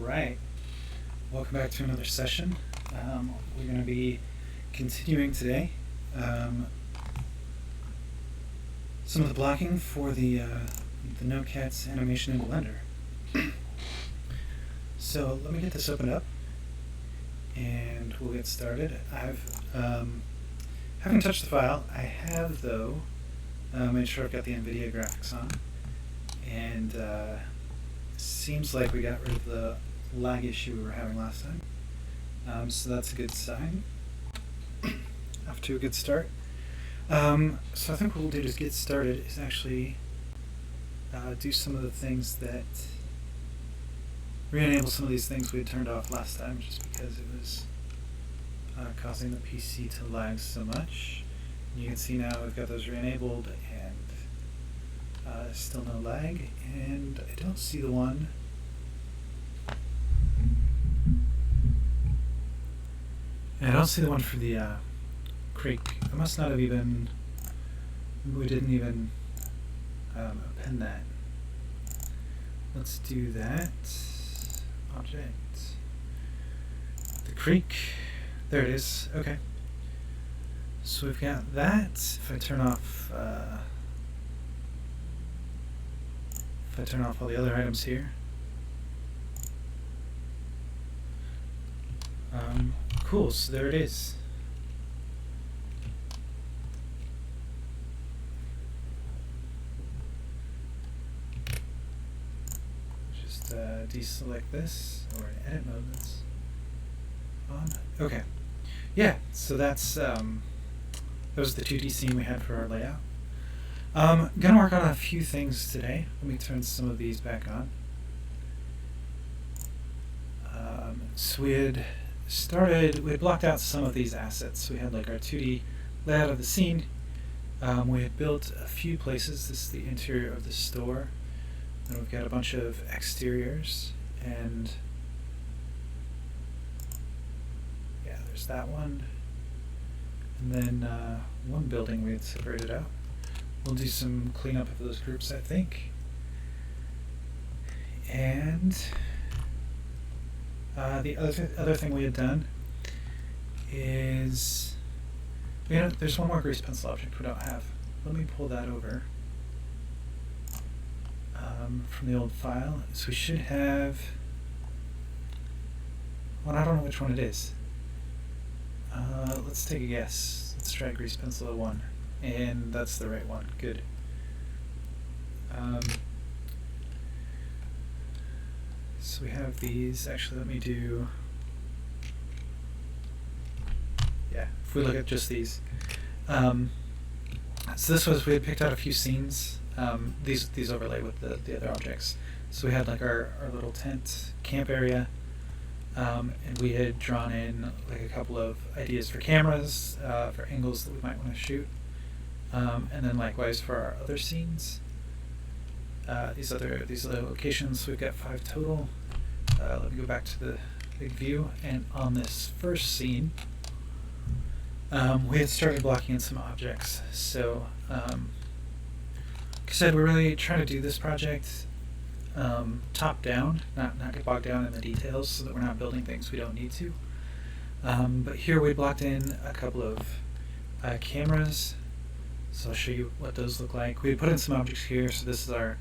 right, welcome back to another session. We're going to be continuing today some of the blocking for the NoCats animation in Blender. So let me get this opened up and we'll get started. Haven't touched the file. I have, though, made sure I've got the NVIDIA graphics on, and seems like we got rid of the lag issue we were having last time, so that's a good sign. Off to a good start. So I think what we'll do to get started is actually do some of the things that re-enable some of these things we had turned off last time, just because it was causing the PC to lag so much. And you can see now we've got those re-enabled, and still no lag, and I don't see the one. And I don't see the one for the creek. I must not have even. We didn't even append that. Let's do that. Object. The creek. There it is. Okay. So we've got that. If I turn off all the other items here. Cool, so there it is. Just deselect this, or in edit mode that's on. Okay. Yeah, so that's that was the 2D scene we had for our layout. Gonna work on a few things today. Let me turn some of these back on. So we had blocked out some of these assets. We had like our 2D layout of the scene. We had built a few places. This is the interior of the store. And we've got a bunch of exteriors, and yeah, there's that one. And then one building we had separated out. We'll do some cleanup of those groups, I think. And the other thing we had done is, there's one more grease pencil object we don't have. Let me pull that over from the old file. So we should have, well, I don't know which one it is. Let's take a guess. Let's try grease pencil 01. And that's the right one. Good. So we have these. Actually, let me do. Yeah, if we look at just these. So this was, we had picked out a few scenes. These overlay with the other objects. So we had like our little tent camp area. And we had drawn in like a couple of ideas for cameras, for angles that we might want to shoot. And then likewise for our other scenes, these other locations, we've got 5 total. Let me go back to the big view, and on this first scene, we had started blocking in some objects. So, like I said, we're really trying to do this project top down, not get bogged down in the details, so that we're not building things we don't need to. But here we blocked in a couple of cameras. So I'll show you what those look like. We put in some objects here. So this is our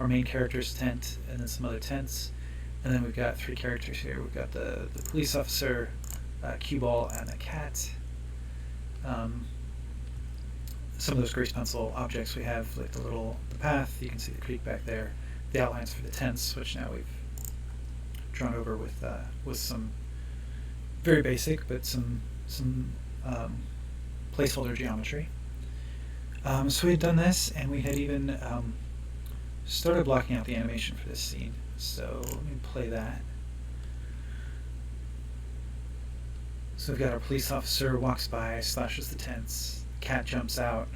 main character's tent, and then some other tents. And then we've got 3 characters here. We've got the police officer, cue ball, and the cat. Some of those grease pencil objects we have, like the path. You can see the creek back there. The outlines for the tents, which now we've drawn over with some very basic, but some placeholder geometry. So we had done this, and we had even started blocking out the animation for this scene. So let me play that. So we've got our police officer walks by, slashes the tents, the cat jumps out,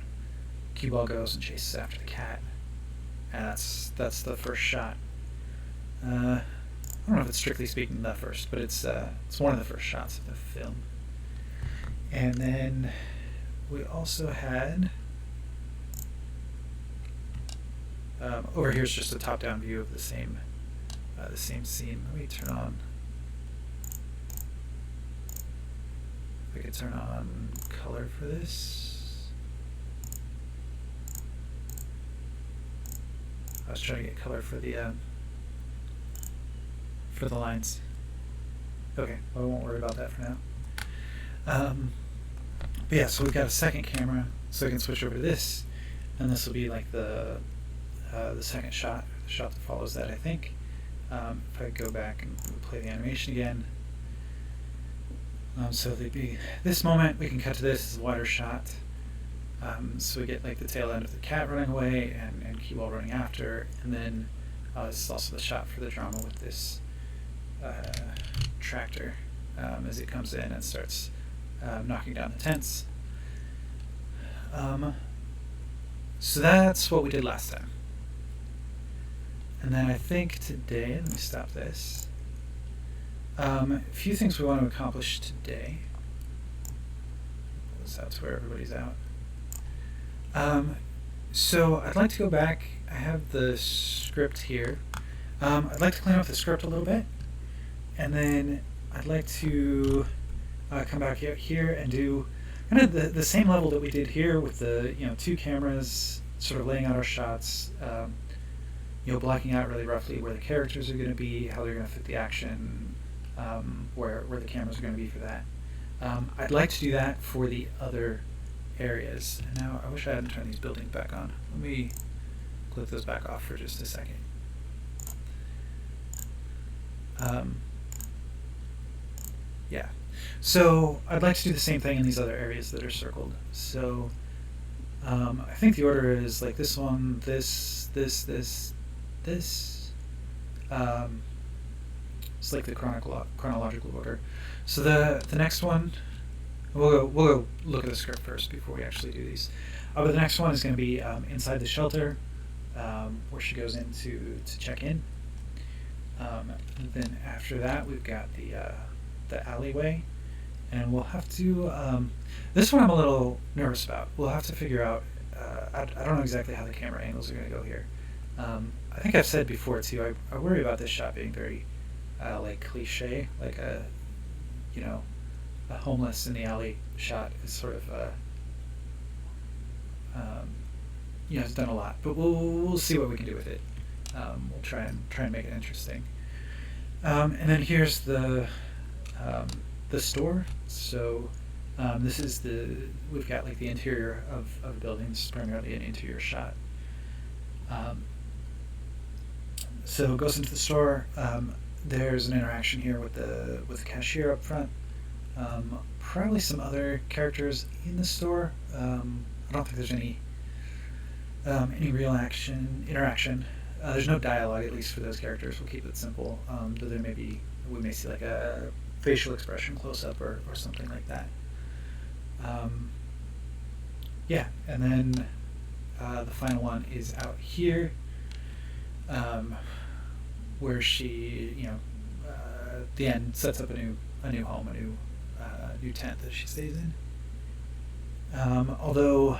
cue ball goes and chases after the cat. And that's the first shot. I don't know if it's strictly speaking the first, but it's one of the first shots of the film. And then we also had over here is just a top-down view of the same the same scene. Let me turn on. I could turn on color for this. I was trying to get color for the lines. Okay, well, I won't worry about that for now. But yeah, so we've got a second camera, so I can switch over to this, and this will be like the second shot, the shot that follows that, I think. If I go back and play the animation again. So there'd be this moment, we can cut to this, is a wider shot. So we get like the tail end of the cat running away and Keyball running after, and then this is also the shot for the drama with this tractor as it comes in and starts knocking down the tents. So that's what we did last time. And then I think today, let me stop this. A few things we want to accomplish today. Pull this out to where everybody's out. So I'd like to go back. I have the script here. I'd like to clean up the script a little bit, and then I'd like to come back here and do kind of the same level that we did here with the two cameras, sort of laying out our shots. Blocking out really roughly where the characters are going to be, how they're going to fit the action, where the cameras are going to be for that. I'd like to do that for the other areas. And now I wish I hadn't turned these buildings back on. Let me clip those back off for just a second. Yeah. So I'd like to do the same thing in these other areas that are circled. So I think the order is like this one, this. It's like the chronological order. So the next one, we'll go look at the script first before we actually do these. But the next one is going to be inside the shelter, where she goes in to check in. And then after that, we've got the alleyway, and we'll have to. This one I'm a little nervous about. We'll have to figure out. I don't know exactly how the camera angles are going to go here. I think I've said before too. I worry about this shot being very like cliche, like a homeless in the alley shot is sort of it's done a lot, but we'll see what we can do with it. We'll try and make it interesting. And then here's the store. So this is we've got like the interior of the building. This is primarily an interior shot. So it goes into the store. There's an interaction here with the cashier up front. Probably some other characters in the store. I don't think there's any real interaction. There's no dialogue, at least for those characters. We'll keep it simple. Though we may see like a facial expression close up or something like that. Yeah, and then the final one is out here, where she, at the end sets up a new home, a new tent that she stays in. Although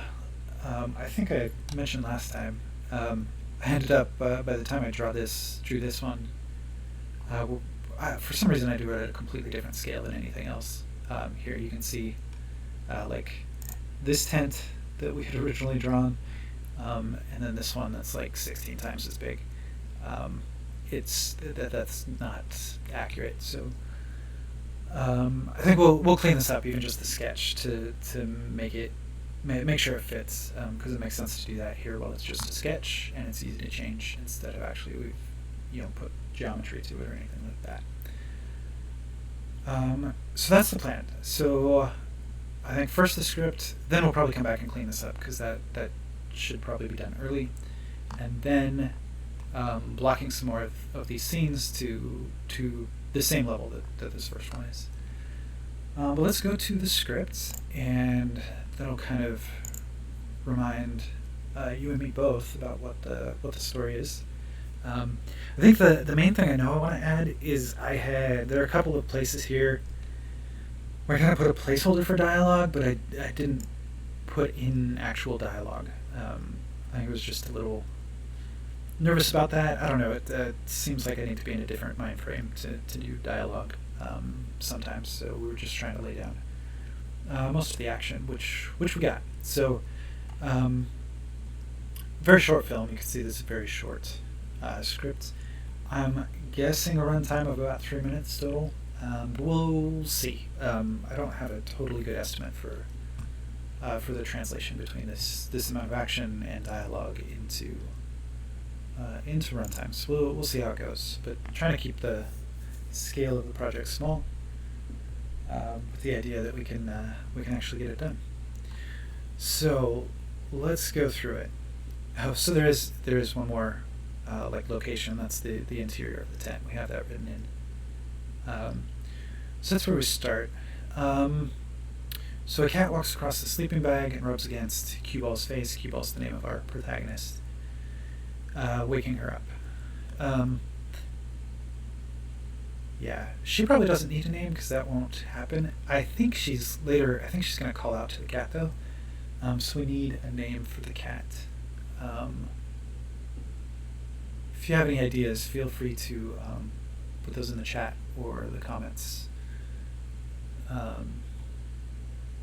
I think I mentioned last time, I ended up by the time I drew this one. For some reason, I do it at a completely different scale than anything else. Here you can see, like this tent that we had originally drawn, and then this one that's like 16 times as big. That's not accurate. So I think we'll clean this up, even just the sketch, to make sure it fits, because it makes sense to do that here while it's just a sketch and it's easy to change instead of actually we've put geometry to it or anything like that. So that's the plan. So I think first the script, then we'll probably come back and clean this up, because that should probably be done early, and then blocking some more of these scenes to the same level that this first one is. But let's go to the script, and that'll kind of remind you and me both about what the story is. I think the main thing I know I want to add is there are a couple of places here where I kind of put a placeholder for dialogue, but I didn't put in actual dialogue. I think it was just a little nervous about that. I don't know. It seems like I need to be in a different mind frame to do dialogue sometimes. So we were just trying to lay down most of the action, which we got. So very short film. You can see this is a very short script. I'm guessing a runtime of about 3 minutes total. But we'll see. I don't have a totally good estimate for the translation between this amount of action and dialogue into runtime. So we'll see how it goes. But trying to keep the scale of the project small, with the idea that we can actually get it done. So let's go through it. Oh, so there is one more like location. That's the interior of the tent. We have that written in. So that's where we start. So a cat walks across the sleeping bag and rubs against Cue Ball's face. Cue Ball's the name of our protagonist, waking her up. Yeah, she probably doesn't need a name because that won't happen. I think she's going to call out to the cat though. So we need a name for the cat. If you have any ideas, feel free to put those in the chat or the comments.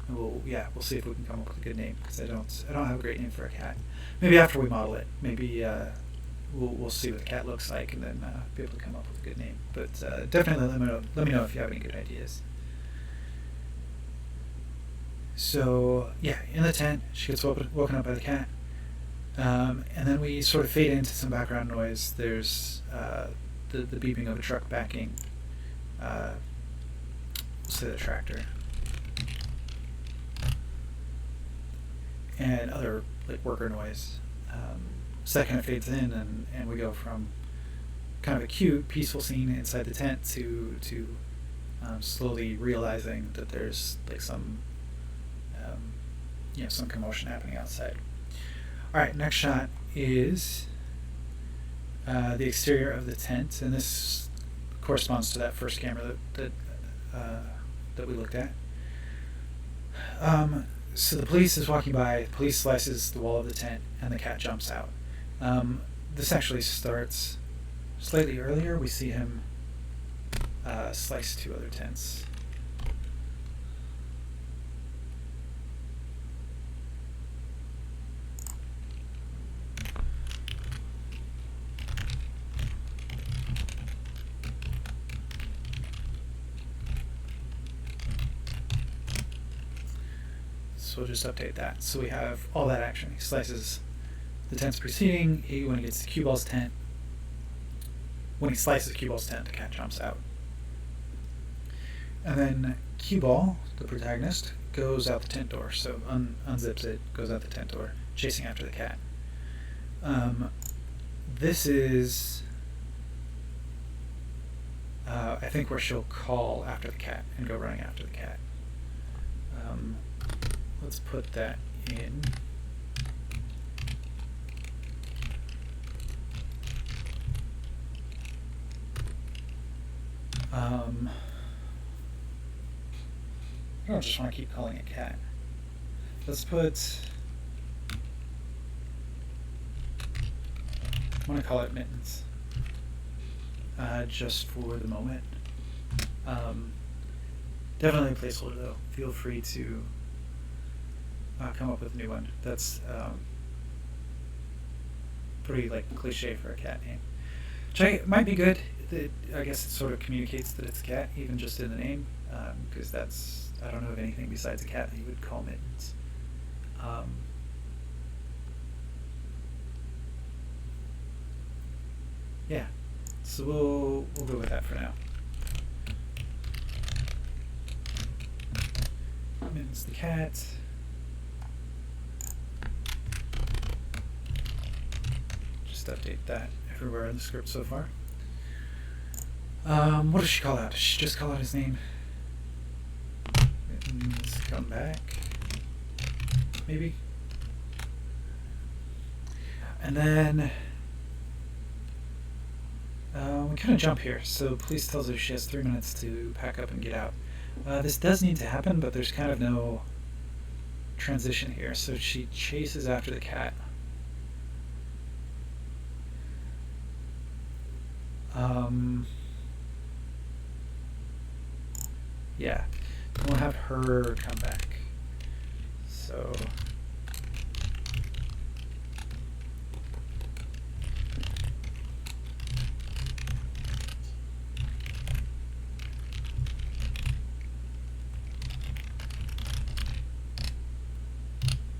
We'll see if we can come up with a good name because I don't have a great name for a cat. Maybe after we model it, maybe we'll see what the cat looks like and then be able to come up with a good name. But definitely let me know if you have any good ideas. So yeah, in the tent, she gets woken up by the cat, and then we sort of fade into some background noise. There's the beeping of a truck backing. We'll say the tractor. And other like worker noise. So that kind of fades in, and we go from kind of a cute, peaceful scene inside the tent to slowly realizing that there's like some commotion happening outside. All right, next shot is the exterior of the tent, and this corresponds to that first camera that we looked at. So the police is walking by, the police slices the wall of the tent, and the cat jumps out. This actually starts slightly earlier. We see him slice 2 other tents. So we'll just update that. So we have all that action. He slices the tents preceding. When he gets to Cue Ball's tent, when he slices Cue Ball's tent, the cat jumps out. And then Cue Ball, the protagonist, goes out the tent door. So unzips it, goes out the tent door, chasing after the cat. This is, I think, where she'll call after the cat and go running after the cat. Let's put that in. I don't just want to keep calling it cat. Let's put, I want to call it Mittens, just for the moment. Definitely a placeholder though. Feel free to come up with a new one. That's pretty like cliche for a cat name. Which might be good. I guess it sort of communicates that it's a cat, even just in the name, because I don't know of anything besides a cat that you would call Mittens. Yeah, so we'll go with that for now. Mittens the cat. Just update that everywhere in the script so far. What does she call out? Does she just call out his name? Mittens, come back. Maybe. And then we kind of jump here. So police tells her she has 3 minutes to pack up and get out. This does need to happen, but there's kind of no transition here. So she chases after the cat. Yeah, we'll have her come back. So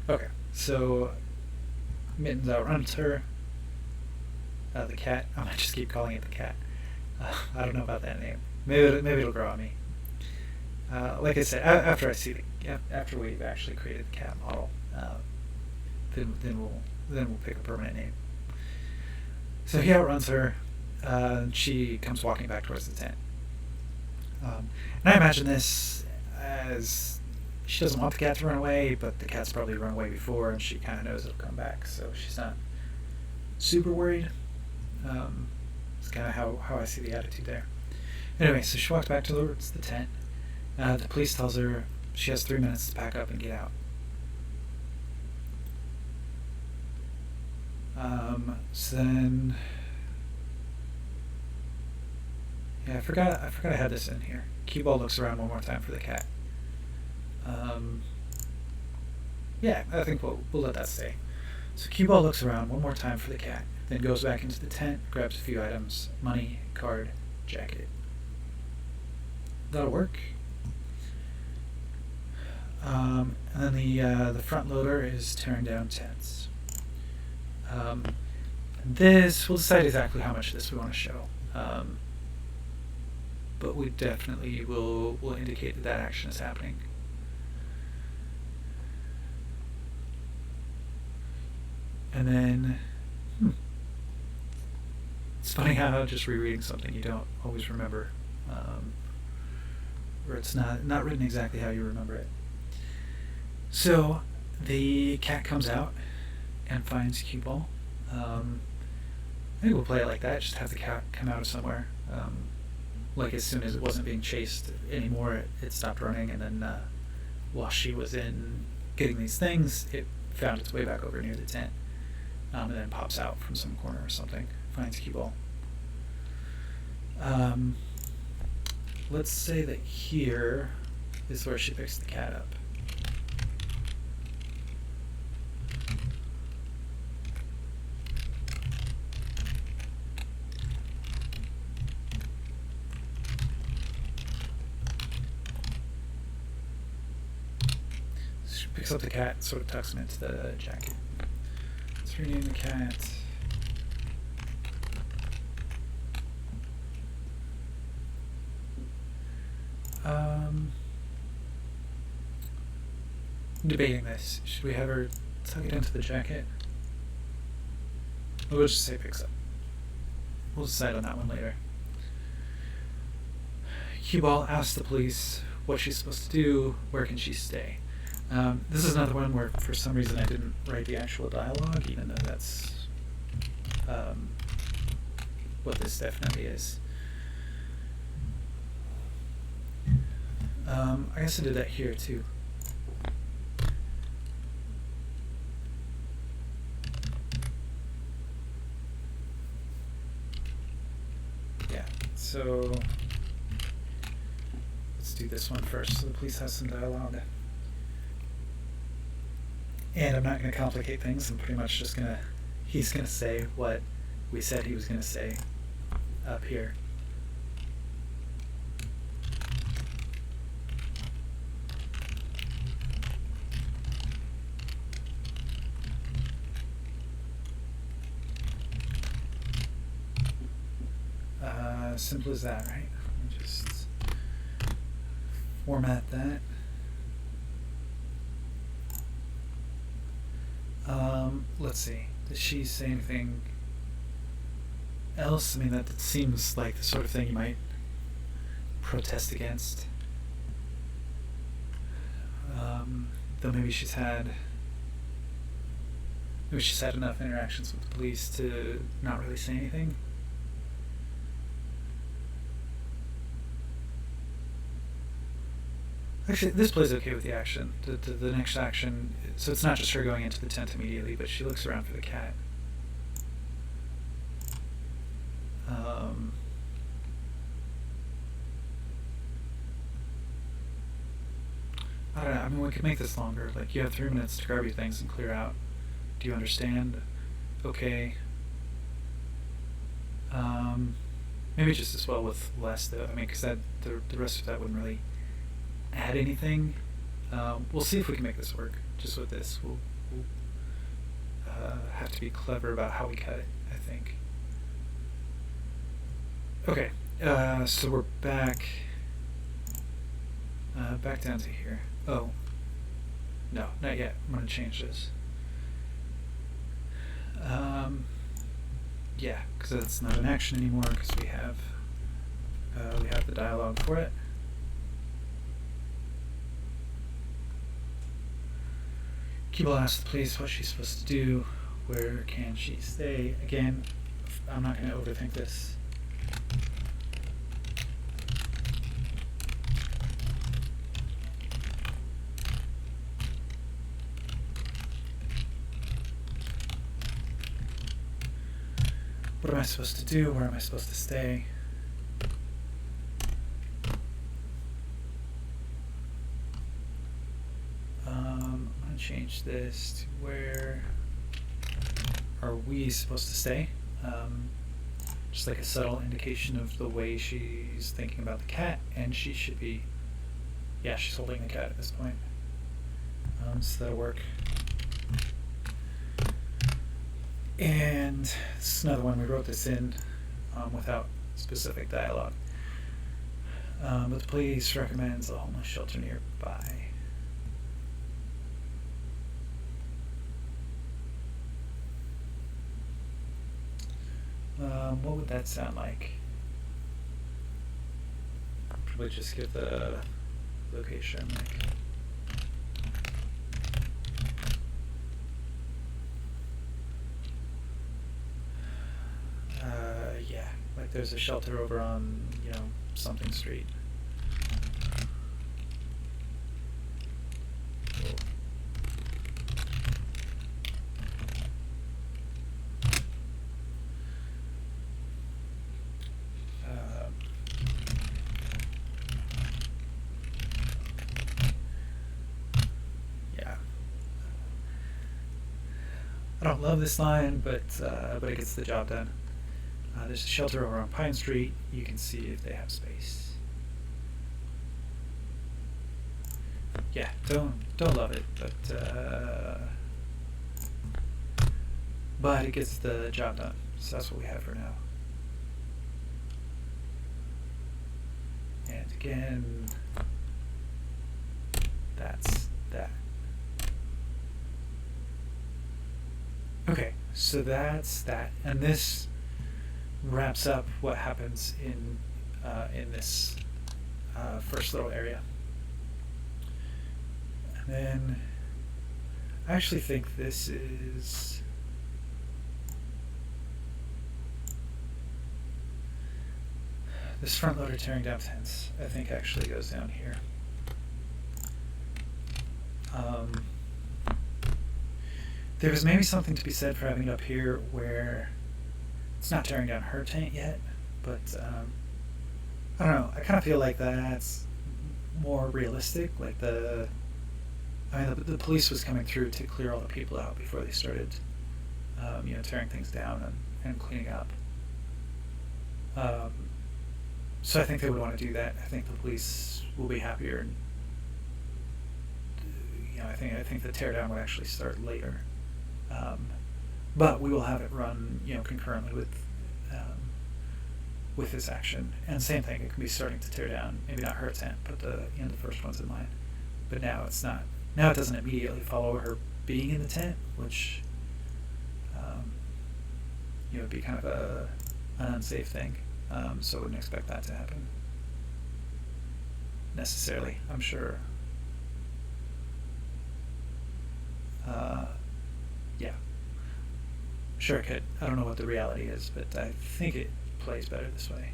okay, so Mittens outruns her. The cat. I might just keep calling it the cat. I don't know about that name. Maybe it'll grow on me. Like I said, after I see after we've actually created the cat model, then we'll pick a permanent name. So he outruns her. She comes walking back towards the tent. And I imagine this as she doesn't want the cat to run away, but the cat's probably run away before, and she kind of knows it'll come back, so she's not super worried. It's kind of how I see the attitude there. Anyway, so she walks back towards the tent. The police tells her she has 3 minutes to pack up and get out. So then, yeah, I forgot I had this in here. Cue Ball looks around one more time for the cat. Yeah, I think we'll let that stay. So Cue Ball looks around one more time for the cat, then goes back into the tent, grabs a few items: money, card, jacket. That'll work. And then the front loader is tearing down tents. This, we'll decide exactly how much of this we want to show. But we definitely will indicate that action is happening. And then, it's funny how just rereading something you don't always remember, or it's not written exactly how you remember it. So the cat comes out and finds Cue Ball. I think we'll play it like that, just have the cat come out of somewhere. Like as soon as it wasn't being chased anymore, it stopped running, and then while she was in getting these things, it found its way back over near the tent, and then pops out from some corner or something, finds Cue Ball. Let's say that here is where she picks the cat up. She picks up the cat and sort of tucks him into the jacket. Let's rename the cat. Debating this. Should we have her tuck it into the jacket? We'll just say picks up. We'll decide on that one later. Cue Ball asks the police what she's supposed to do, where can she stay. This is another one where for some reason I didn't write the actual dialogue, even though that's what this definitely is. I guess I did that here too. Yeah, so let's do this one first. So the police has some dialogue. And I'm not going to complicate things. I'm pretty much just he's going to say what we said he was going to say up here. Simple as that, right? Let me just format that. Let's see. Did she say anything else? I mean, that seems like the sort of thing you might protest against. Though maybe she's had enough interactions with the police to not really say anything. Actually, this plays okay with the action. The next action, so it's not just her going into the tent immediately, but she looks around for the cat. I don't know. I mean, we could make this longer. Like, you have 3 minutes to grab your things and clear out. Do you understand? Okay. Maybe just as well with less, though. I mean, because the rest of that wouldn't really add anything. We'll see if we can make this work. Just with this, we'll have to be clever about how we cut it, I think. Okay, so we're back down to here. Oh, no, not yet. I'm gonna change this. Yeah, because it's not an action anymore because we have the dialogue for it. Keeble asks the police what she's supposed to do. Where can she stay? Again, I'm not going to overthink this. What am I supposed to do? Where am I supposed to stay? I'm going to change this to where are we supposed to stay? Just like a subtle indication of the way she's thinking about the cat, and she should be, yeah, she's holding the cat at this point. So that'll work. And this is another one, we wrote this in without specific dialogue. But the police recommends a homeless shelter nearby. What would that sound like? Probably just give the location, like. Yeah, like there's a shelter over on, something street. Cool. Yeah. I don't love this line, but it gets the job done. There's a shelter over on Pine Street. You can see if they have space. Yeah, don't love it, but it gets the job done. So that's what we have for now. And again, that's that. Okay, so that's that, and this wraps up what happens in this first little area. And then I actually think this is this front loader tearing down tents, I think actually goes down here. There was maybe something to be said for having it up here where it's not tearing down her tent yet, but I don't know. I kind of feel like that's more realistic. Like the police was coming through to clear all the people out before they started, tearing things down and cleaning up. So I think they would want to do that. I think the police will be happier. And, I think the teardown would actually start later. But we will have it run, concurrently with this action. And same thing, it can be starting to tear down, maybe not her tent, but the first one's in line. But now it's not. Now it doesn't immediately follow her being in the tent, which would be kind of an unsafe thing. So I wouldn't expect that to happen necessarily, I'm sure. Yeah. Sure it could. I don't know what the reality is, but I think it plays better this way.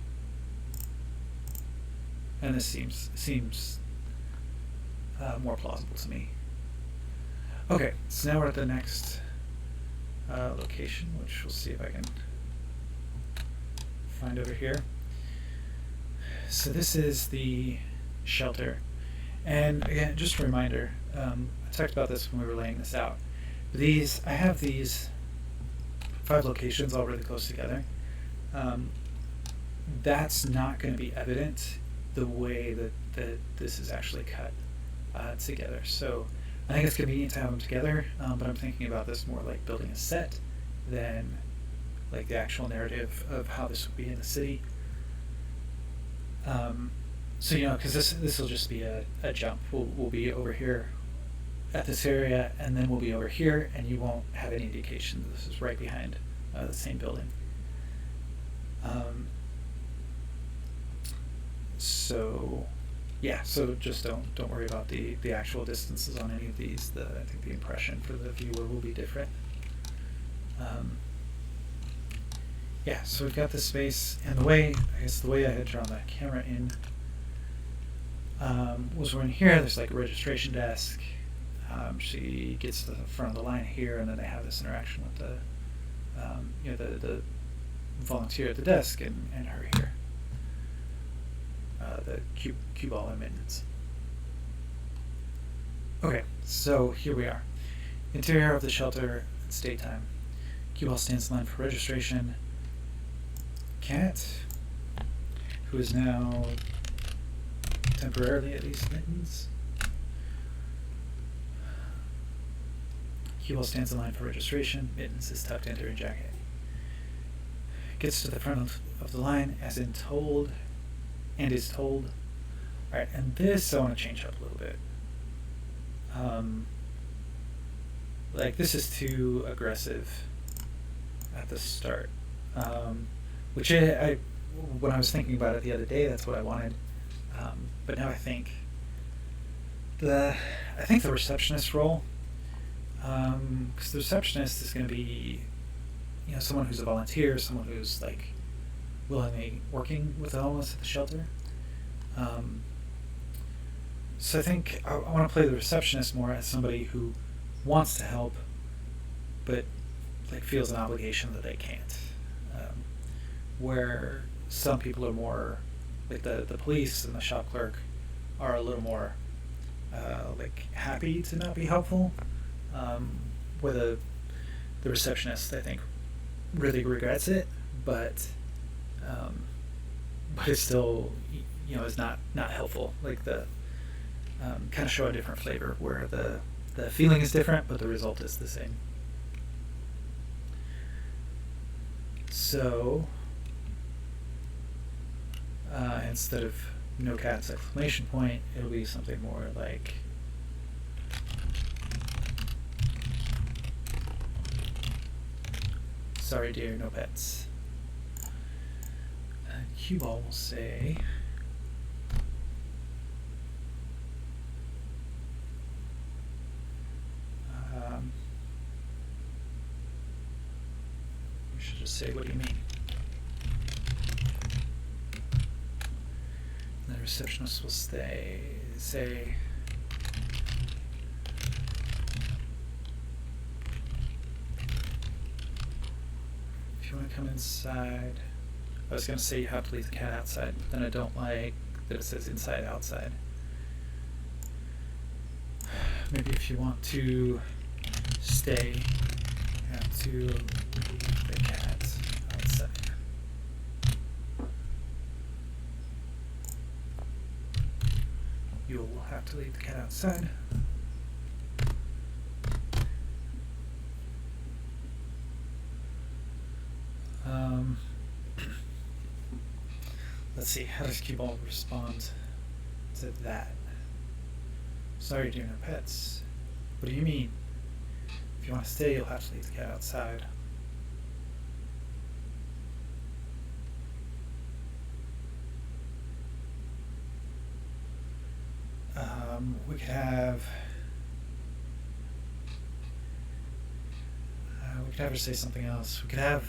And this seems more plausible to me. Okay, so now we're at the next location, which we'll see if I can find over here. So this is the shelter, And again, just a reminder, I talked about this when we were laying this out. I have these 5 locations all really close together. That's not going to be evident the way that this is actually cut together. So I think it's convenient to have them together, but I'm thinking about this more like building a set than like the actual narrative of how this would be in the city. So because this will just be a jump. We'll be over here at this area, and then we'll be over here, and you won't have any indication that this is right behind the same building. So yeah, so just don't worry about the actual distances on any of these. I think the impression for the viewer will be different. Yeah, so we've got this space, and the way I had drawn that camera in was we're in here. There's like a registration desk. She gets to the front of the line here, and then they have this interaction with the volunteer at the desk and her here. The cue ball and mittens. Okay, so here we are. Interior of the shelter. It's daytime. Cue ball stands in line for registration. Cat, who is now temporarily at least mittens. Cue ball stands in line for registration. Mittens is tucked into her jacket. Gets to the front of the line, as in told, and is told. Alright, and this I want to change up a little bit. Like, this is too aggressive at the start. Which when I was thinking about it the other day, that's what I wanted. But now I think the receptionist role, because the receptionist is going to be, someone who's a volunteer, someone who's like willingly working with the homeless at the shelter. So I think I want to play the receptionist more as somebody who wants to help, but like feels an obligation that they can't. Where some people are more, like the police and the shop clerk are a little more like happy to not be helpful. Where the receptionist, I think, really regrets it, but it's still, is not helpful. Like the kind of show a different flavor where the feeling is different, but the result is the same. So instead of no cats exclamation point, it'll be something more like sorry dear, no pets. Cue ball will say you should just say, what do you mean? And the receptionist will say if you want to come inside. I was going to say you have to leave the cat outside, but then I don't like that it says inside, outside. Maybe if you want to stay, you have to leave the cat outside. You'll have to leave the cat outside. Let's see, how does cue ball respond to that? Sorry, dear, no pets. What do you mean? If you want to stay, you'll have to leave the cat outside. We could have her say something else. We could have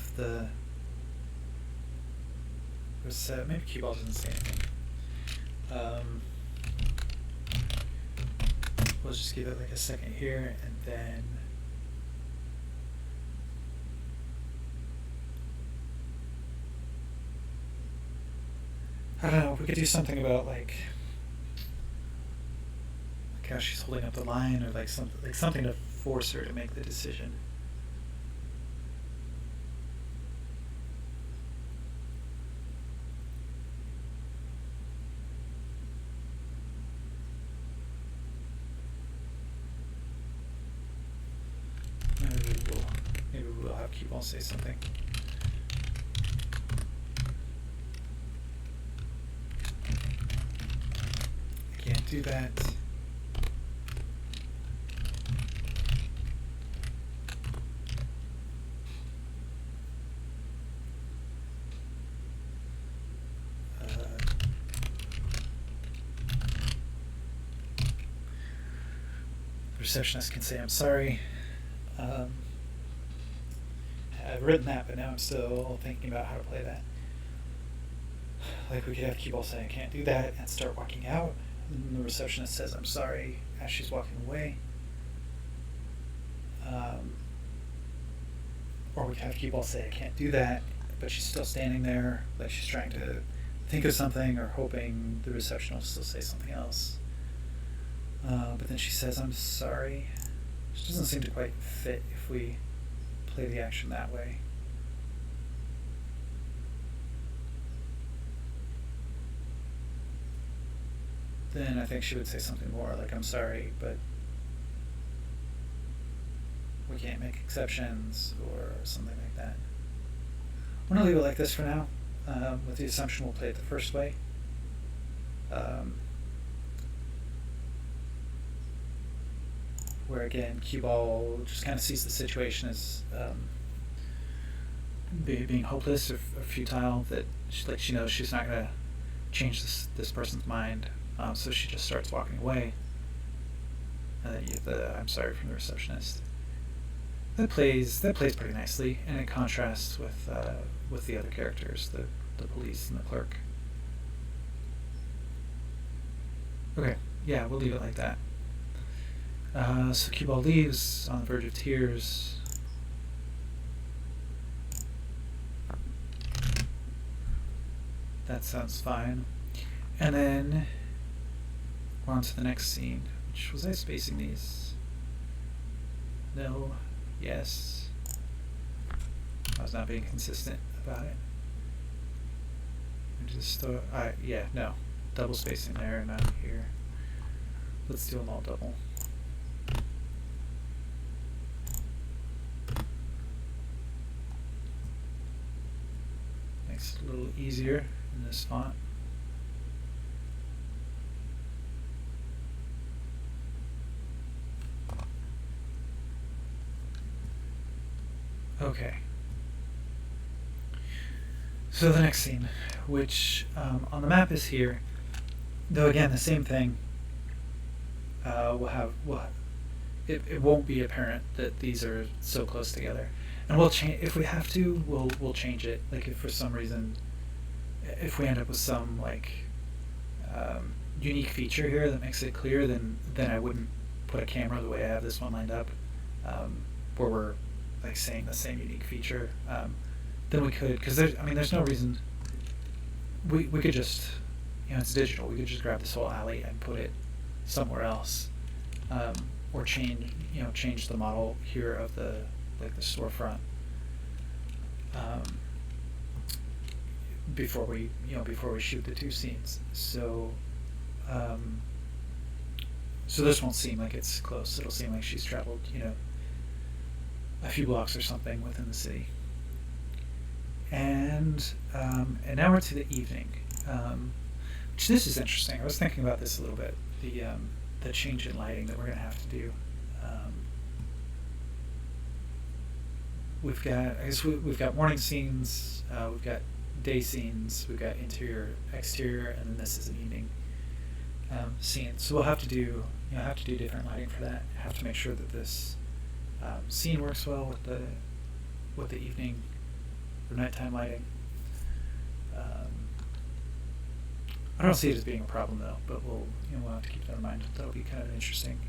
maybe cue ball doesn't say anything. We'll just give it like a second here, and then I don't know, we could do something about like how she's holding up the line, or like something to force her to make the decision. Maybe we'll have Keyball say something. I can't do that. The receptionist can say, "I'm sorry. I've written that, but now I'm still thinking about how to play that." Like, we could have Keyball say, "I can't do that," and start walking out. And the receptionist says, "I'm sorry," as she's walking away. Or we could have Keyball say, "I can't do that," but she's still standing there, like she's trying to think of something or hoping the receptionist will say something else. But then she says, "I'm sorry," which doesn't seem to quite fit if we play the action that way. Then I think she would say something more like, "I'm sorry, but we can't make exceptions," or something like that. I'm going to leave it like this for now, with the assumption we'll play it the first way. Where again, Keyball just kind of sees the situation as being hopeless or futile, that she knows she's not going to change this person's mind, so she just starts walking away. And then you get the "I'm sorry" from the receptionist. That plays pretty nicely, and it contrasts with the other characters, the police and the clerk. Okay, yeah, we'll leave it like that. So Keyball leaves on the verge of tears. That sounds fine. And then we're on to the next scene. Which, was I spacing these? No. Yes. I was not being consistent about it. Yeah, no. Double spacing there and not here. Let's do them all double. Makes it a little easier in this font. Okay. So the next scene, which on the map is here, though again the same thing. It won't be apparent that these are so close together, and we'll change if we have to. We'll change it. Like if for some reason, if we end up with some like unique feature here that makes it clear, then I wouldn't put a camera the way I have this one lined up, where we're like saying the same unique feature. Then we could, because there's no reason. We could just, it's digital. We could just grab this whole alley and put it somewhere else, or change the model here of the storefront before we shoot the two scenes. So this won't seem like it's close. It'll seem like she's traveled a few blocks or something within the city. And now we're to the evening. Which this is interesting. I was thinking about this a little bit. The change in lighting that we're going to have to do. We've got morning scenes. We've got day scenes. We've got interior, exterior, and then this is an evening scene. So we'll have to do different lighting for that. Have to make sure that this scene works well with the evening or nighttime lighting. I don't see it as being a problem though, but we'll have to keep that in mind. That'll be kind of an interesting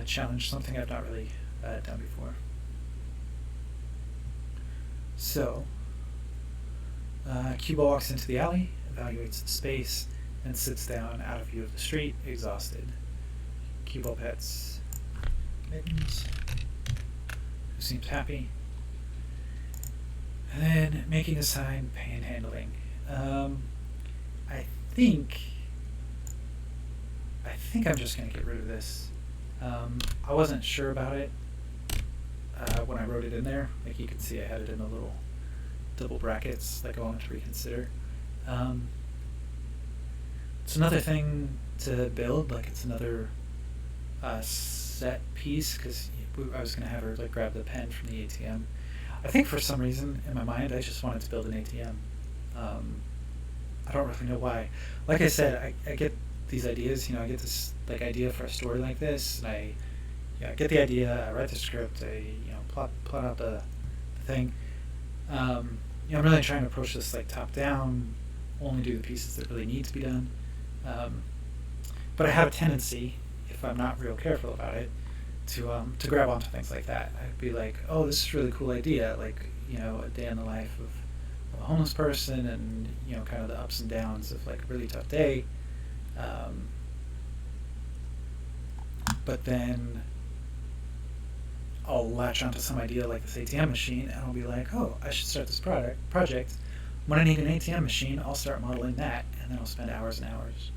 challenge, something I've not really done before. So, Keyball walks into the alley, evaluates the space, and sits down out of view of the street, exhausted. Cubewell Pets. Mittens. Who seems happy. And then making a sign, panhandling. I think I'm just going to get rid of this. I wasn't sure about it when I wrote it in there. Like you can see I had it in the little double brackets, like I wanted to reconsider. It's another thing to build, like it's another set piece, because I was going to have her like grab the pen from the ATM. I think for some reason in my mind I just wanted to build an ATM. I don't really know why. Like I said, I get these ideas, I get this like idea for a story like this, and I get the idea, I write the script, I plot out the thing. I'm really trying to approach this like top down, only do the pieces that really need to be done. But I have a tendency, if I'm not real careful about it, to grab onto things like that. I'd be like, oh, this is a really cool idea, like a day in the life of a homeless person, and kind of the ups and downs of like a really tough day. But then I'll latch onto some idea like this ATM machine, and I'll be like, oh, I should start this project. When I need an ATM machine, I'll start modeling that, and then I'll spend hours and hours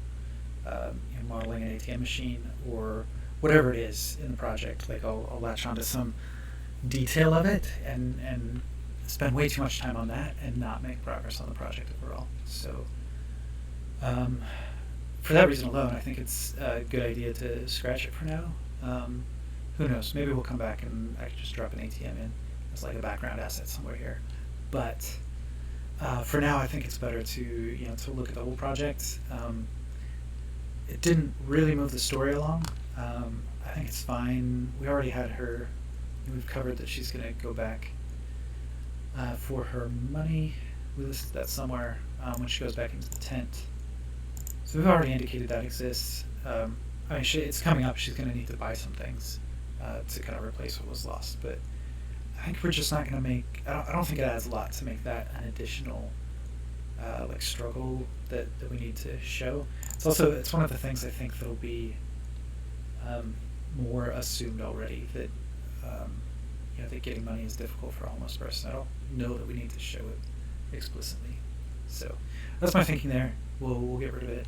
modeling an ATM machine or whatever it is in the project. Like I'll latch onto some detail of it and spend way too much time on that and not make progress on the project overall. So for that reason alone, I think it's a good idea to scratch it for now. Who knows? Maybe we'll come back and I can just drop an ATM in as like a background asset somewhere here. But for now, I think it's better to to look at the whole project. It didn't really move the story along. I think it's fine. We already had her. We've covered that she's going to go back for her money. We listed that somewhere when she goes back into the tent. So we've already indicated that exists. It's coming up. She's going to need to buy some things to kind of replace what was lost. But I think we're just not going to make. I don't think it adds a lot to make that an additional like struggle that we need to show. It's one of the things I think that'll be more assumed already, that that getting money is difficult for a homeless person. I don't know that we need to show it explicitly. So that's my thinking there. We'll get rid of it.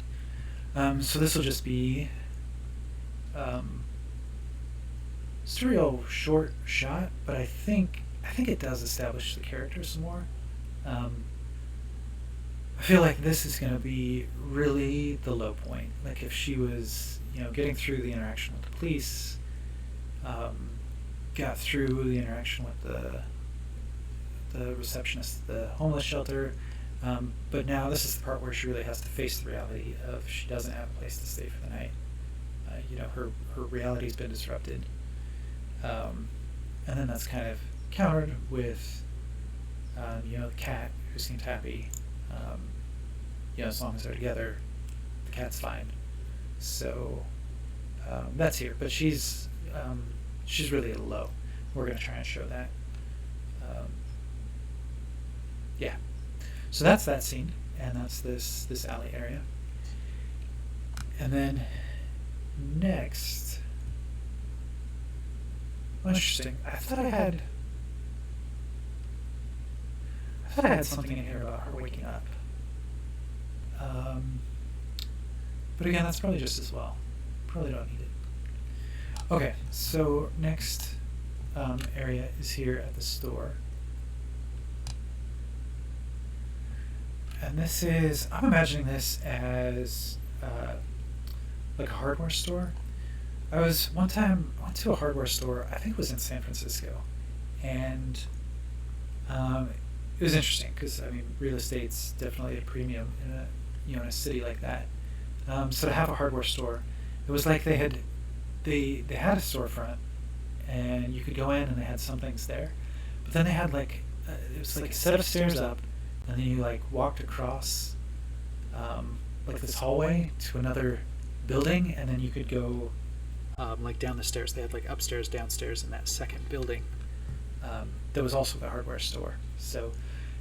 So this will just be it's a real short shot, but I think it does establish the character some more. I feel like this is going to be really the low point. Like if she was, getting through the interaction with the police, got through the interaction with the receptionist at the homeless shelter, but now this is the part where she really has to face the reality of she doesn't have a place to stay for the night. Her reality's been disrupted, and then that's kind of countered with the cat, who seems happy. As long as they're together, the cat's fine. So that's here, but she's really low. We're going to try and show that. So that's that scene, and that's this alley area. And then next, interesting. I thought I had something in here about her waking up. But again, that's probably just as well. Probably don't need it. Okay, so next area is here at the store. And this is, I'm imagining this as like a hardware store. I was one time, went to a hardware store, I think it was in San Francisco. And it was interesting because real estate's definitely a premium in a city like that. So to have a hardware store, it was like they had a storefront, and you could go in and they had some things there, but then they had it was like a set of stairs up, and then you walked across this hallway to another building, and then you could go down the stairs. They had upstairs, downstairs in that second building. That was also the hardware store. So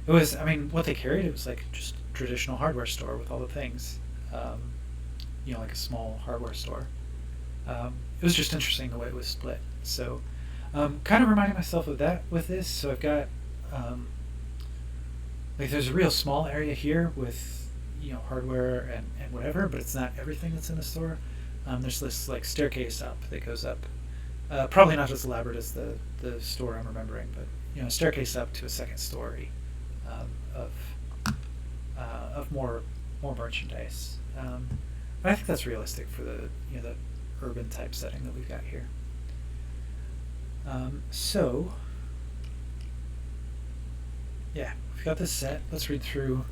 it was, what they carried, it was just traditional hardware store with all the things, like a small hardware store. it was just interesting the way it was split. So kind of reminding myself of that with this. So I've got like there's a real small area here with hardware and whatever, but it's not everything that's in the store. There's this like staircase up that goes up, probably not as elaborate as the store I'm remembering, but a staircase up to a second story of more merchandise. But I think that's realistic for the the urban type setting that we've got here. So yeah, we've got this set. Let's read through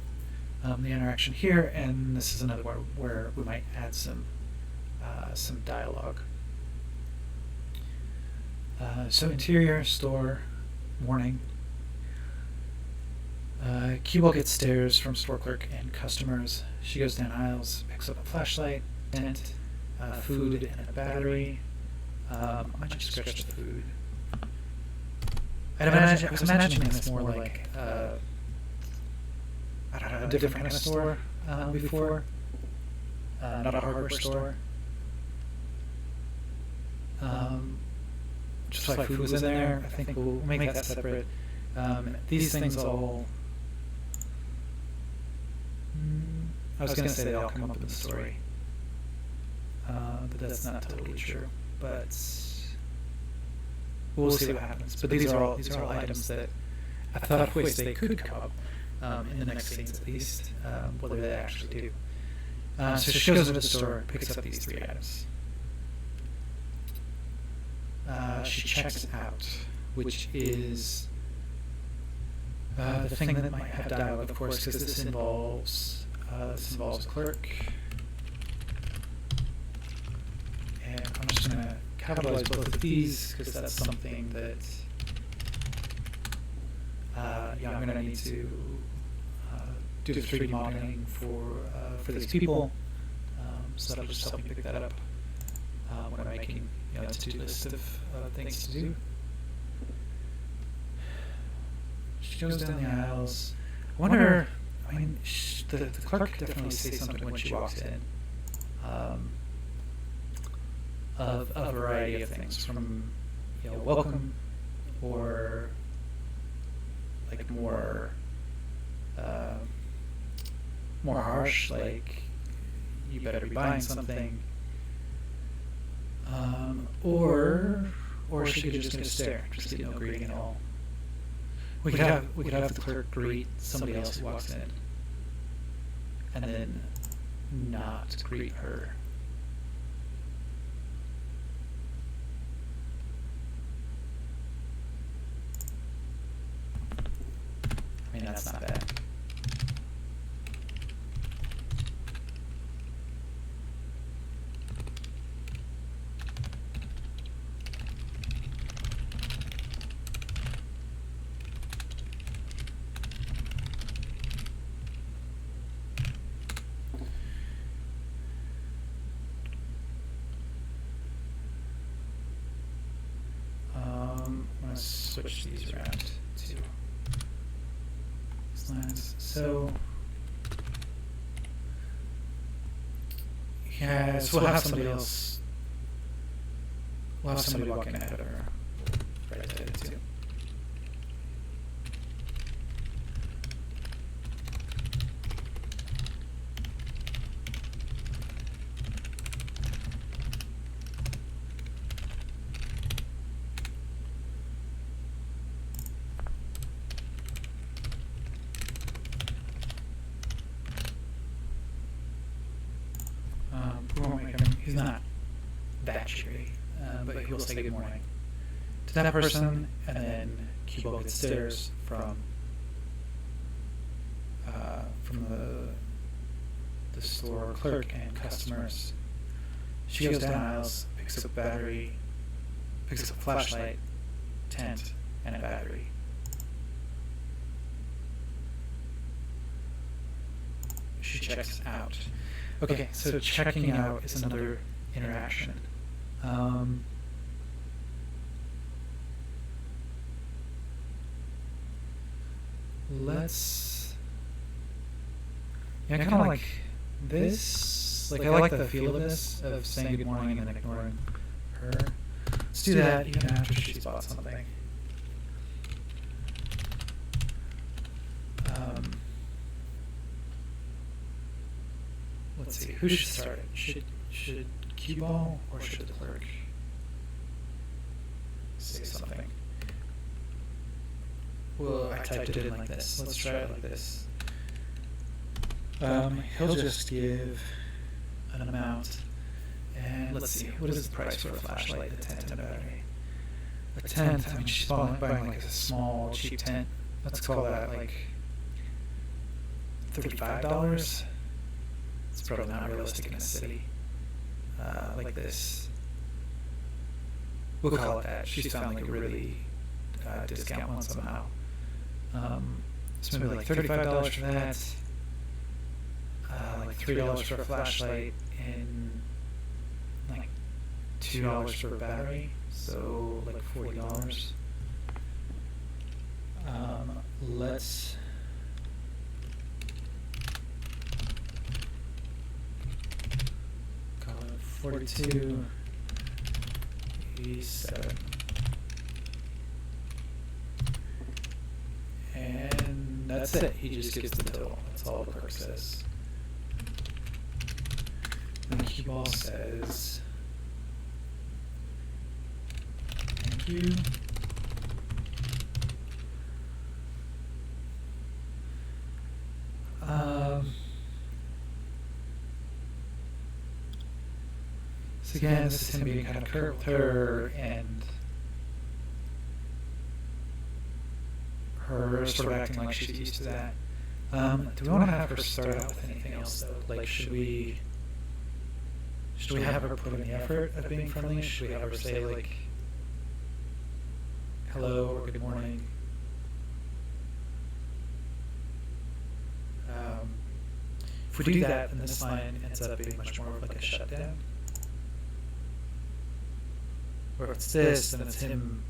the interaction here, and this is another one where we might add some dialogue. So interior store, morning. Keeble gets stares from store clerk and customers. She goes down aisles, picks up a flashlight, tent, food, and a battery. I might just scratch the food. I was imagining this more like I don't know, a different kind of store before, not a hardware store. Just like food was in there, I think we'll make that separate. These things all, I was going to say they all come up in the story, but that's not totally true. But we'll see what happens. But these are all items that I thought of ways they could come up in the next scenes at least, whether they actually do. So she goes into the store, picks up these 3 items. She checks out, which is the thing that might have dialogue, of course, because this involves a clerk. And I'm just going to capitalize both of these because that's something that I'm going to need to do the 3D modeling for these people. So that'll just help me pick that up when I'm making a to-do list of things to do. She goes down the aisles. I wonder, the clerk definitely says something when she walks in. Of a variety of things, from welcome, or like more harsh, like you better be buying something, or she could just get a stare, just get no greeting at all. We could have the clerk greet somebody else who walks in, and then not greet her. I mean, that's not bad. I'm going to switch these around to lines. So yeah, so we'll have somebody else. We'll have somebody walking ahead of her. Right there too. He's not that cheery, but he will say good morning to that person, and then Keeble gets stares from the store clerk and customers. She goes down aisles, picks up a battery, picks up a flashlight, tent, and a battery. She checks out. Okay, so checking out is another interaction. I kind of like this. Like, I like the feel of this, of saying good morning and then ignoring her. Let's do that even after she's bought something. Let's see, who should start it? Should cue ball or should the clerk say something? Well, I typed it in like this. Let's try it like this. He'll just give an amount, and let's see, what is the price for a flashlight, a tent, and a battery? A tent, I mean, she's buying like a small, cheap tent. Let's call that like $35. It's probably not realistic in a city like this. We'll call it that. She's found like a really discount one somehow. So maybe like $35 for that. Like $3 for a flashlight, and like $2 for a battery. So like $40. Let's call it 42.87. And that's it. He just gives the total. That's all the clerk says. And the cue ball says, thank you. So again, this is him being kind of curt with her, and her sort of acting like she's used to that. Do we want to have her start out with anything else though? Like, should we have her put in the effort of being friendly? Should we have her say like hello or good morning? If we do that, then this line ends up being much more of like a shutdown. Or if it's this, then it's him.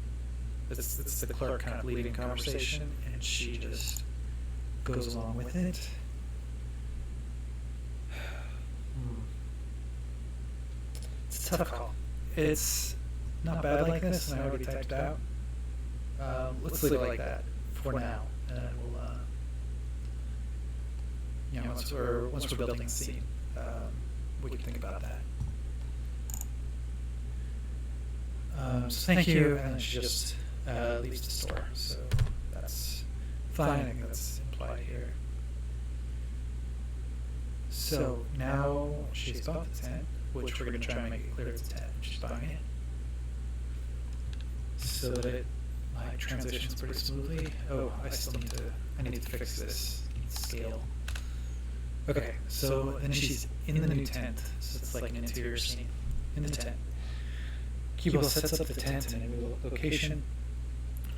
It's the clerk kind of leading conversation, and she just goes along with it. It's a tough call. It's not bad like this, and I already typed it out. Let's leave it like that for now, and then we'll, once we're building the scene, we can think about that. So thank you, and then she just leaves the store. So that's fine. I think that's implied here. So now she's bought the tent, which we're going to try and make it clear it's a tent. She's buying it so that it like transitions pretty smoothly. Oh, I need to fix this scale. Okay, so then she's in the new tent. So it's like an interior scene in the tent. Cue sets up the tent in a new location,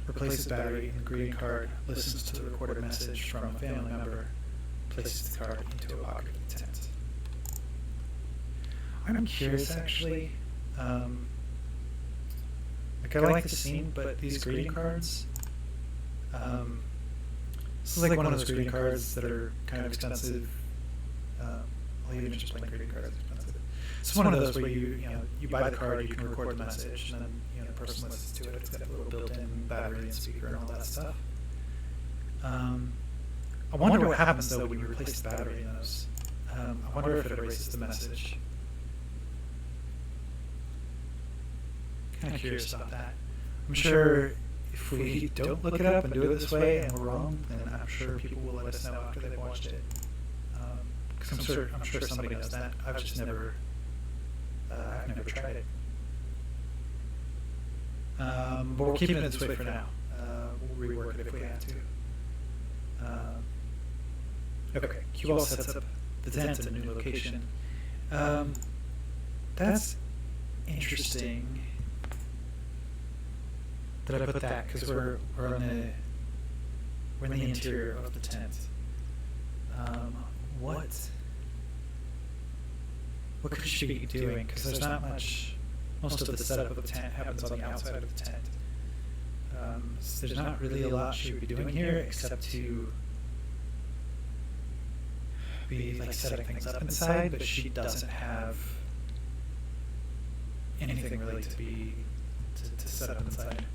replaces battery in the greeting card, listens to the recorded message from a family member, places the card into a pocket of the tent. I'm curious actually, like I like the scene, but these greeting cards, this is like one of those greeting cards that are kind of expensive. I'll even just play greeting cards expensive. It's one of those where you buy the card, you can record the message, and then the person listens to it. It's got a little built-in battery and speaker and all that stuff. I wonder what happens though when you replace the battery in those. I wonder if it erases the message. Kind of curious about that. I'm sure if we don't look it up and do it this way and we're wrong, then I'm sure people will let us know after they've watched it. Because I'm sure somebody knows that. I've just never tried it. But we're keeping it this way for now. We'll rework it if we have to. Okay, QL sets up the tent in a new location. That's interesting that I put that, because we're in the interior of the tent. What could she be doing? Because there's not much. Most of the setup of the tent happens on the outside of the tent. So there's not really a lot she would be doing here, except to be like setting things up inside. But she doesn't have anything really to be to set up inside.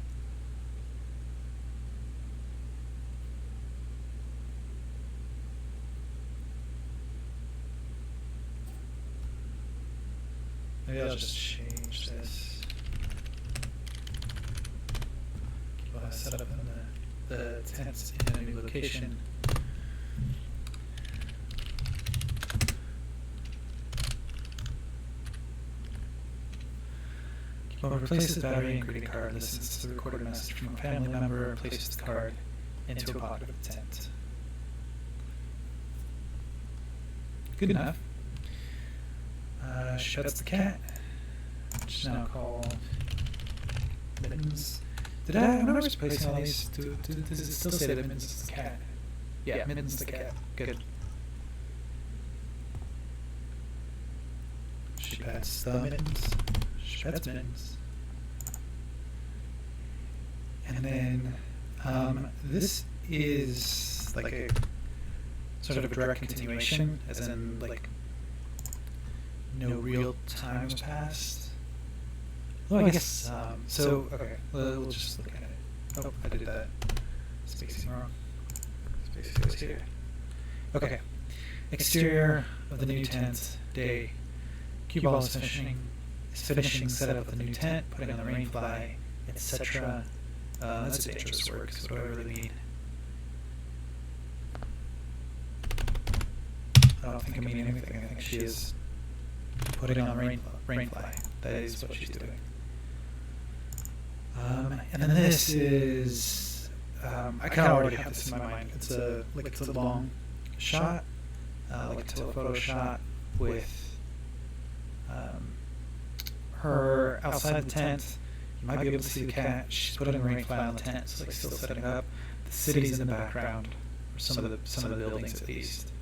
Maybe I'll just change this. Keep set up in the tents in a new location. Well, replaces battery and greeting card, listens to the recorded message from a family member, and places the card into a pocket of the tent. Good enough. Shuts the cat, which is now called Mittens. When I was replacing all these, does it still say that Mittens is the cat? Yeah, Mittens the cat. Good. She pets the Mittens. She pets Mittens. And then this is like a sort of a direct continuation, as in like no real time has passed. Well, I guess so. Okay, we'll just look at it. Oh, I did that spacing wrong. Spacing goes here. Okay. Exterior of the new tent. Day. Cue ball is finishing setup of the new tent, putting on the rain fly, etc. That's a dangerous word, because what do I really mean? I don't think I mean anything. I think she is putting on the rain fly. That is what she's doing. And then this is, I kind of already have this in my mind. It's a long shot, like a telephoto shot with her outside the tent. You might be able to see the cat. She's putting a rain fly on the tent. It's like still setting up. The city's in the background, or some of the buildings at least.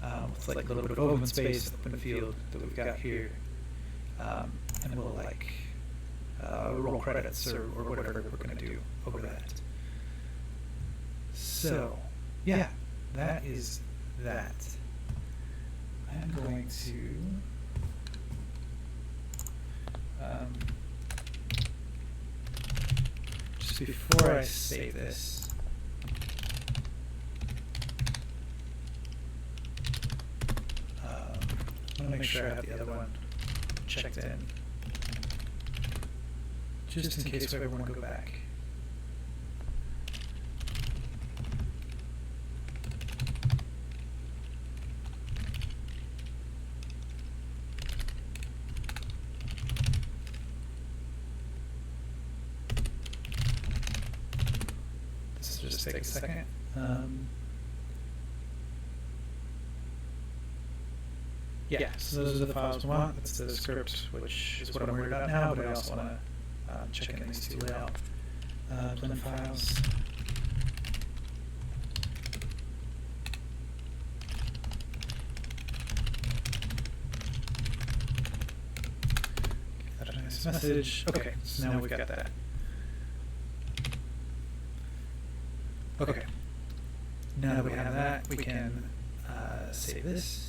With like a little bit of open space, open field that we've got here, and we'll like roll credits or whatever we're going to do over that. So, yeah, that is that. I'm going to just before I save this, I want to make sure I have the other one checked in, just in case we ever want to go back. This will just take a second. Yeah, so those are the files we want. That's the script, which is what I'm worried about now, but I also want to check in these two layout blend files. Got a nice message. Okay, so now we've got that. Okay, now that we have that, we can save this.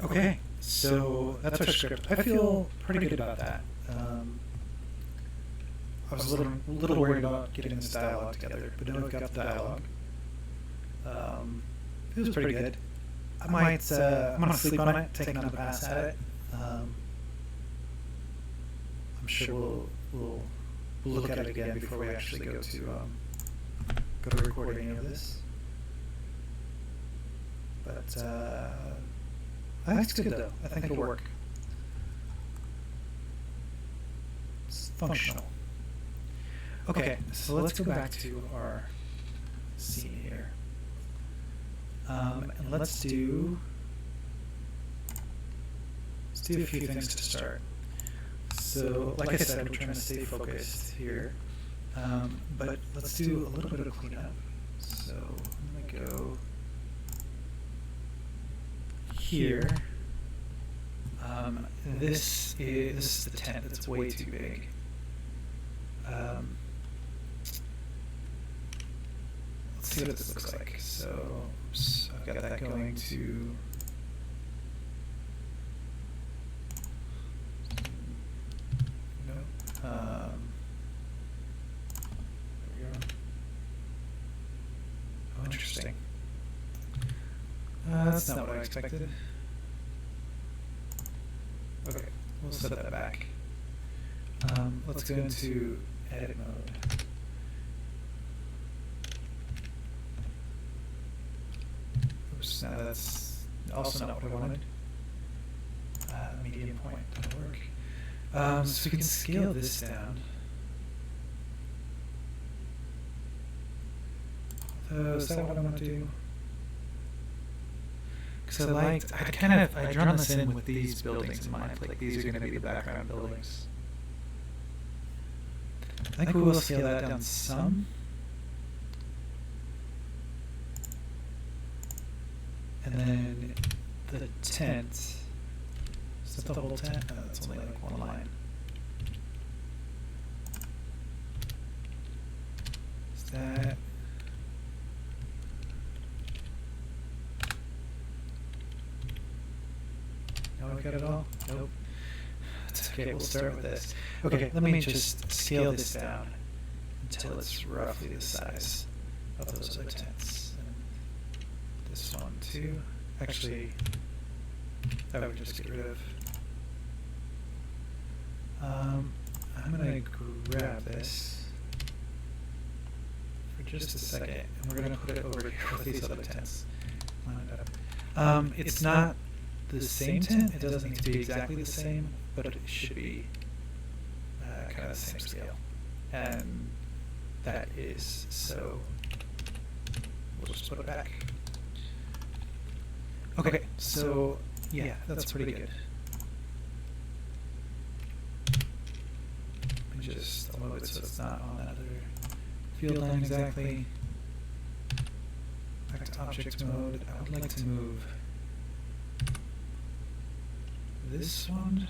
Okay, so that's our script. I feel pretty good about that. I was a little worried about getting this dialogue together, but now we've got the dialogue. It was pretty good. I'm gonna sleep on it, take another pass at it. I'm sure we'll look at it again before we actually go to record any of this. But I think it's good though. I think it'll work. It's functional. Okay, so let's go back to our scene here. And let's do a few things to start. So, like I said, we're trying to stay focused here. But let's do a little bit of cleanup. So I'm gonna go here. This is the tent that's way too big. Let's see what this looks like. So, oops, I've got that going to that's not what I expected. Okay, we'll set that back. Let's go into edit mode. Oops, now that's also not what I wanted. Median point, that'll work. So we can scale this down. Is that what I want to do? Because I'd drawn this in with these buildings in mind, like these are going to be the background buildings. I think we will scale that down some. And then the tent, is that the whole tent? No, that's only like one line. Is that... Now we got it all? Nope. That's okay, we'll start with this. Okay, let me just scale this down until it's roughly the size of those other tents. And this one too. Actually, that would just get rid of. I'm gonna grab this for just a second, and we're gonna put it over here with these other tents. Line it up. It's not the same tent. It doesn't need to be exactly the same, but it should be kind of the same scale. And that is, so we'll just put it back. Okay, so yeah, that's pretty good. Let me just move it so it's not on that other field line exactly. Back to object mode. I would like to move this one.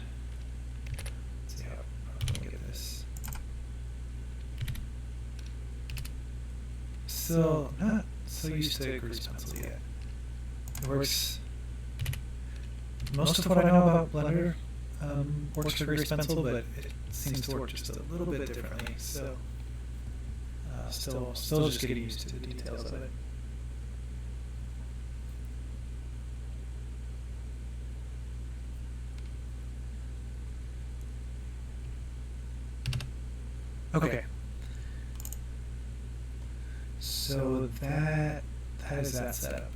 Let's see how I'll get this. Still not so used to grease pencil yet. It works. Most of what I know about Blender works for grease pencil, but it seems to work just a little bit differently. So still just getting used to the details of it. Okay. So that is that setup.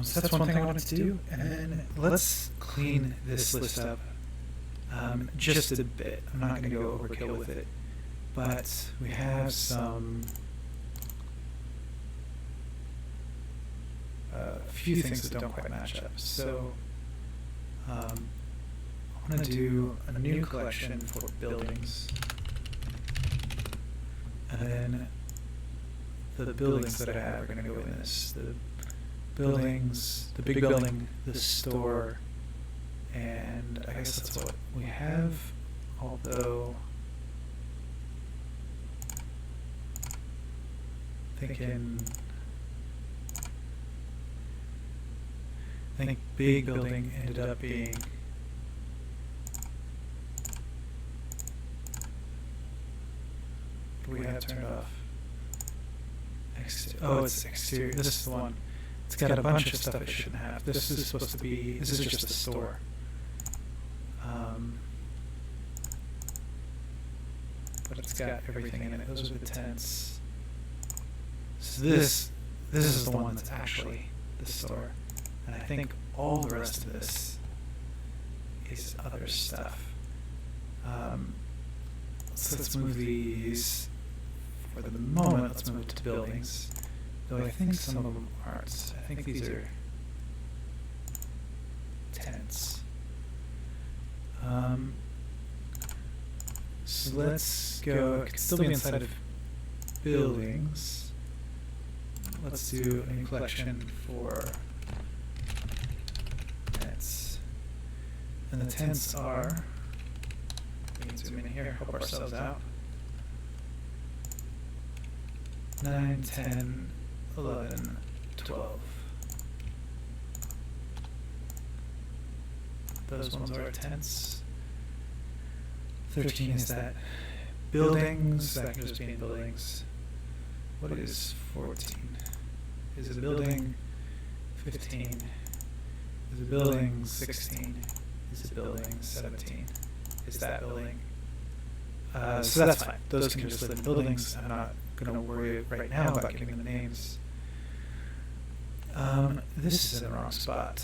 So that's one thing I wanted to do, and then let's clean this list up just a bit. I'm not going to go overkill with it, but we have some a few things that don't quite match up. So I want to do a new collection for buildings, and then the buildings that I have are going to go in this. The buildings, the big building, the store, and I guess that's what we have, although I think big building ended up being what do we have turned off? Oh, it's exterior. This is the one. It's got a bunch of stuff it shouldn't have. This is supposed to be, this is just a store. But it's got everything in it. Those are the tents. So this is the one that's actually the store. And I think all the rest of this is other stuff. So let's move these, for the moment, let's move to buildings. Though I think some of them aren't. I think these are tents. So let's go, it could still be inside of buildings. Let's do a new collection for tents. And the tents are, we can zoom in here, help ourselves out. 9, 10, 11, 12. Those ones are tents. 13 is that buildings, that can just be in buildings. What is 14? Is it a building? 15 is a building, 16 is a building, 17 is that building. So that's fine. Those can just live in buildings. I'm not going to worry right now about giving them names. This is in the wrong spot.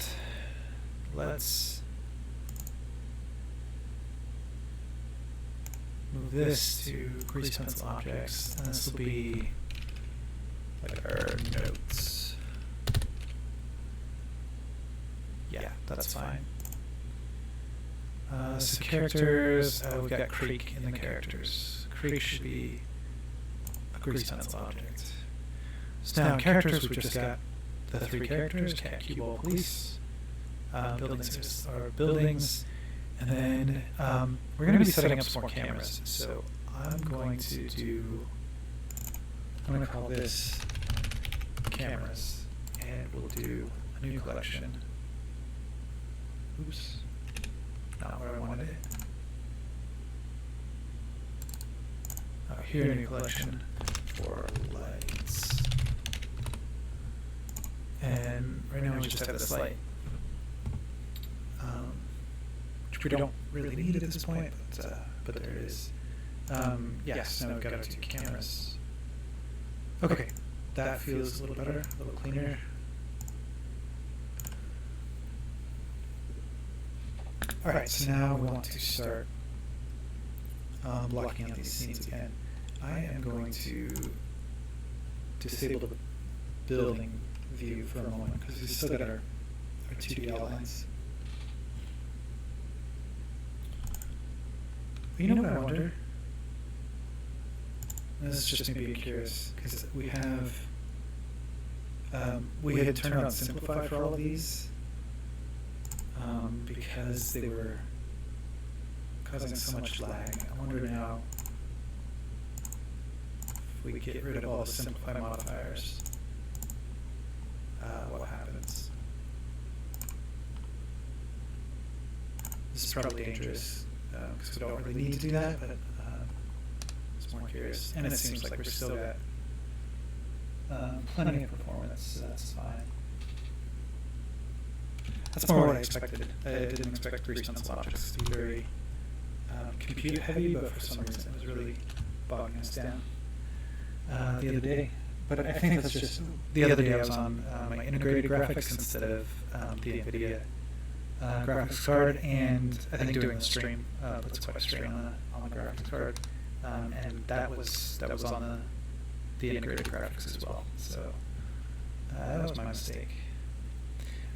Let's move this to grease pencil objects, and this will be like our notes. Yeah, that's fine. So characters, we've got creek in the characters. Creek should be a grease pencil object. So now characters, we've just got the 3 characters: cat, cue ball, police. Buildings are buildings, and then we're going to be setting up some more cameras. So I'm going to call this cameras, and we'll do a new collection. Oops. Not where I wanted it. Here, a new collection for lights. And right now we just have this light, which we don't really need at this point, but there it is. Yes, now we've got our 2 cameras. Okay, that feels a little better, a little cleaner. Alright, so now we want to start blocking out these scenes again. I am going to disable the building view for a moment, because we've still got our 2D outlines. But you know what I wonder? This is just me being curious, because we have we had turned on simplify for all of these. Because they were causing so much lag. I wonder now if we get rid of all the simplify modifiers, what happens. This is probably dangerous, because we don't really need to do that, but it's more curious. And it seems like we're still got plenty of performance, so that's fine. That's more what I expected. I didn't expect grease pencil objects to be very compute heavy, but for some reason it was really bogging us down the other day. But I think that's just the other day I was on my integrated graphics instead of the NVIDIA graphics card, and I think doing the stream puts quite a strain on the graphics card, and that was on the integrated graphics as well. So that was my mistake.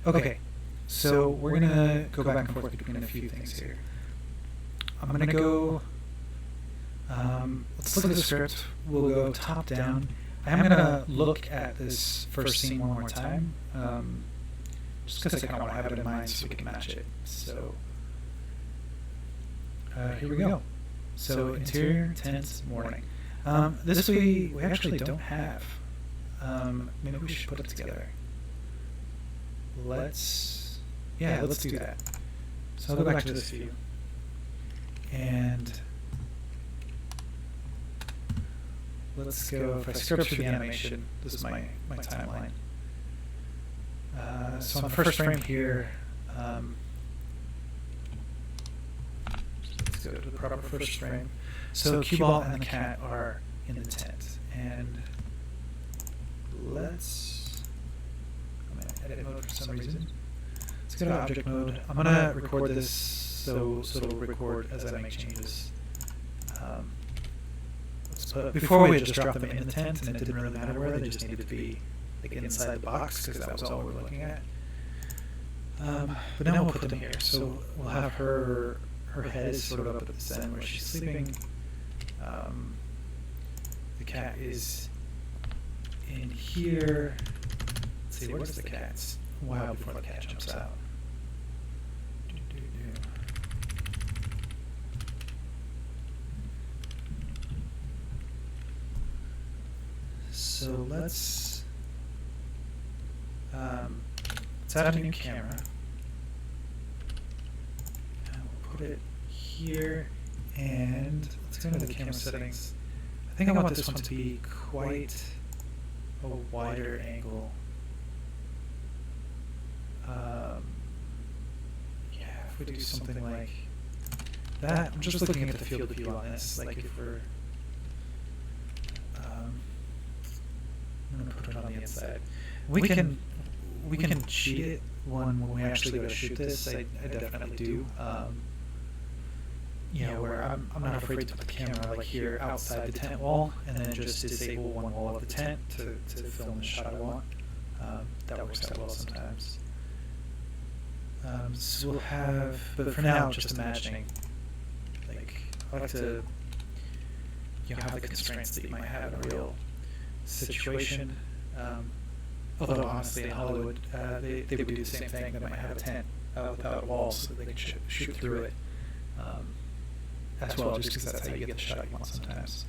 Okay. So we're going to go back and forth between a few things here. I'm going to go, let's look at the script. We'll go top down. I am going to look at this first scene one more time, just because I kind of want to have it in mind so we can match it. So here we go. So interior, tent, morning. This we actually don't have. Maybe we should put it together. Let's do that. So I'll go back to this view. And let's go, if I script through the animation, this is my timeline. So on the first frame here, let's go to the proper first frame. So cue ball and the cat are in the tent. And I'm in edit mode for some reason. Let's go to object mode. I'm going to record this so it'll record as I make changes. Before we just dropped them in the tent, and it didn't really matter where, they just needed to be like inside the box, because that was all we were looking at. But now we'll put them here. So we'll have her head is sort of up at the end where she's sleeping. The cat is in here. Let's see, where's the cat? A while before the cat jumps out. So let's add a new camera. And we'll put it here, and let's go into the camera settings. I think I want this one to be quite a wider angle. Yeah, if we do something like that, I'm just looking at the field of view on this. Like if we're, I'm gonna put it on the inside. We can cheat it when we actually go to shoot this. I definitely do. You know, where I'm not afraid to put the camera like here outside the tent wall, and then just disable one wall of the tent to film the shot I want. That works out well sometimes. So we'll have, but for now, just imagining. Like, I like to, you know, have the constraints that you might have in a real situation. Although honestly, in Hollywood, they would do the same thing. They might have a tent without walls so that they can shoot through it. As well, just because that's how you get the shot you want sometimes.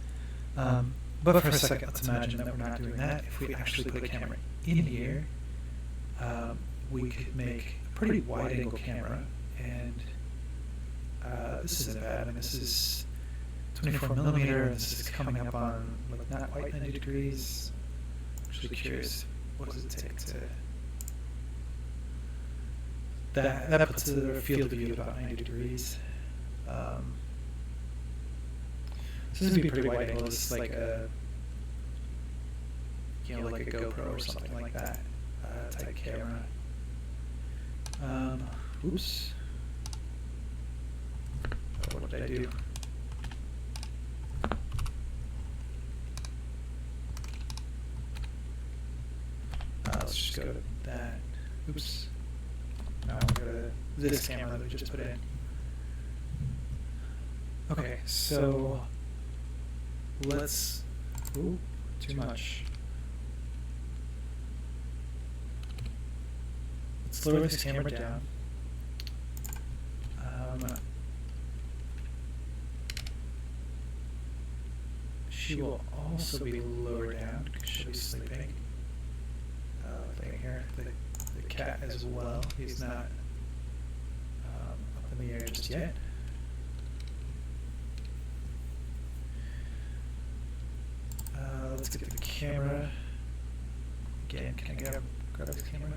But for a second, let's imagine that we're not doing that. If we actually put a camera in here, we could make a pretty wide-angle camera, and this isn't bad. I mean, this is 24 millimeter, and this is coming up on like not quite 90 degrees. I'm actually curious, what does it take to... That puts the field of view at about 90 degrees. So this would be pretty wide angle. This is like a, you know, like a GoPro or something like that type camera. Oops. Oh, what did I do? Let's just go to that. Oops. Now I'll go to this camera that we just put in. Okay, so let's, ooh, too much. Let's lower this camera down. She will also be lower down because she'll be sleeping. Thing here, the cat as well. He's not up in the air just yet. Let's get the camera. Again, can I grab this camera?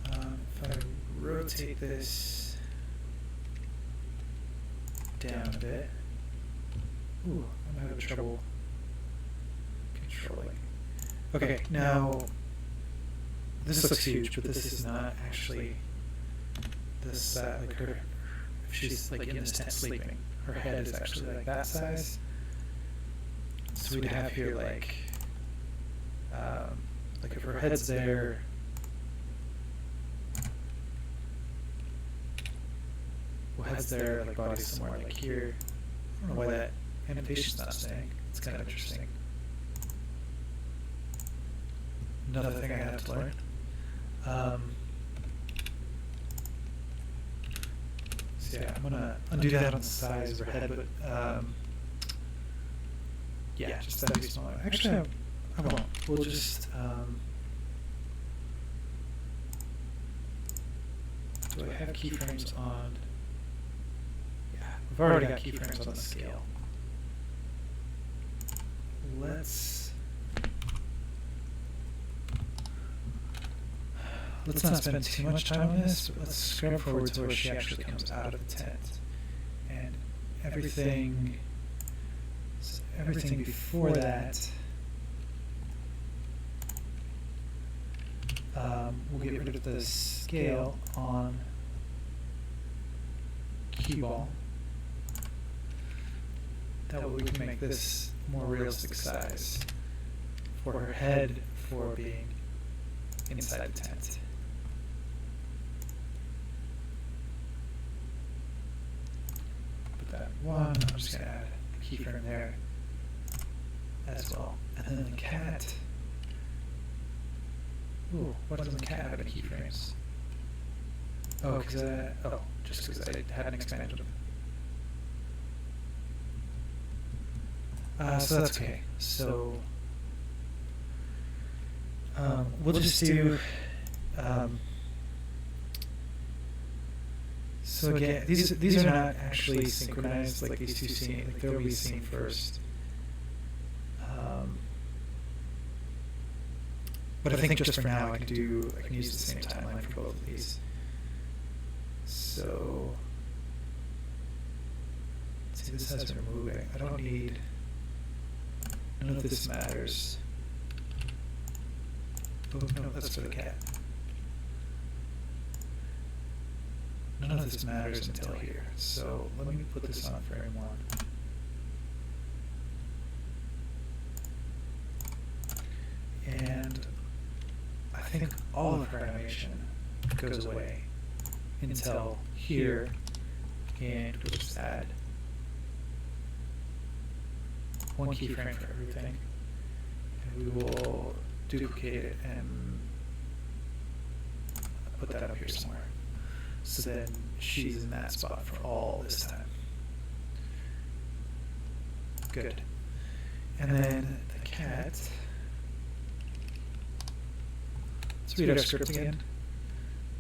If I rotate this down a bit. Ooh, I'm having trouble controlling. Okay, now this looks huge, but this is not actually this, like her, if she's like in this tent sleeping, her head is actually like that size. So we'd have here like if her head's there, well, head's there, like body's somewhere like here. I don't know why that annotation's not staying. It's kind of interesting. Another thing I have to learn. So yeah, I'm gonna undo that on the size of her head, but yeah, just that'd be smaller. Actually, I won't. We'll just do I have keyframes on? Yeah, we've already got keyframes on the scale. Let's not spend too much time on this, but let's scrub forward to where she actually comes out of the tent. And everything before that, we'll get rid of the scale on cue ball. That way we can make this more realistic size for her head for being inside the tent. Put that one, I'm just going to add a keyframe there as well. And then the cat. Ooh, what doesn't the cat have any keyframes? Oh, just because I hadn't expanded them. So that's okay. So we'll just do. So again, these are not actually synchronized like these two scenes. Like they'll be seen first. But I think just for now I can use the same timeline for both of these. So, see, this has her moving. I don't need, none of this matters. Oh no, that's for the cat. None of this matters until here. So let me put this on frame 1. And I think all of her animation goes away until here, and we'll just add 1 keyframe for everything, and we will duplicate it and put that up here somewhere. So then she's in that spot for all this time. Good. And then the cat. Let's read our script again.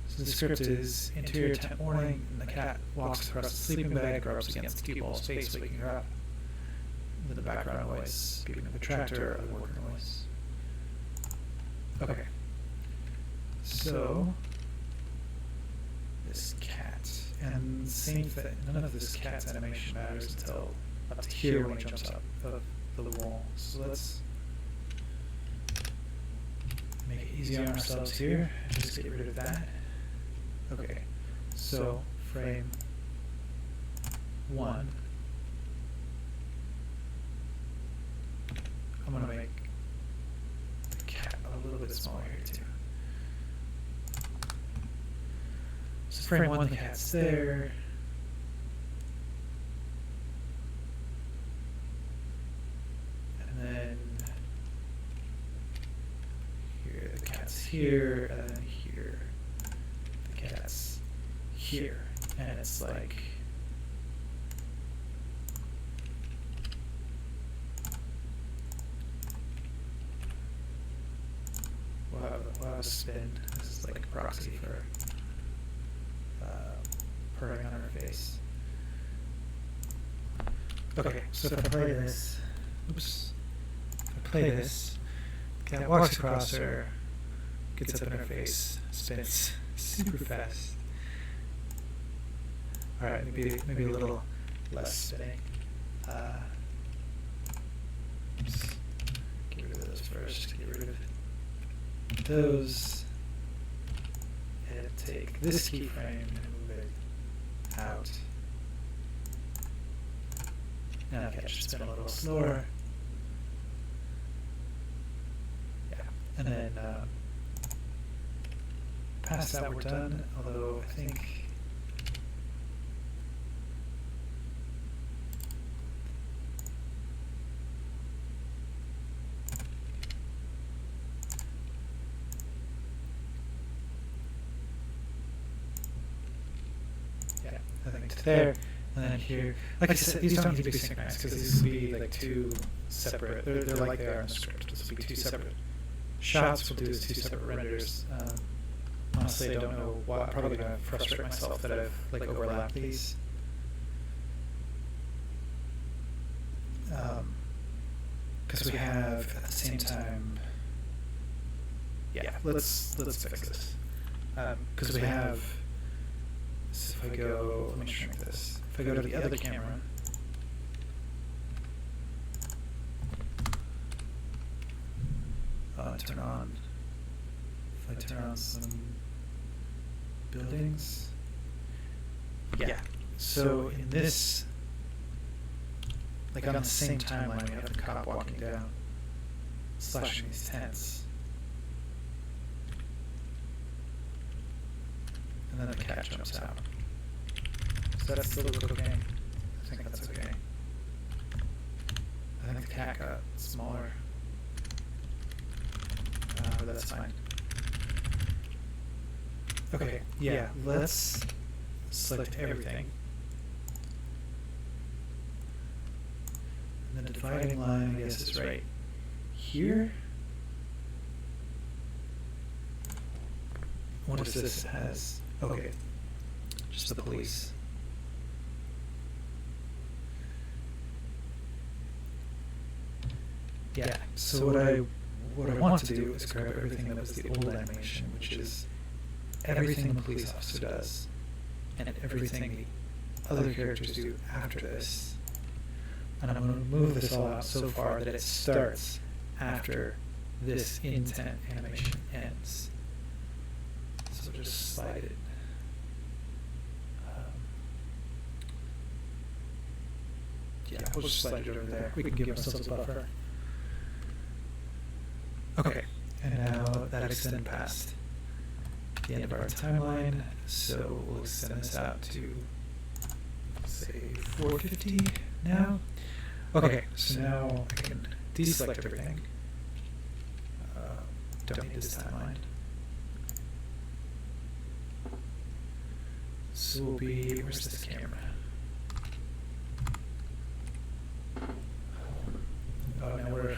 So the script is interior tent morning, and the cat walks across the sleeping bag, rubs against the cue ball's face, waking her up. With the background noise, beeping of a tractor, or the worker noise. Okay. So this cat, and same thing. None of this cat's animation matters until up to here when it jumps up of the wall. So let's make it easy on ourselves here. Just get rid of that. Okay, so frame 1. I'm gonna make the cat a little bit smaller here too. So frame 1, the cat's there. And then here, the cat's here, and then here, the cat's here. And it's like, we'll have a spin. This is like a proxy for purring on her face. Okay, so if I play this, oops, if I play this, cat walks across her, gets up in her face, spins super fast. Alright, maybe a little less spinning. Oops. Get rid of those first, get rid of those, and take this keyframe and move it out. Now the cat should spin a little slower. Yeah, and then past that we're done, although I think to there, and then here. Like I said, these don't need to be synchronized because these will be like 2 separate. They're like they are in the script. This will be 2 separate shots. We'll do this 2 separate renders. Honestly, I don't know why. I'm probably gonna frustrate myself that I've like overlapped these. Because we have at the same time. Yeah, let's fix this. Because we have. So if I go, let me shrink this. If I go to the other camera, turn on. If I turn on some buildings, yeah. So in this, like on the same timeline, we have the cop walking down, slashing these tents. And then the cat jumps out. So that's still look okay. I think that's okay. I think the cat got smaller. But that's fine. Okay, yeah, let's select everything. And the dividing line, I guess, is right here. What is this? It has. Okay, just the police. Yeah, so what what I want to do is grab everything that was the old animation, which is everything the police officer does, and everything the other characters do after this. And I'm going to move this all out so far that it starts after this intent animation ends. So just slide it. Yeah, we'll just slide it over there. We can give ourselves a buffer. Okay, and now that extended past the end of our timeline, so we'll extend this out to, say, 450 now. Okay, so now I can deselect everything. Don't need this timeline. So we'll be, where's this camera? Oh, now we're,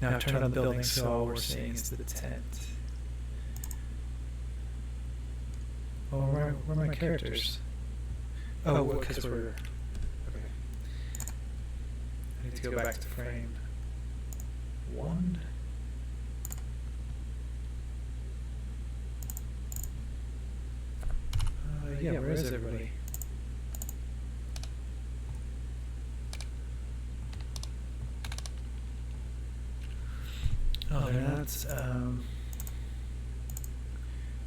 now I've turned on the building, so all we're seeing is the tent. Oh, where are my characters? Oh, because we're, okay. I need to go back to frame 1. Yeah, where is everybody? Oh, they're not,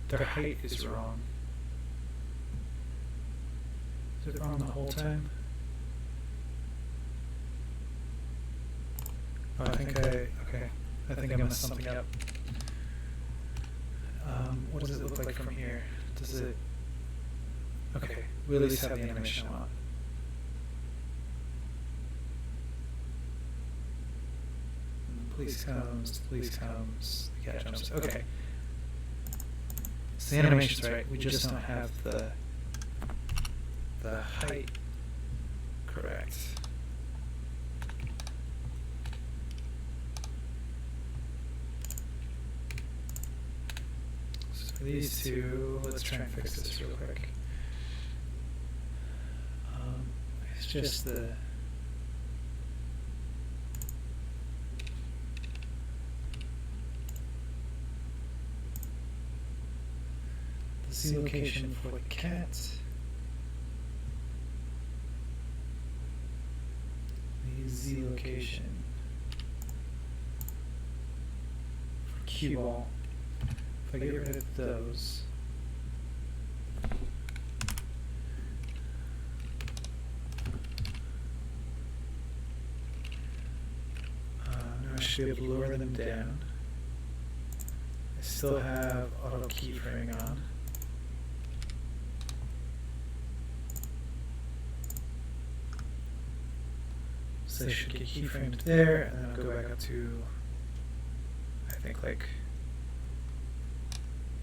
their height is wrong. Is it wrong the whole time? Oh, I think I messed something up. What does it look like from here? Does it, okay, we at least have the animation on. Police comes, the cat jumps. Okay. So the animation's right, we just don't have the height correct. So for these two, let's try and fix this real quick. It's just the Z location for the cat. The Z location for cue ball. If I get rid of those, now I should be able to lower them down. I still have auto keyframing on. So they should get keyframed there, and then I'll go back up to, I think, like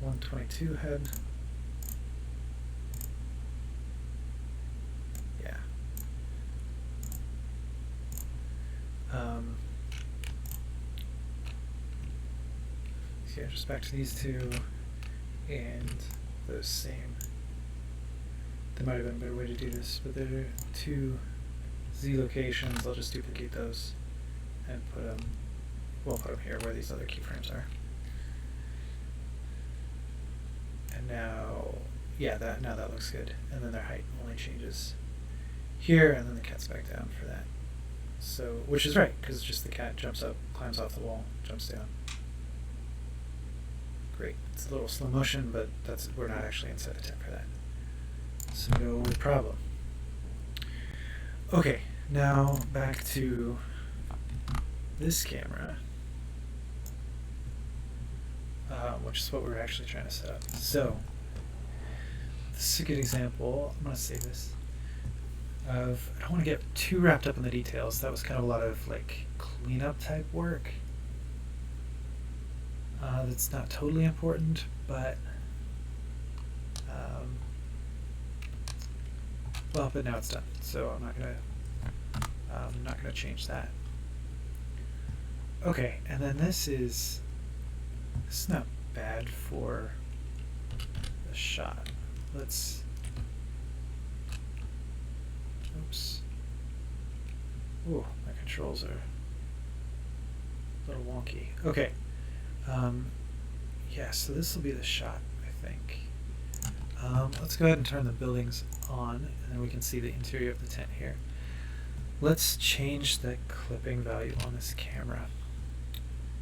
122 head. Yeah. So yeah, just back to these two, and those same. There might have been a better way to do this, but there are two Z locations. I'll just duplicate those and put them, we'll put them here where these other keyframes are. And now, yeah, now that looks good. And then their height only changes here, and then the cat's back down for that. So, which is right, because just the cat jumps up, climbs off the wall, jumps down. Great. It's a little slow motion, but we're not actually inside the tent for that. So no problem. Okay, now back to this camera, which is what we're actually trying to set up. So this is a good example. I'm going to save this. I don't want to get too wrapped up in the details. That was kind of a lot of like cleanup type work. That's not totally important, but well, but now it's done, so I'm not gonna change that. Okay, and then this is not bad for the shot. Let's, oops. Ooh, my controls are a little wonky. Okay. Yeah, so this will be the shot, I think. Let's go ahead and turn the buildings on, and then we can see the interior of the tent here. Let's change the clipping value on this camera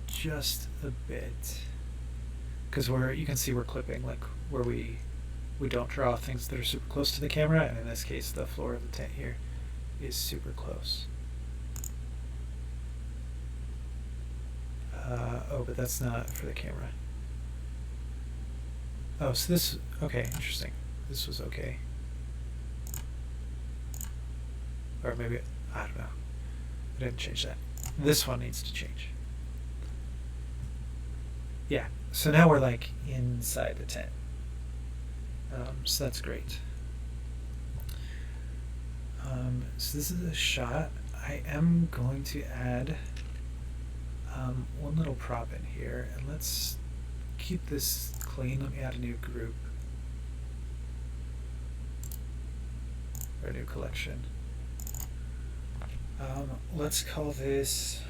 just a bit, because you can see we're clipping like where we don't draw things that are super close to the camera, and in this case the floor of the tent here is super close. Oh, but that's not for the camera. Oh, so this, okay, interesting. This was okay. Or maybe, I don't know. I didn't change that. This one needs to change. Yeah, so now we're like inside the tent. So that's great. So this is a shot. I am going to add one little prop in here, and let's keep this clean. Let me add a new group or a new collection. Let's call this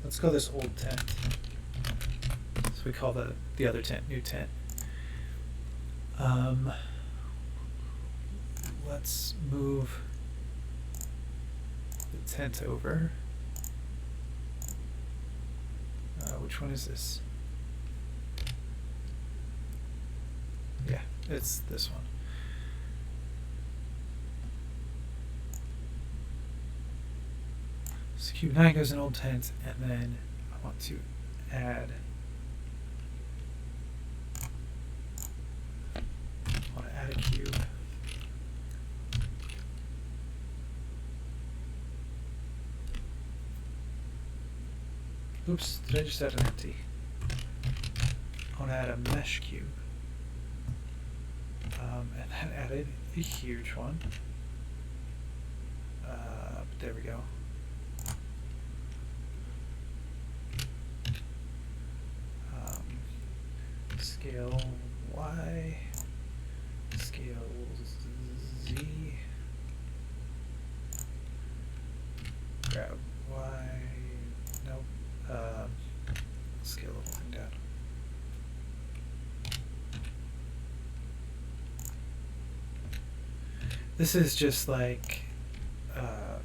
old tent. So we call the other tent new tent. Let's move the tent over. Which one is this? Yeah, it's this one. So cube 9 goes in old tent, and then I want to add a cube. Oops, did I just add an empty? I want to add a mesh cube. And that added a huge one. There we go. Scale Y, scale Z, grab Y, nope, scale the whole thing down. This is just like a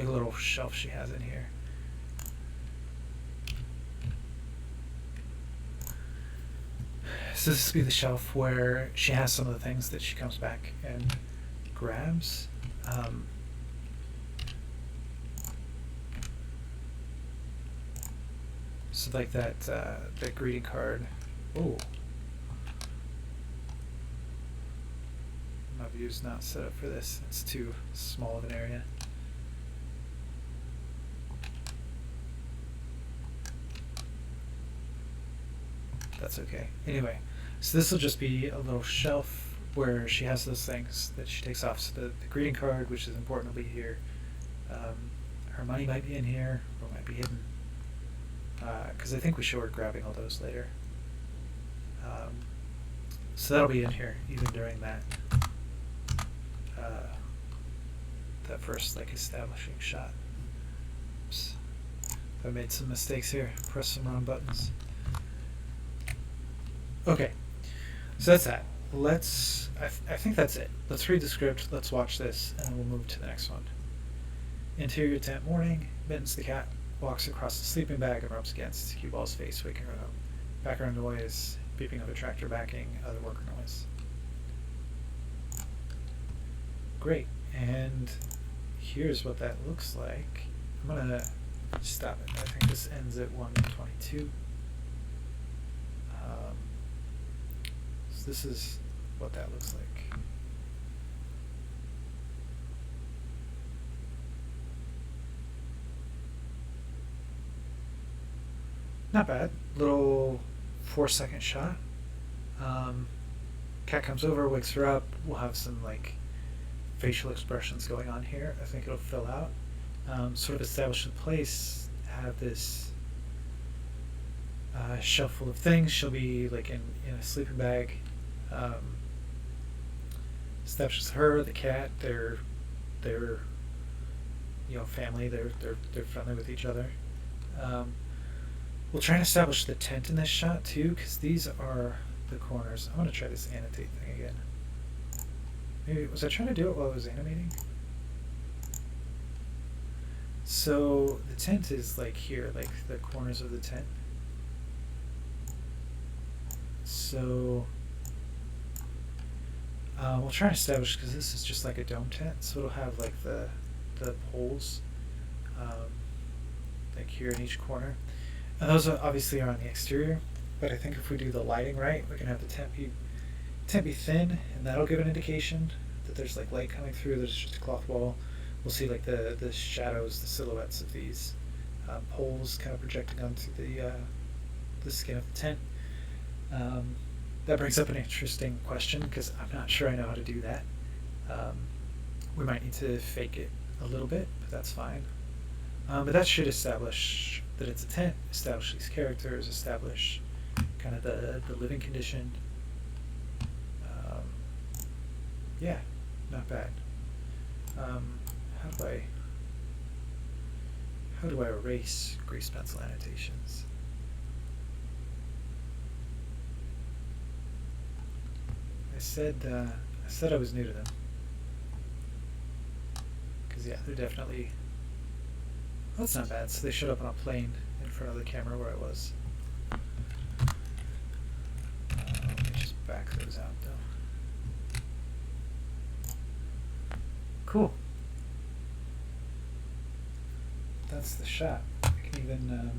little shelf she has in here. So this will be the shelf where she has some of the things that she comes back and grabs. So like that greeting card. Oh, my view's not set up for this. It's too small of an area. That's okay. Anyway, so this will just be a little shelf where she has those things that she takes off. So the greeting card, which is important, will be here. Her money might be in here, or might be hidden. Because I think we show her grabbing all those later. So that'll be in here, even during that first like establishing shot. Oops. I made some mistakes here. Pressed some wrong buttons. Okay, so that's that. I think that's it. Let's read the script, let's watch this, and then we'll move to the next one. Interior tent morning. Mittens the cat walks across the sleeping bag and rubs against Cue Ball's face, waking her up. Background noise, beeping of a tractor backing, other worker noise. Great, and here's what that looks like. I'm gonna stop it. I think this ends at 1:22. So this is what that looks like. Not bad. Little 4-second shot. Cat comes over, wakes her up. We'll have some like facial expressions going on here. I think it'll fill out. Sort of establish the place. Have this shelf full of things. She'll be like in a sleeping bag. Establishes her, the cat. They're family. They're friendly with each other. We'll try and establish the tent in this shot too, because these are the corners. I'm going to try this annotate thing again. Maybe, was I trying to do it while I was animating? So the tent is like here, like the corners of the tent. So we'll try and establish, because this is just like a dome tent, so it'll have like the poles like here in each corner. And those obviously are on the exterior, but I think if we do the lighting right, we can have the tent be thin, and that'll give an indication that there's like light coming through. There's just a cloth wall. We'll see like the shadows, the silhouettes of these poles kind of projecting onto the skin of the tent. That brings up an interesting question, because I'm not sure I know how to do that. We might need to fake it a little bit, but that's fine. But that should establish that it's a tent, establish these characters, establish kind of the living condition. Yeah, not bad. How do I erase grease pencil annotations? I said I was new to them. Because yeah, they're definitely. Oh, that's not bad. So they showed up on a plane in front of the camera where I was. Let me just back those out though. Cool. That's the shot. I can even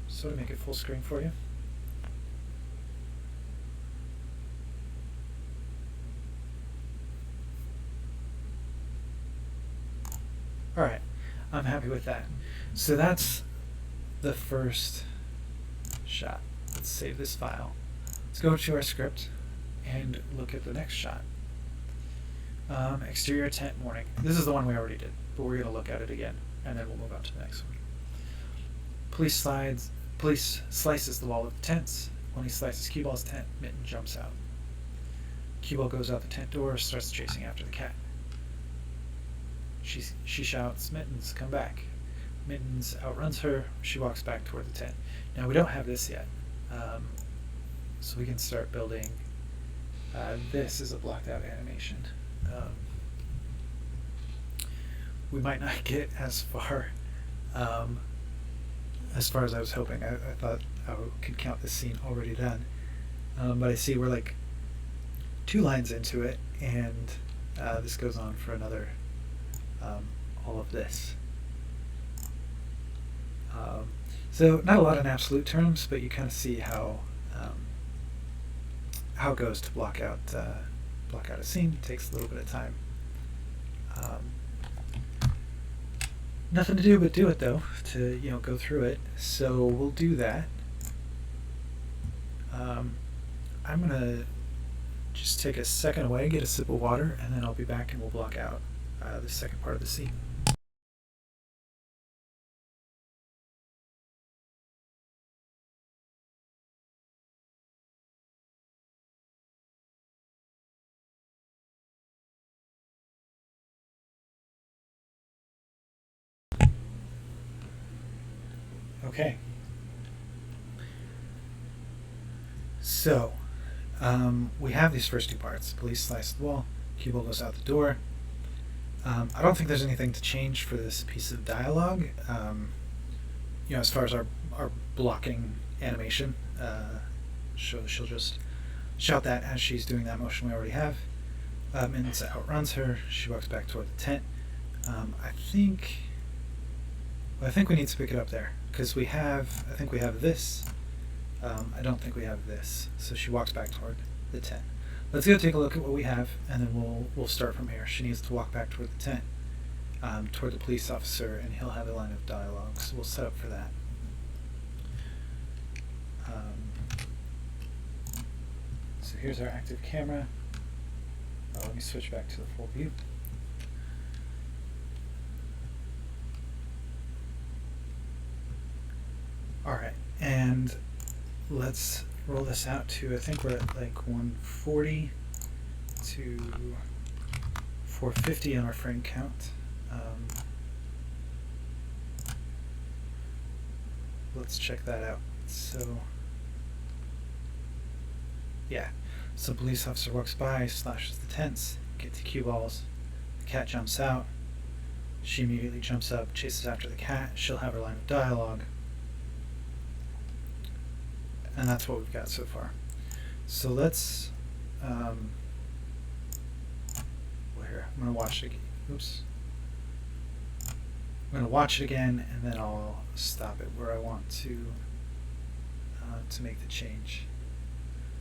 sort of make it full screen for you. Alright, I'm happy with that. So that's the first shot. Let's save this file. Let's go to our script and look at the next shot. Exterior tent morning. This is the one we already did, but we're going to look at it again, and then we'll move on to the next one. Police slices the wall of the tents. When he slices Cue Ball's tent, Mitten jumps out. Cue Ball goes out the tent door, starts chasing after the cat. She shouts, "Mittens, come back." Mittens outruns her. She walks back toward the tent. Now we don't have this yet, so we can start building. This is a blocked out animation. We might not get as far as I was hoping. I thought I could count this scene already done, but I see we're like 2 lines into it, and this goes on for another. All of this. So not a lot in absolute terms, but you kind of see how it goes to block out a scene. It takes a little bit of time. Nothing to do but do it though, to go through it. So we'll do that. I'm gonna just take a second away, get a sip of water, and then I'll be back and we'll block out the second part of the scene. Okay. So, we have these first 2 parts. Police slice the wall, Cue Ball goes out the door. I don't think there's anything to change for this piece of dialogue. As far as our blocking animation, she'll just shout that as she's doing that motion we already have. Mittens outruns her. She walks back toward the tent. I think we need to pick it up there, because I think we have this. I don't think we have this. So she walks back toward the tent. Let's go take a look at what we have, and then we'll start from here. She needs to walk back toward the tent, toward the police officer, and he'll have a line of dialogue. So we'll set up for that. So here's our active camera. Let me switch back to the full view. Alright, and let's roll this out to, I think we're at like 140 to 450 on our frame count. let's check that out. So, yeah. So police officer walks by, slashes the tents, gets the cue balls. The cat jumps out. She immediately jumps up, chases after the cat. She'll have her line of dialogue. And that's what we've got so far. So let's, here, I'm going to watch it again. Oops. I'm going to watch it again, and then I'll stop it where I want to make the change.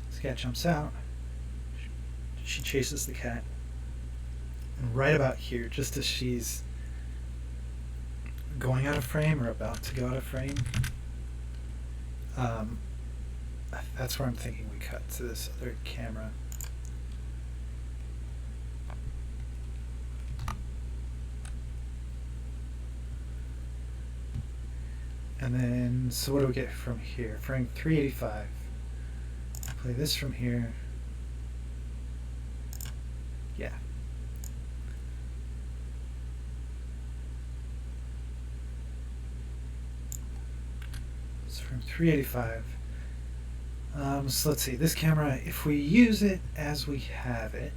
This cat jumps out. She chases the cat. And right about here, just as she's going out of frame or about to go out of frame, that's where I'm thinking we cut to this other camera. And then, so what do we get from here? Frame 385. Play this from here. Yeah. So from 385. So let's see, this camera, if we use it as we have it,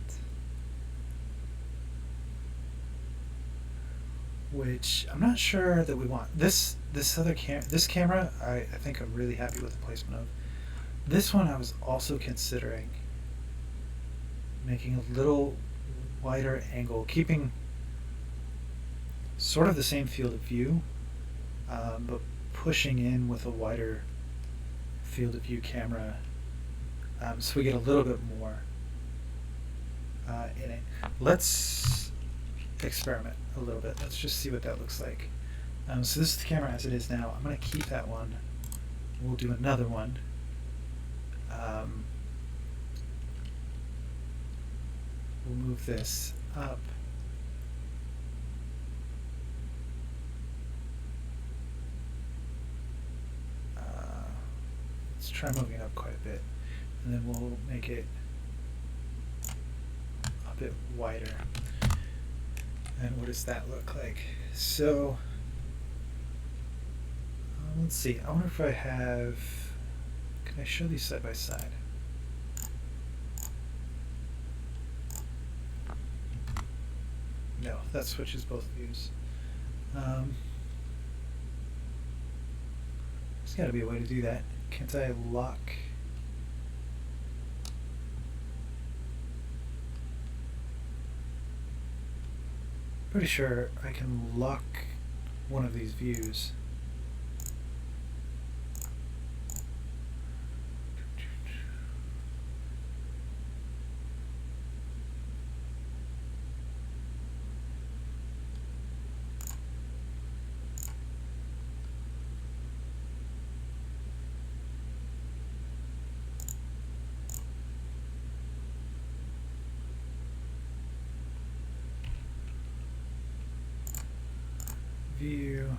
which I'm not sure that we want. This camera, I think I'm really happy with the placement of. This one I was also considering making a little wider angle, keeping sort of the same field of view, but pushing in with a wider field of view camera, so we get a little bit more in it. Let's experiment a little bit. Let's just see what that looks like. So this is the camera as it is now. I'm going to keep that one. We'll do another one. We'll move this up. Let's try moving it up quite a bit, and then we'll make it a bit wider. And what does that look like? So let's see. I wonder if I have. Can I show these side by side? No, that switches both views. There's got to be a way to do that. Can't I lock? Pretty sure I can lock one of these views. View.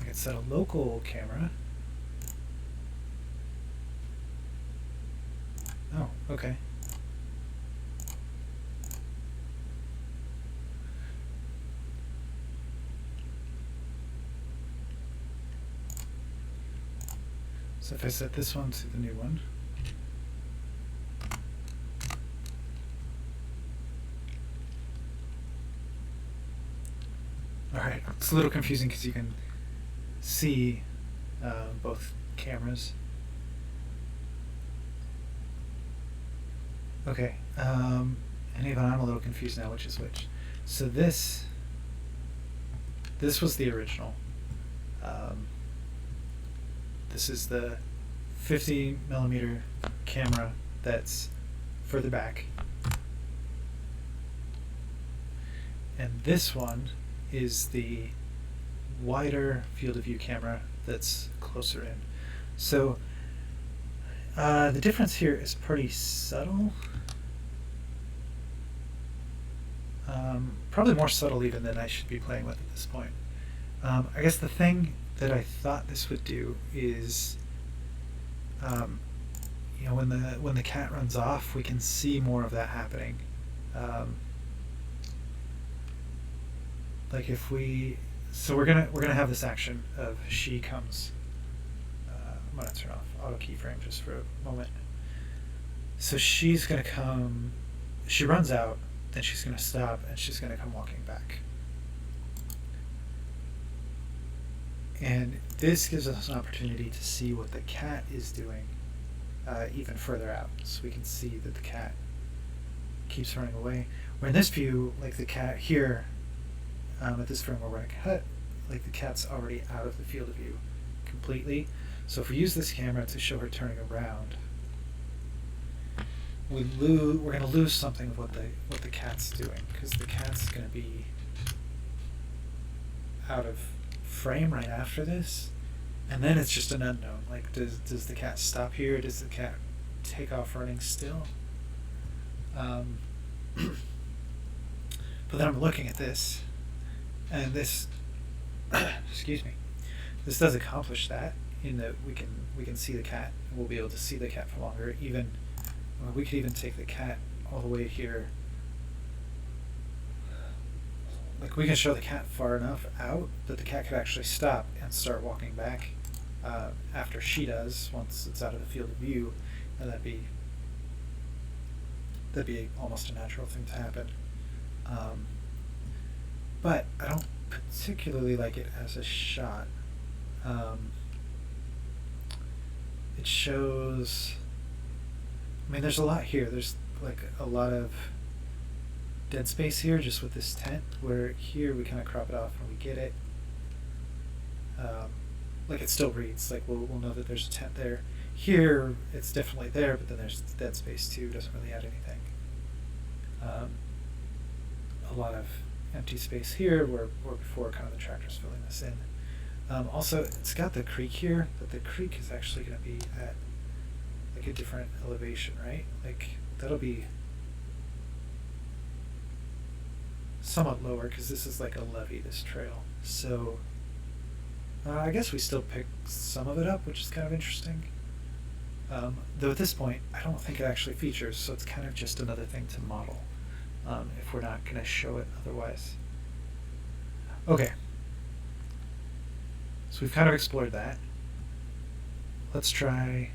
I can set a local camera. Oh, okay. So if I set this one to the new one. Alright, it's a little confusing because you can see both cameras. Okay, and even I'm a little confused now which is which. So this was the original. This is the 50mm camera that's further back. And this one is the wider field of view camera that's closer in. So the difference here is pretty subtle. Probably more subtle even than I should be playing with at this point. I guess the thing that I thought this would do is, you know, when the cat runs off, we can see more of that happening. Like if we So we're gonna have this action of she comes. I'm gonna turn off auto keyframe just for a moment. So she's gonna come. She runs out, then she's gonna stop, and she's gonna come walking back. And this gives us an opportunity to see what the cat is doing even further out. So we can see that the cat keeps running away. Where in this view, like the cat here, at this frame where we're going to cut, like the cat's already out of the field of view completely. So if we use this camera to show her turning around, we're going to lose something of what the cat's doing, because the cat's going to be out of frame right after this, and then it's just an unknown. Like, does the cat stop here? Does the cat take off running still? But then I'm looking at this, and this excuse me, this does accomplish that in that we can see the cat, and we'll be able to see the cat for longer. Even we could even take the cat all the way here. Like, we can show the cat far enough out that the cat could actually stop and start walking back after she does, once it's out of the field of view, and that'd be almost a natural thing to happen. But I don't particularly like it as a shot. It shows, I mean, there's a lot here. There's like a lot of dead space here just with this tent, where here we kind of crop it off and we get it. Like, it still reads, like we'll know that there's a tent there. Here it's definitely there, but then there's dead space too. Doesn't really add anything. A lot of empty space here where before kind of the tractor's filling this in. Also, it's got the creek here, but the creek is actually going to be at like a different elevation, right? Like, that'll be somewhat lower because this is like a levee, this trail. So I guess we still pick some of it up, which is kind of interesting. Though at this point, I don't think it actually features, so it's kind of just another thing to model if we're not going to show it otherwise. Okay. So we've kind of explored that. Let's try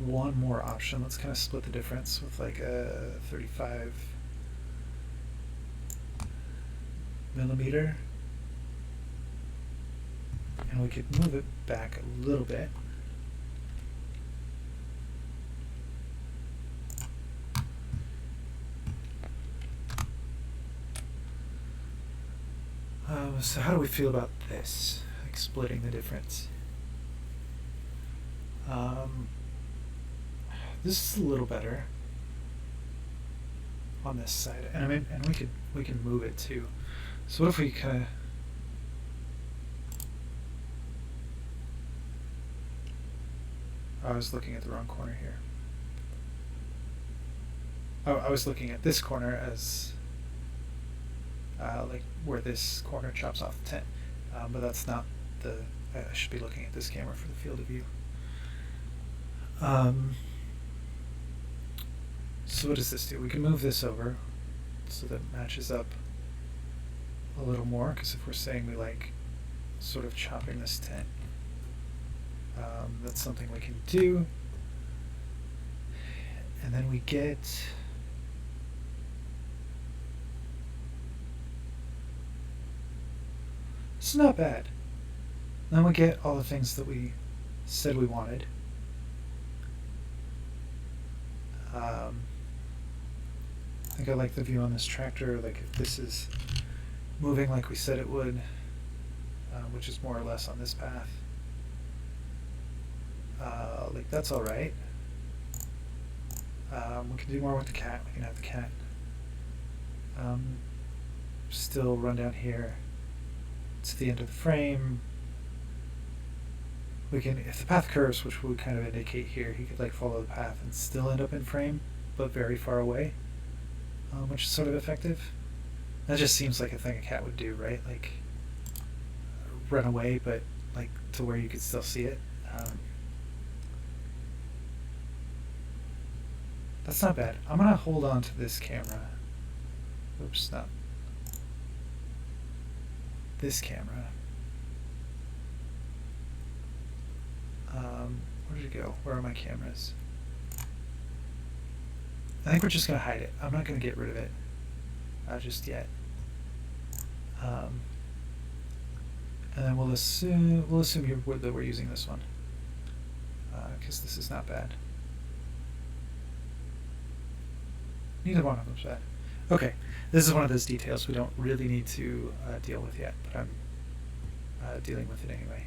one more option. Let's kind of split the difference with like a 35 millimeter. And we could move it back a little bit. So how do we feel about this, like splitting the difference? This is a little better on this side, and I mean, and we can move it too. So what if we kind of? I was looking at the wrong corner here. Oh, I was looking at this corner as like where this corner chops off the tent, but that's not the. I should be looking at this camera for the field of view. So what does this do? We can move this over so that it matches up a little more, because if we're saying we like sort of chopping this tent, that's something we can do. And then we get it's not bad. Then we get all the things that we said we wanted. I think I like the view on this tractor, like if this is moving like we said it would, which is more or less on this path. Like, that's all right. We can do more with the cat. We can have the cat still run down here to the end of the frame. We can, if the path curves, which we kind of indicate here, he could like follow the path and still end up in frame, but very far away, which is sort of effective. That just seems like a thing a cat would do, right? Like, run away, but like to where you could still see it. That's not bad. I'm gonna hold on to this camera. Oops, no. this camera. Where did it go? Where are my cameras? I think we're just going to hide it. I'm not going to get rid of it just yet. And then we'll assume that we're using this one because this is not bad. Neither one of them's bad. Okay, this is one of those details we don't really need to deal with yet, but I'm dealing with it anyway.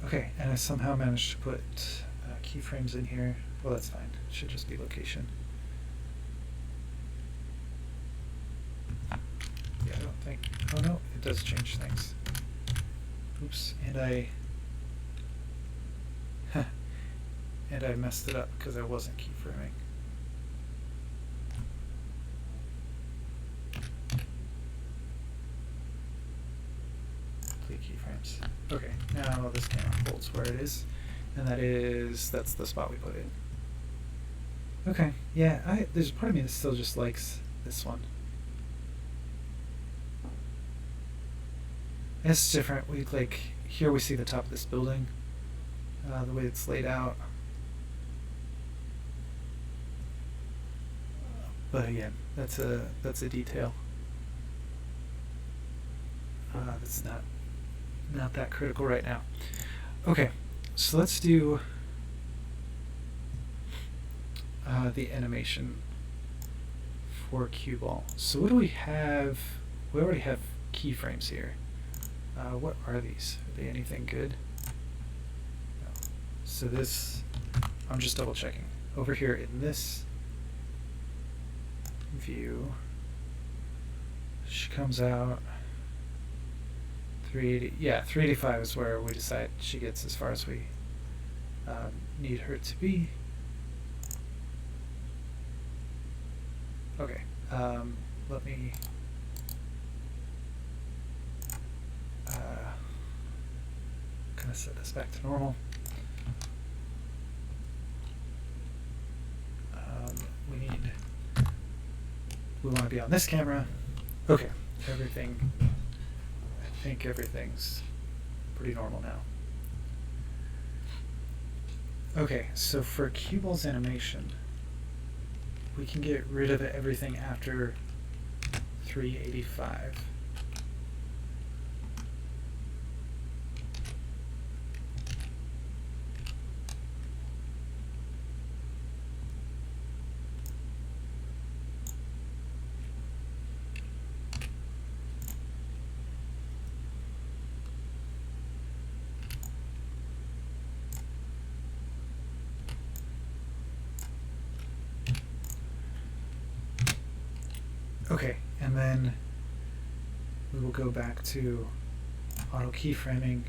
Okay, and I somehow managed to put keyframes in here. Well, that's fine. It should just be location. Yeah, I don't think... Oh no, it does change things. Oops, and I messed it up because I wasn't keyframing. Complete keyframes. Okay, now this camera holds where it is, and that's the spot we put it. Okay, yeah, there's part of me that still just likes this one. It's different. Here we see the top of this building, the way it's laid out. But again, that's a detail. That's not that critical right now. Okay, so let's do the animation for cue ball. So what do we have? We already have keyframes here. What are these? Are they anything good? No. So this, I'm just double checking. Over here in this view, she comes out 380. Yeah, 385 is where we decide she gets as far as we need her to be. Okay, let me kind of set this back to normal. We want to be on this camera. Okay, I think everything's pretty normal now. Okay, so for cue ball's animation, we can get rid of everything after 385. Okay, and then we will go back to auto keyframing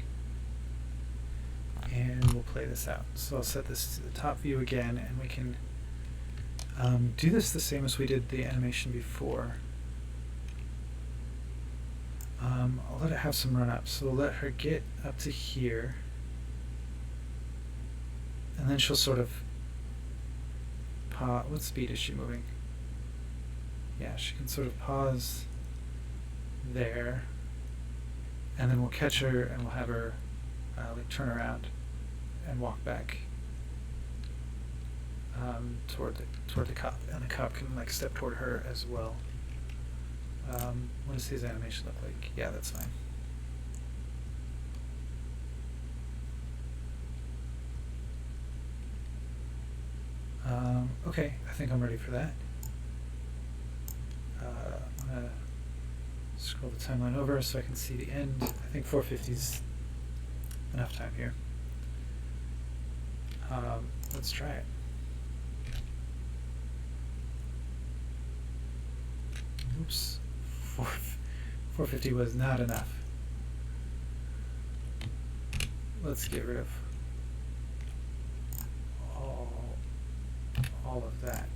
and we'll play this out. So I'll set this to the top view again, and we can do this the same as we did the animation before. I'll let it have some run up, so we'll let her get up to here, and then she'll sort of pause. What speed is she moving? Yeah, she can sort of pause there, and then we'll catch her and we'll have her like turn around and walk back toward the cop, and the cop can like step toward her as well. What does his animation look like? Yeah, that's fine. Okay, I think I'm ready for that. I'm gonna scroll the timeline over so I can see the end. I think 450's enough time here. Let's try it. Oops, 450 was not enough. Let's get rid of all of that.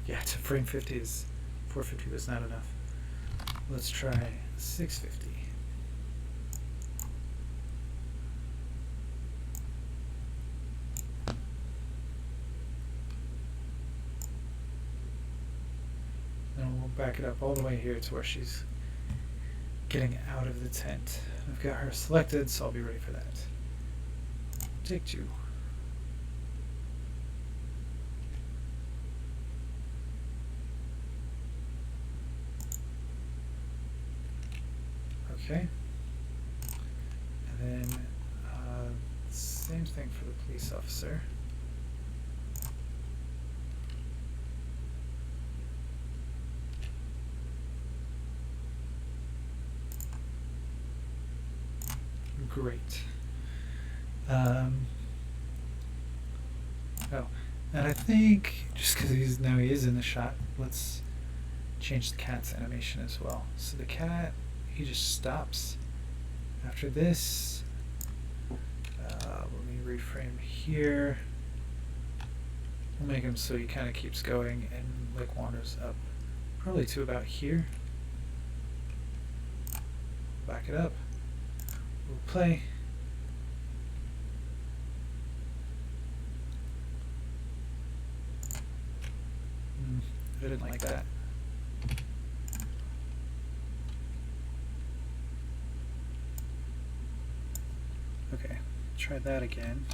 Yeah, to frame 50 is 450 was not enough. Let's try 650. back it up all the way here to where she's getting out of the tent. I've got her selected, so I'll be ready for that. Take 2. Okay. And then same thing for the police officer. Great. Oh, and I think just because he is in the shot, let's change the cat's animation as well. So the cat, he just stops after this. Let me reframe here. We'll make him so he kind of keeps going and like wanders up, probably to about here. Back it up. We'll play. I didn't like that. Okay, try that again.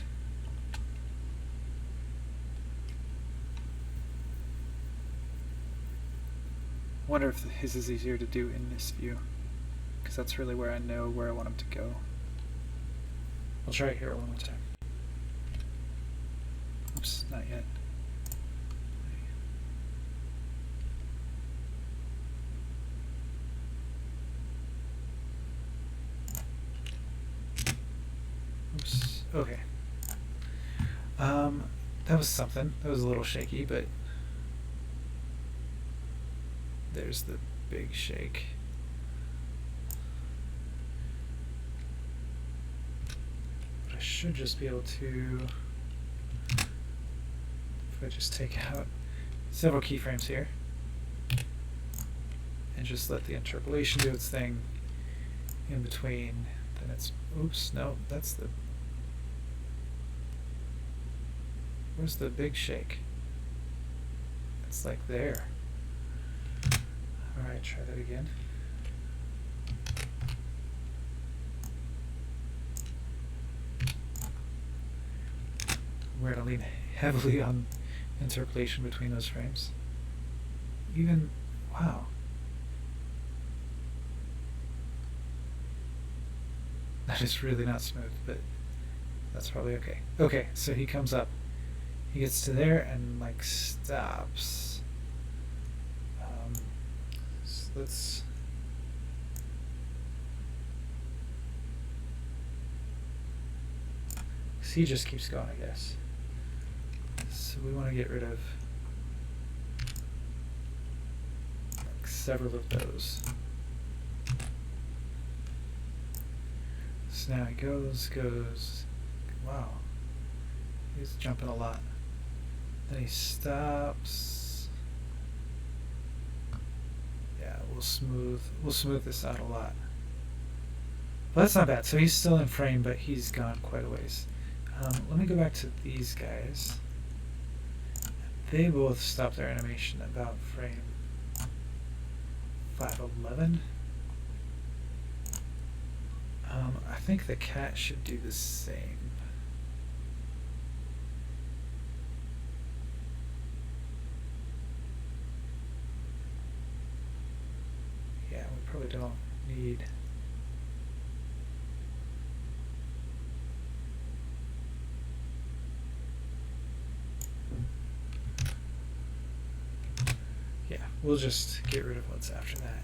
Wonder if his is easier to do in this view, because that's really where I know where I want him to go. I'll try it here one more time. Oops, not yet. Oops, okay. That was something. That was a little shaky, but there's the big shake. But I should just be able to, if I just take out several keyframes here and just let the interpolation do its thing in between, then it's, oops, no, that's the, where's the big shake? It's like there. Alright, try that again. We're going to lean heavily on interpolation between those frames. Even, wow. That is really not smooth, but that's probably okay. Okay, so he comes up. He gets to there and like stops. So let's he just keeps going, I guess. So we want to get rid of like several of those. So now he goes. Wow, he's jumping a lot. Then he stops. Yeah, we'll smooth this out a lot. Well, that's not bad. So he's still in frame, but he's gone quite a ways. Let me go back to these guys. They both stop their animation about frame 511. I think the cat should do the same. Yeah, we probably don't need. Yeah, we'll just get rid of what's after that.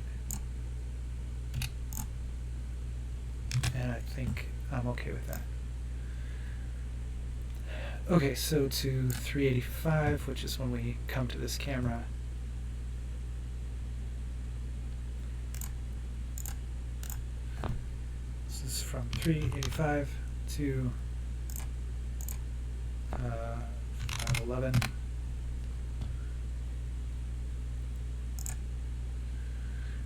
And I think I'm okay with that. Okay, so to 385, which is when we come to this camera. This is from 385 to 511.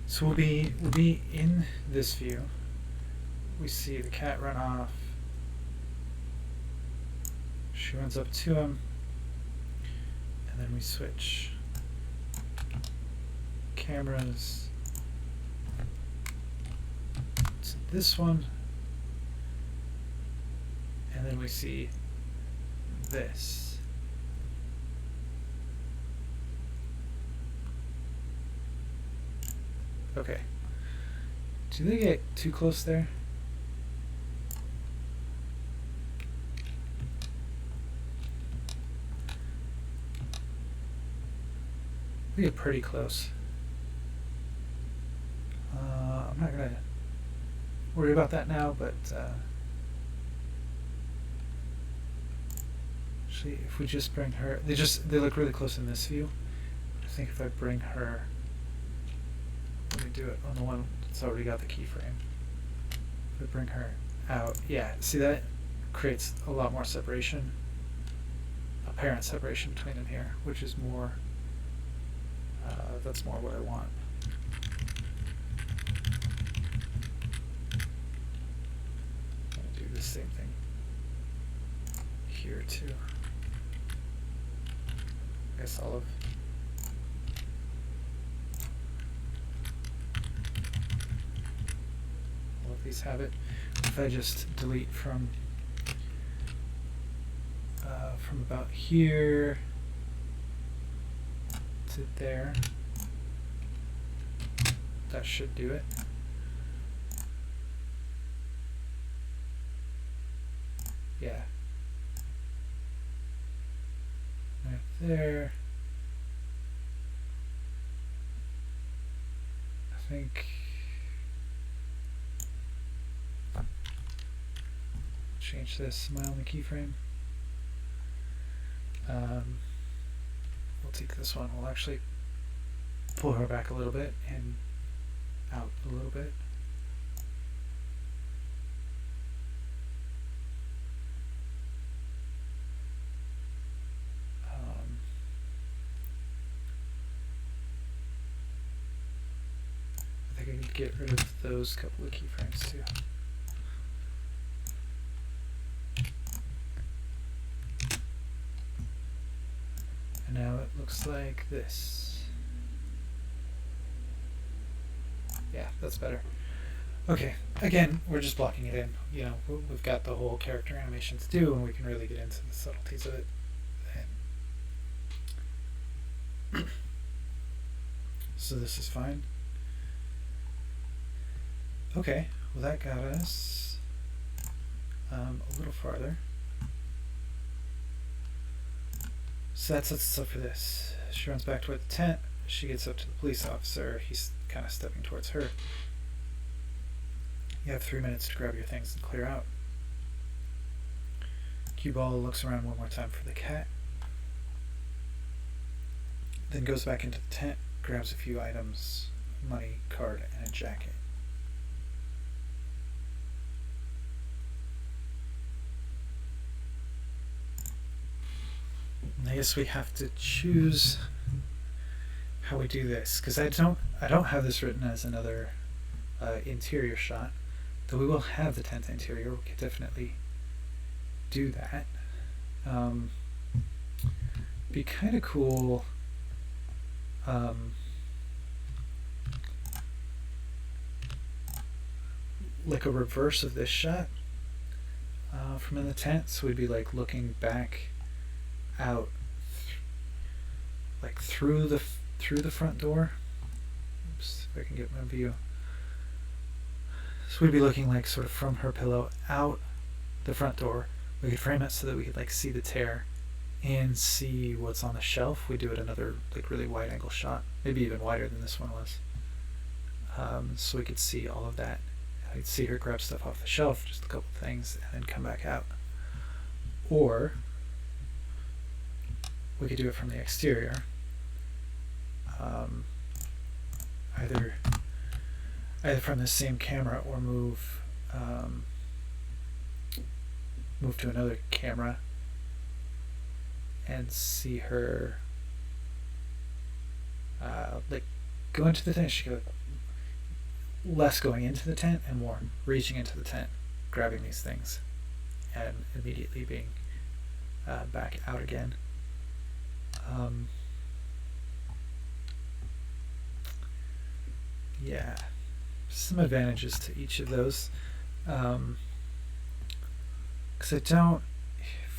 So we'll be in this view. We see the cat run off. She runs up to him, and then we switch cameras to this one, and then we see this. Okay. Do they get too close there? They get pretty close. I'm not gonna worry about that now, but actually, if we just bring her, they look really close in this view. I think if I bring her, let me do it on the one that's already got the keyframe. If I bring her out, yeah, see that creates a lot more separation, apparent separation between them here, which is more. That's more what I want. I'm going to do the same thing here too. I guess all of these have it. If I just delete from about here to there, that should do it. Yeah. Right there. I think change this, am I on the keyframe? We'll take this one, we'll actually pull her back a little bit and out a little bit. I think I can get rid of those couple of keyframes too. And now it looks like this. Yeah, that's better. Okay, again, we're just blocking it in. You know, we've got the whole character animation to do, and we can really get into the subtleties of it. So this is fine. Okay, well that got us a little farther. So that sets us up for this. She runs back toward the tent. She gets up to the police officer. He's kind of stepping towards her. You have 3 minutes to grab your things and clear out. Cue ball looks around one more time for the cat. Then goes back into the tent, grabs a few items, money, card, and a jacket. And I guess we have to choose how we do this, because I don't have this written as another interior shot, though we will have the tent interior. We could definitely do that. Be kind of cool. Like a reverse of this shot from in the tent, so we'd be like looking back out like through the front door. Oops, if I can get my view. So we'd be looking like sort of from her pillow out the front door. We could frame it so that we could like see the tear and see what's on the shelf. We do it another like really wide angle shot, maybe even wider than this one was. So we could see all of that. I'd see her grab stuff off the shelf, just a couple things, and then come back out. Or we could do it from the exterior. Either from the same camera or move to another camera and see her like go into the tent. She go less going into the tent and more reaching into the tent, grabbing these things, and immediately being back out again. yeah, some advantages to each of those. Because I don't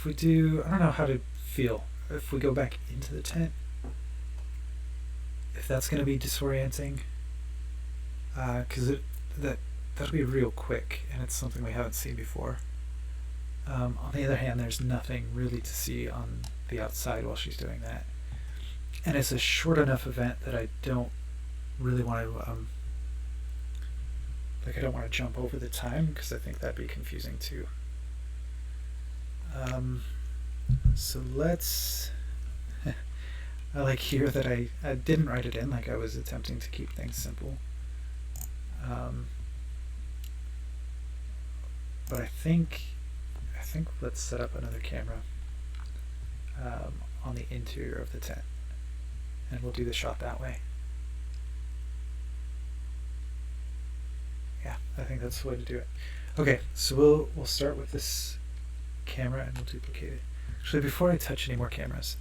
know how to feel if we go back into the tent, if that's going to be disorienting, because that'll be real quick, and it's something we haven't seen before. On the other hand, there's nothing really to see on the outside while she's doing that, and it's a short enough event that I don't really want to I don't want to jump over the time, because I think that'd be confusing too. So let's I like here that I didn't write it in, like I was attempting to keep things simple. But I think let's set up another camera on the interior of the tent, and we'll do the shot that way. Yeah, I think that's the way to do it. Okay, so we'll start with this camera and we'll duplicate it. Actually, before I touch any more cameras,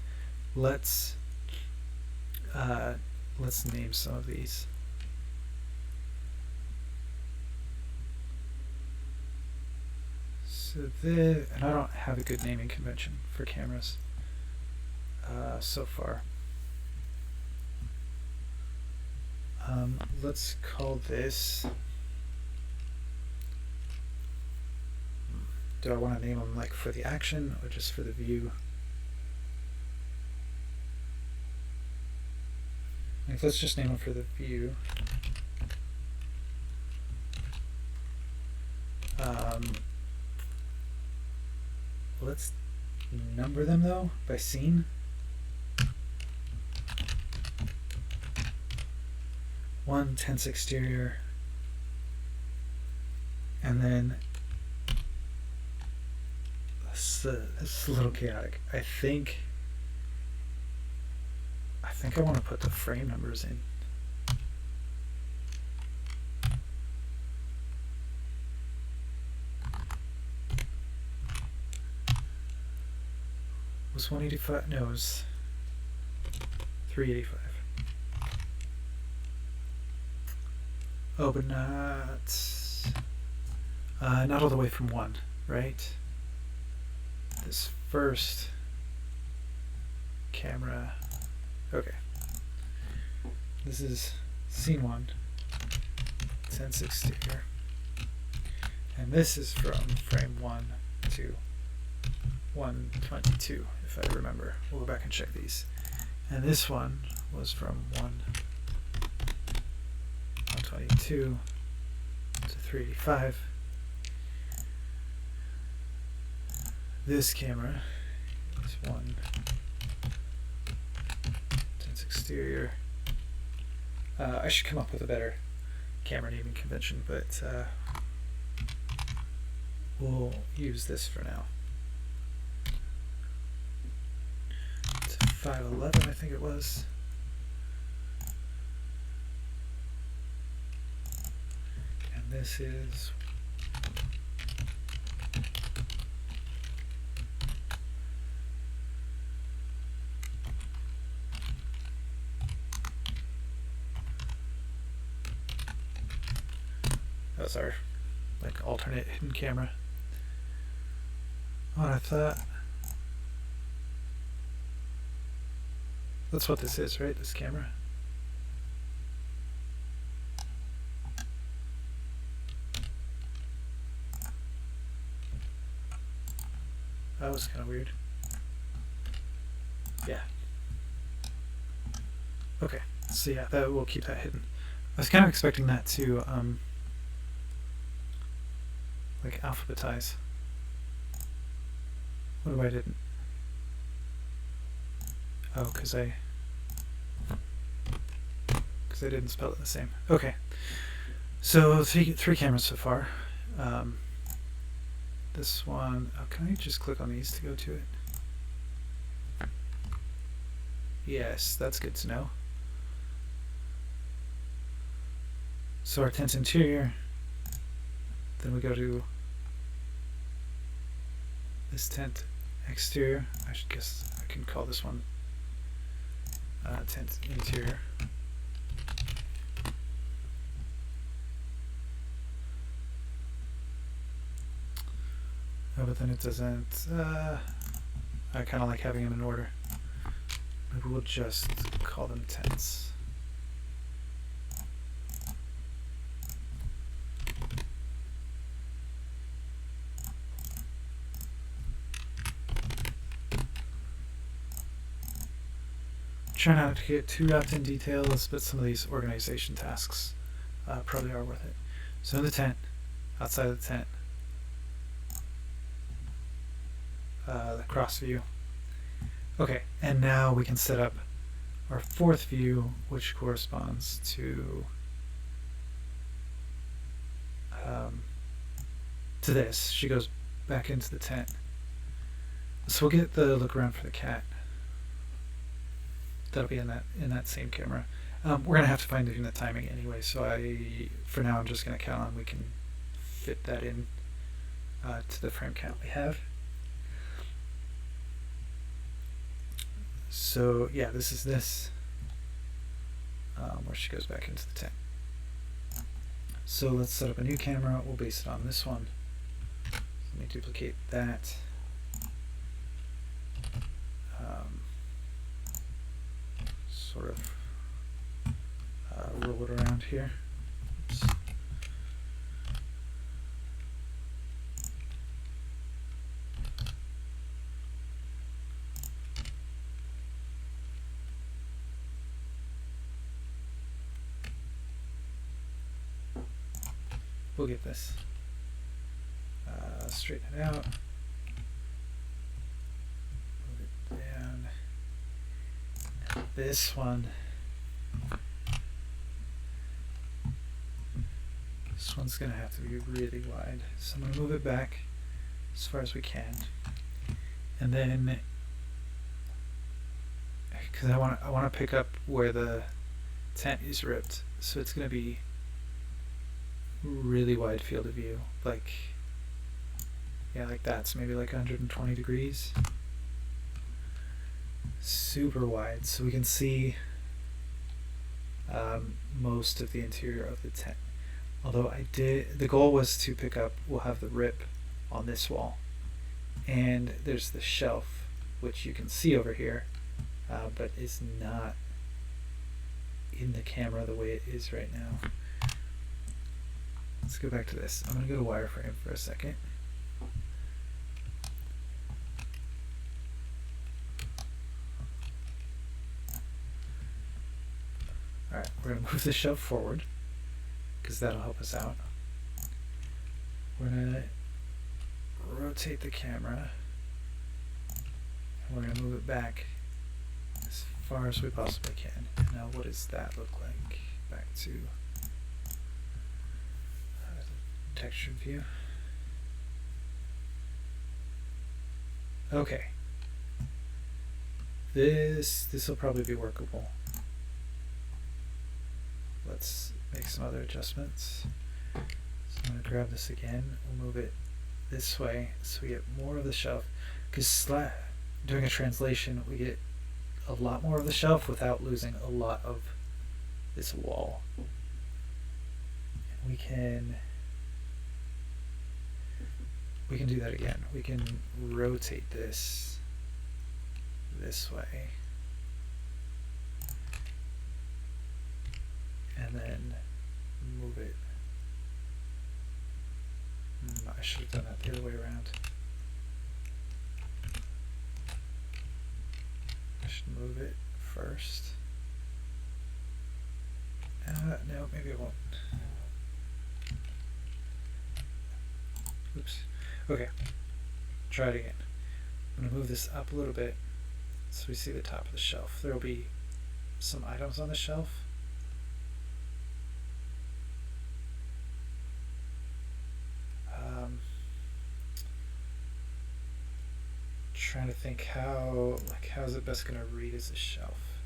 let's name some of these. So and I don't have a good naming convention for cameras so far. Let's call this. Do I want to name them like for the action or just for the view? Like, let's just name them for the view. Let's number them though by scene. 1 tense exterior, and then this is a little chaotic. I think I want to put the frame numbers in. Was 185? No, it was 385. Oh, but not all the way from 1, right? This first camera. Okay. This is scene 1, tense exterior. And this is from frame 1 to 122, if I remember. We'll go back and check these. And this one was from 122 to 385. This camera is 1 tense exterior. I should come up with a better camera naming convention, but we'll use this for now. It's 511, I think it was. And this is that's our like alternate hidden camera. Oh, I thought that's what this is, right? This camera. That was kind of weird. Yeah. Okay. So yeah, that we'll keep that hidden. I was kind of expecting that to like alphabetize. What if I didn't? Oh, because I didn't spell it the same. Okay. So three cameras so far. This one. Oh, can I just click on these to go to it? Yes, that's good to know. So our tense interior. Then we go to this tent exterior. I should guess I can call this one tent interior. Oh, but then it doesn't. I kind of like having them in order. Maybe we'll just call them tents. Try not to get too wrapped in details, but some of these organization tasks probably are worth it. So in the tent, outside of the tent, the cross view. Okay, and now we can set up our fourth view, which corresponds to this. She goes back into the tent. So we'll get the look around for the cat. That'll be in that same camera. We're gonna have to fine tune the timing anyway, so for now I'm just gonna count on we can fit that in to the frame count we have. So yeah, this is where she goes back into the tent. So let's set up a new camera. We'll base it on this one. Let me duplicate that. Sort of roll it around here. Oops. We'll get this. Straighten it out. Move it down. And this one. This one's going to have to be really wide. So I'm going to move it back as far as we can. And then, because I want to pick up where the tent is ripped. So it's going to be really wide field of view, like that. So maybe like 120 degrees, super wide, so we can see most of the interior of the tent. Although the goal was to pick up, we'll have the rip on this wall, and there's the shelf, which you can see over here, but it's not in the camera the way it is right now. Let's go back to this. I'm going to go to wireframe for a second. Alright, we're going to move the shelf forward because that'll help us out. We're going to rotate the camera and we're going to move it back as far as we possibly can. Now what does that look like? Back to textured view. Okay. This will probably be workable. Let's make some other adjustments. So I'm going to grab this again. We'll move it this way so we get more of the shelf. Because doing a translation, we get a lot more of the shelf without losing a lot of this wall. And we can do that again. We can rotate this way. And then move it. I should have done that the other way around. I should move it first. No, maybe it won't. Oops. Okay, try it again. I'm going to move this up a little bit so we see the top of the shelf. There will be some items on the shelf. Trying to think how's it best going to read as a shelf.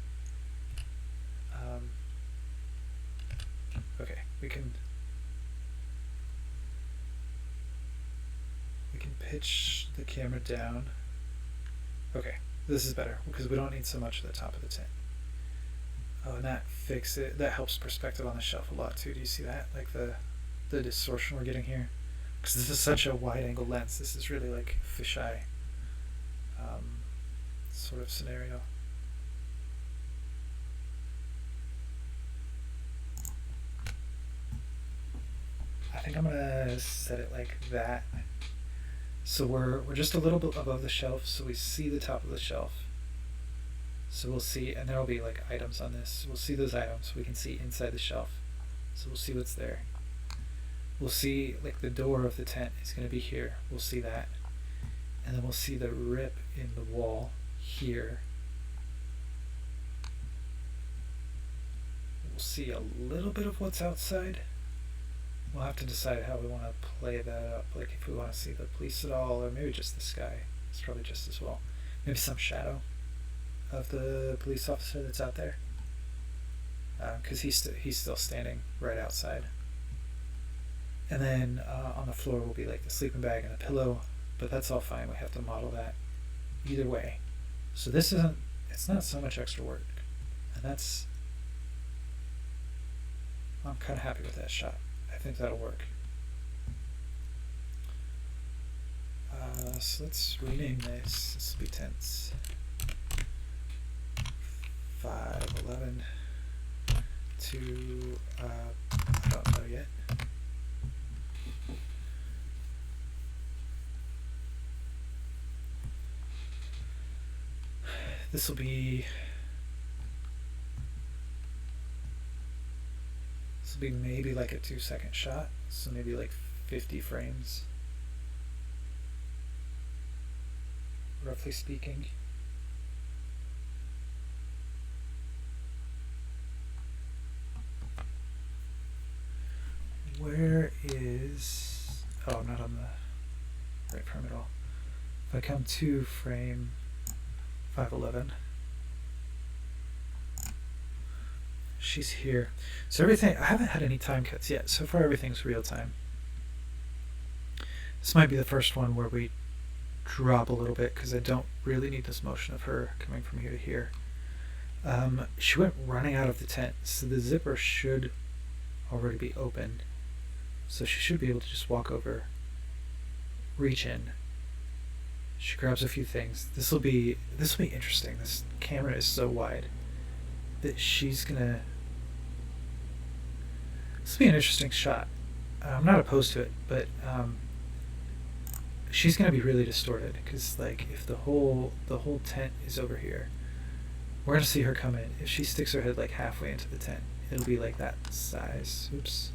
Okay, we can pitch the camera down. Okay, this is better because we don't need so much at the top of the tent. Oh, and that helps perspective on the shelf a lot too. Do you see that? Like the distortion we're getting here. because this is such a wide-angle lens. This is really like fisheye sort of scenario. I think I'm gonna set it like that. So we're just a little bit above the shelf, so we see the top of the shelf. So we'll see, and there'll be like items on this. We'll see those items. We can see inside the shelf. So we'll see what's there. We'll see like the door of the tent is going to be here. We'll see that. And then we'll see the rip in the wall here. We'll see a little bit of what's outside. We'll have to decide how we want to play that up. Like if we want to see the police at all, or maybe just the sky. It's probably just as well. Maybe some shadow of the police officer that's out there. Because he's still standing right outside. And then on the floor will be like the sleeping bag and a pillow. But that's all fine. We have to model that either way. So this isn't, it's not so much extra work. And that's, I'm kind of happy with that shot. I think that'll work. So let's rename this. This will be tents 511 to, I don't know yet. This will be maybe like a 2-second shot, so maybe like 50 frames, roughly speaking. Where is, oh, not on the right frame at all. If I come to frame 511, she's here. So everything, I haven't had any time cuts yet. So far everything's real time. This might be the first one where we drop a little bit because I don't really need this motion of her coming from here to here. She went running out of the tent, so the zipper should already be open. So she should be able to just walk over, reach in. She grabs a few things. This will be interesting. This camera is so wide that she's gonna. This will be an interesting shot. I'm not opposed to it, but she's gonna be really distorted because, like, if the whole tent is over here, we're gonna see her come in. If she sticks her head like halfway into the tent, it'll be like that size. Oops.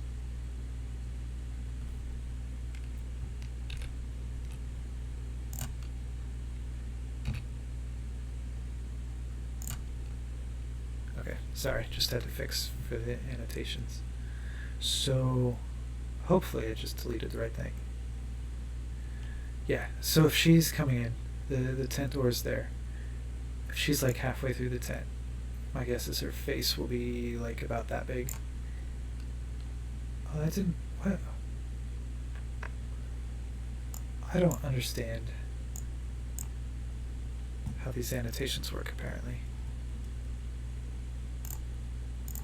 Okay, sorry, just had to fix for the annotations. So hopefully I just deleted the right thing. Yeah, so if she's coming in, the tent door is there. If she's like halfway through the tent, my guess is her face will be like about that big. Oh, that didn't, what? I don't understand how these annotations work, apparently.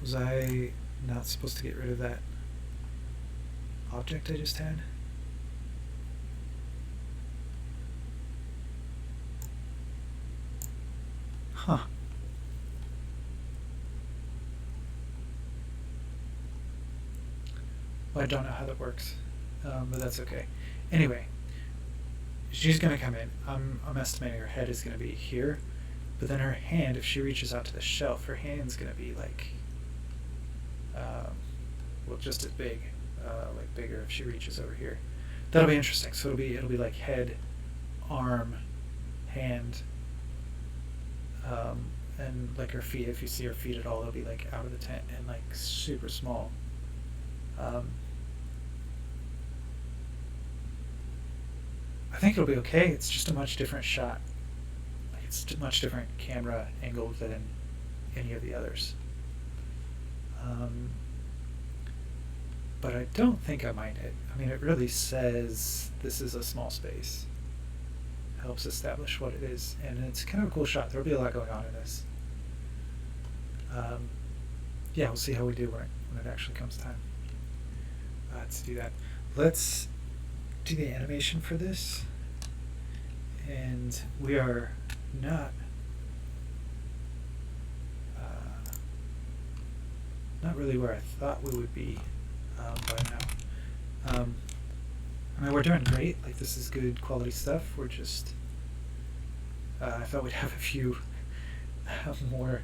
Was I not supposed to get rid of that object I just had? Huh. Well, I don't know how that works, but that's okay. Anyway, she's going to come in. I'm estimating her head is going to be here, but then her hand, if she reaches out to the shelf, her hand's going to be like, well, just as big, like bigger if she reaches over here. That'll be interesting. So it'll be like head, arm, hand, and like her feet. If you see her feet at all, they'll be like out of the tent and like super small. I think it'll be okay. It's just a much different shot. Like it's a much different camera angle than any of the others. But I don't think I mind it. I mean, it really says this is a small space. It helps establish what it is, and it's kind of a cool shot. There'll be a lot going on in this. Yeah, we'll see how we do when it actually comes time to do that. Let's do the animation for this, and we are not really where I thought we would be by now. I mean, we're doing great. Like, this is good quality stuff. We're just I thought we'd have a few more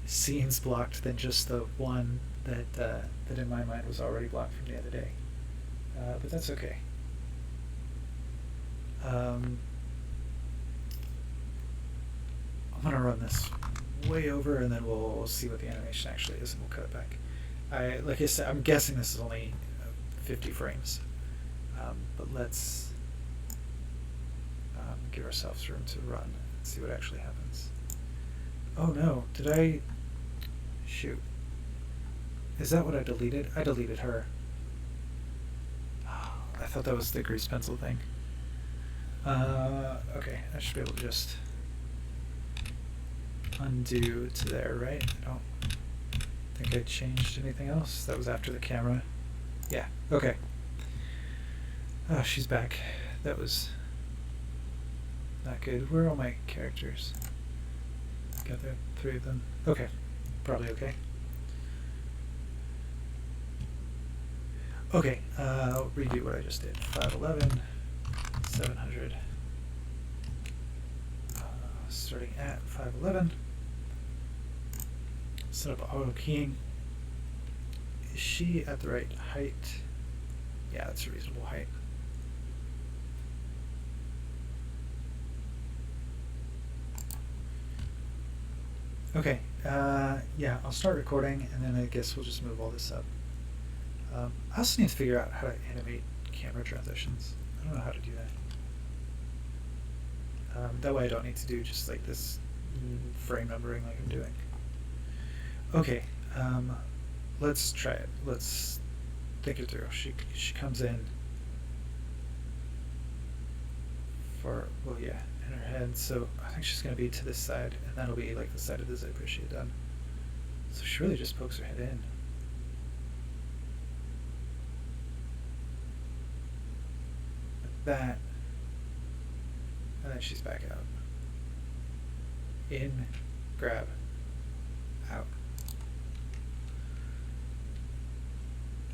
scenes blocked than just the one that in my mind was already blocked from the other day. But that's okay. I'm gonna run this way over, and then we'll see what the animation actually is, and we'll cut it back. Like I said, I'm guessing this is only 50 frames, but let's give ourselves room to run and see what actually happens. Oh no, did I? Shoot. Is that what I deleted? I deleted her. Oh, I thought that was the grease pencil thing. Okay, I should be able to just undo to there, right? I don't think I changed anything else. That was after the camera. Yeah, okay. Oh, she's back. That was not good. Where are all my characters? Got there, 3 of them. Okay, probably okay. Okay, I'll redo what I just did. 511, 700. Starting at 511. Set up auto keying. Is she at the right height? Yeah, that's a reasonable height. Okay, yeah, I'll start recording, and then I guess we'll just move all this up. I also need to figure out how to animate camera transitions. I don't know how to do that. That way I don't need to do just like this frame numbering like I'm doing. Okay, let's try it. Let's think it through. She comes in for, well, yeah, in her head, so I think she's going to be to this side, and that'll be like the side of the zipper she had done. So she really just pokes her head in. Like that. And then she's back out. In, grab, out.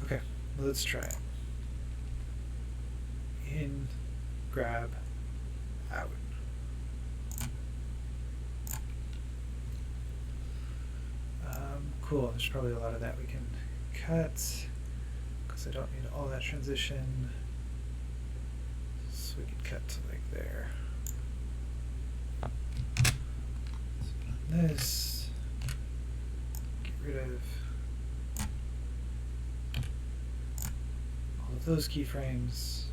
Okay, let's try it. In, grab, out. Cool, there's probably a lot of that we can cut, because I don't need all that transition. So we can cut to like there. This, get rid of all of those keyframes,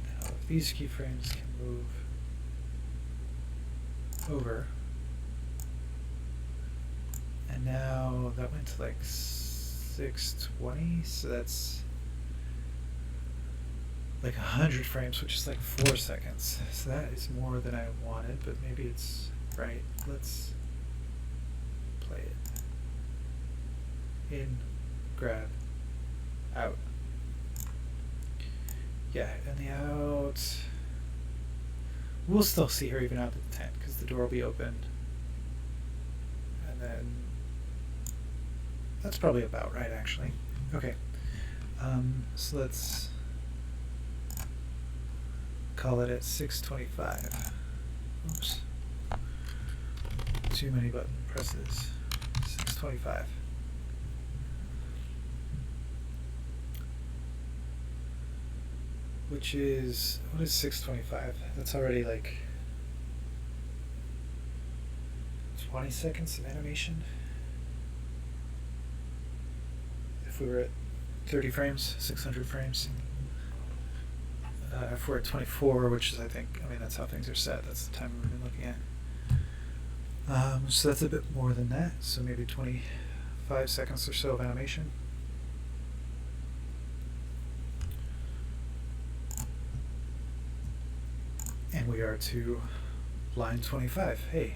and all of these keyframes can move over, and now that went to like 620, so that's like 100 frames, which is like 4 seconds. So that is more than I wanted, but maybe it's right. Let's play it. In, grab, out. Yeah, and the out. We'll still see her even out at the tent, because the door will be open. And then that's probably about right, actually. Okay. So let's call it at 625. Oops. Too many button presses. 625. Which is, what is 625? That's already like 20 seconds of animation. If we were at 30 frames, 600 frames. If we're at 24, which is, I think, I mean, that's how things are set. That's the time we've been looking at. So that's a bit more than that. So maybe 25 seconds or so of animation. And we are to line 25. Hey.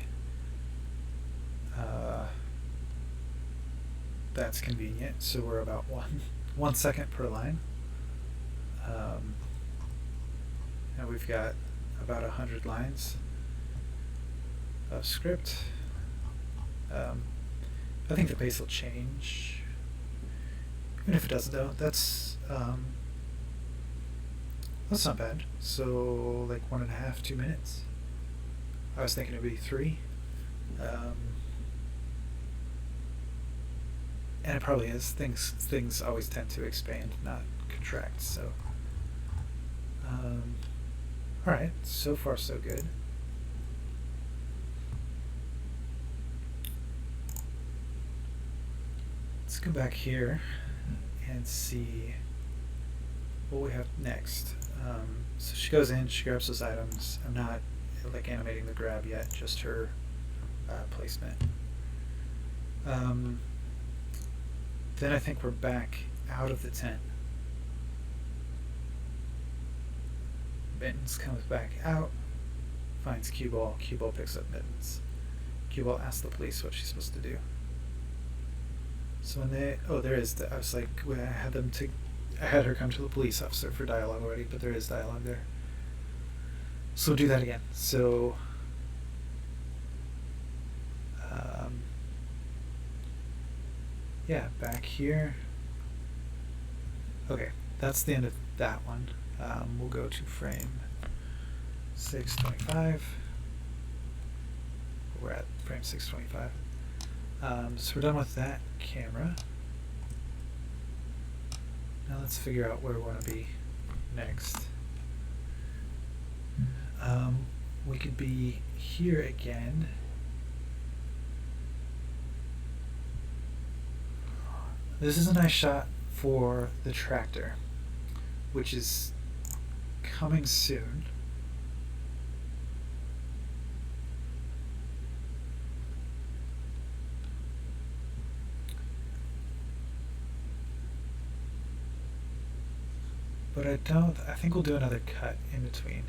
that's convenient. So we're about 1 second per line. And we've got about 100 lines of script. I think the pace will change. Even if it doesn't though, that's not bad. So like 1.5, 2 minutes. I was thinking it would be 3. And it probably is. Things always tend to expand, not contract. So, all right. So far, so good. Let's go back here and see what we have next. So she goes in, she grabs those items. I'm not like animating the grab yet, just her placement. Then I think we're back out of the tent. Mittens comes back out, finds Cue Ball. Cue Ball picks up Mittens. Cue Ball asks the police what she's supposed to do. So when they, I was like, I had her come to the police officer for dialogue already, but there is dialogue there. So we'll do that again. So, yeah, back here. Okay, that's the end of that one. We'll go to frame 625. We're at frame 625. So we're done with that camera. Now let's figure out where we want to be next. We could be here again. This is a nice shot for the tractor, which is coming soon. But I think we'll do another cut in between.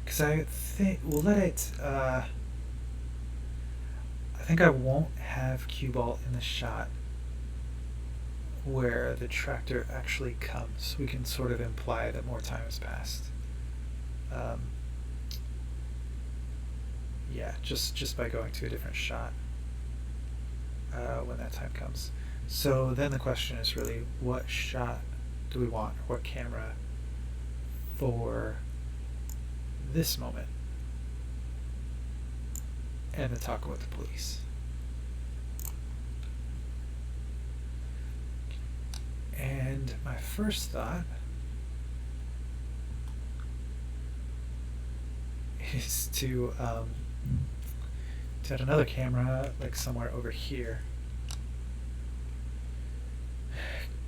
Because I think we'll let it, I think I won't have Cue Ball in the shot where the tractor actually comes. We can sort of imply that more time has passed. Yeah, just by going to a different shot when that time comes. So then the question is really, what shot do we want, or what camera for this moment and the talk with the police? And my first thought is to add another camera like somewhere over here,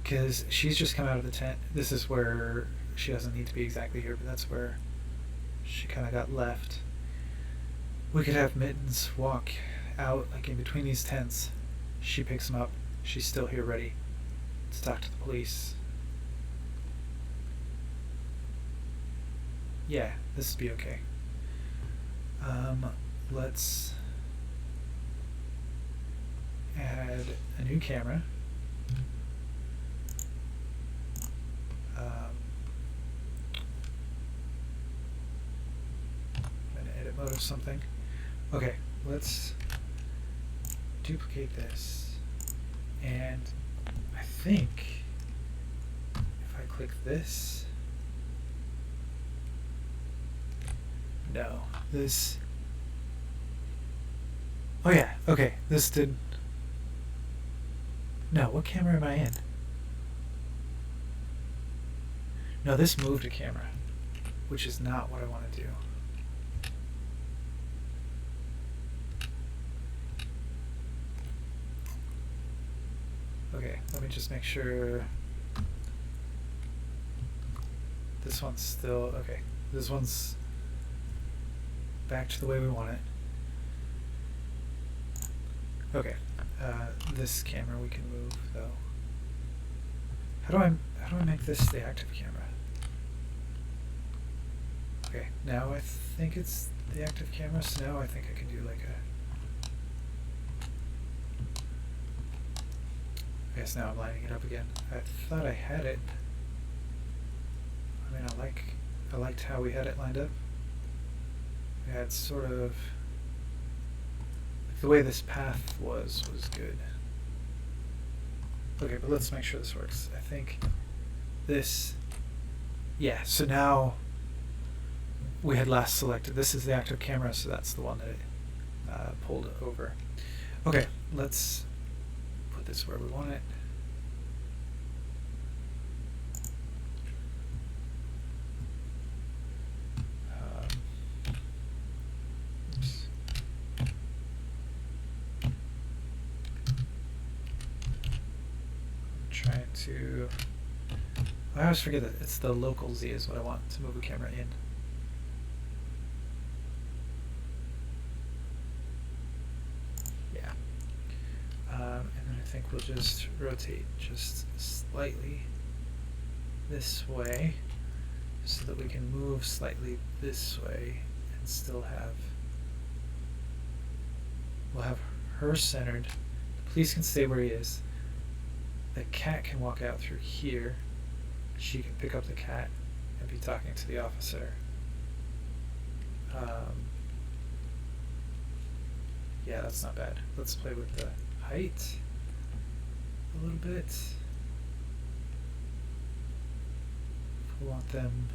because she's just come out of the tent. This is where she doesn't need to be exactly here, but that's where she kind of got left. We could have Mittens walk out like in between these tents. She picks him up. She's still here ready to talk to the police. Yeah, this would be okay. Let's add a new camera. An edit mode of something. Okay, let's duplicate this, and I think if I click this, no, this, oh yeah, okay, this did, no, what camera am I in? No, this moved a camera, which is not what I want to do. Okay, let me just make sure this one's still, okay, this one's back to the way we want it. Okay, this camera we can move though. How do I make this the active camera? Okay, now I think it's the active camera, so now I think I can do like a, I guess now I'm lining it up again. I thought I had it. I mean, I liked how we had it lined up. We had sort of the way this path was good. Okay, but let's make sure this works. I think this, yeah, so now we had last selected. This is the active camera, so that's the one that it pulled over. Okay, let's put this where we want it. Oops. I'm trying to, I always forget that it's the local Z is what I want to move a camera in. And then I think we'll just rotate just slightly this way so that we can move slightly this way and still have, we'll have her centered. The police can stay where he is. The cat can walk out through here. She can pick up the cat and be talking to the officer. Yeah, that's not bad. Let's play with the height a little bit. We want them.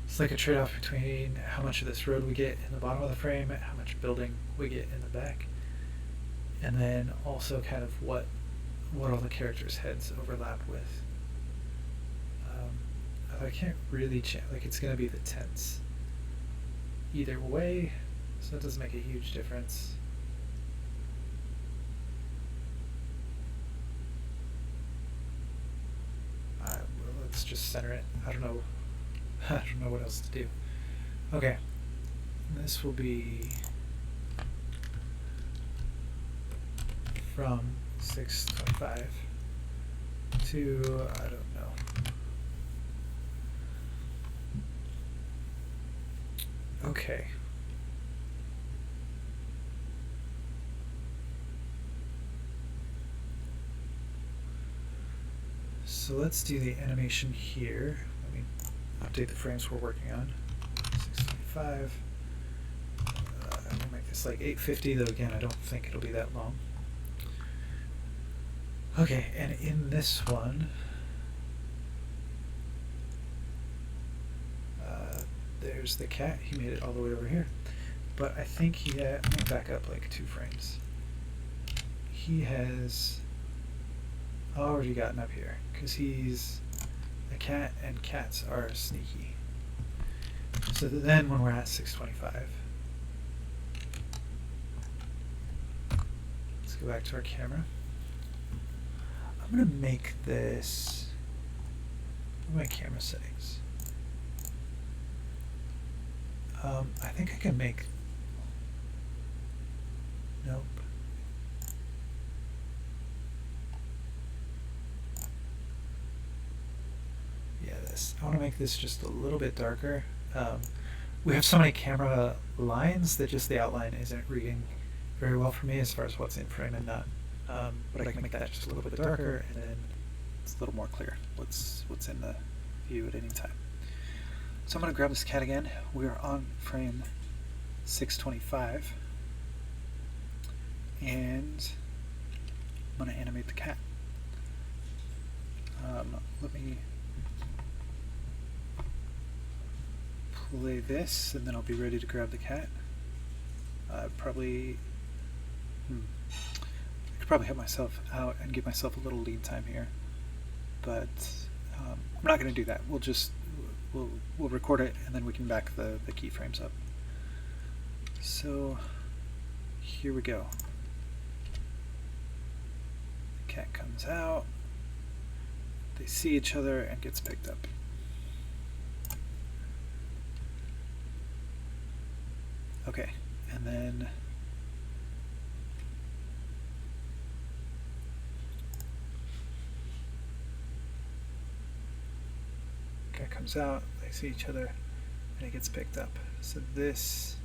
It's like a trade-off between how much of this road we get in the bottom of the frame, how much building we get in the back, and then also kind of what all the characters' heads overlap with. I can't really change. Like, it's going to be the tents either way, so it doesn't make a huge difference. Well, let's just center it. I don't know what else to do. Okay, this will be from 625 to, I don't know. Okay. So let's do the animation here. Let me update the frames we're working on. 625. I'm gonna make this like 850, though again I don't think it'll be that long. Okay, and in this one, there's the cat. He made it all the way over here. But I think he had, I'm going to back up like 2 frames. He has already gotten up here because he's a cat and cats are sneaky. So then when we're at 625, let's go back to our camera. I'm going to make this, what are my camera settings? I think I can make, nope. Yeah, this, I want to make this just a little bit darker. We have so many camera lines that just the outline isn't reading very well for me as far as what's in frame and not. But I can make that just a little bit darker, and then it's a little more clear what's in the view at any time. So I'm going to grab this cat again. We are on frame 625, and I'm going to animate the cat. Let me play this, and then I'll be ready to grab the cat. I could probably help myself out and give myself a little lead time here, but I'm not going to do that. We'll record it, and then we can back the keyframes up. So here we go. The cat comes out, they see each other, and gets picked up. Okay, and then cat comes out, they see each other, and it gets picked up. So this,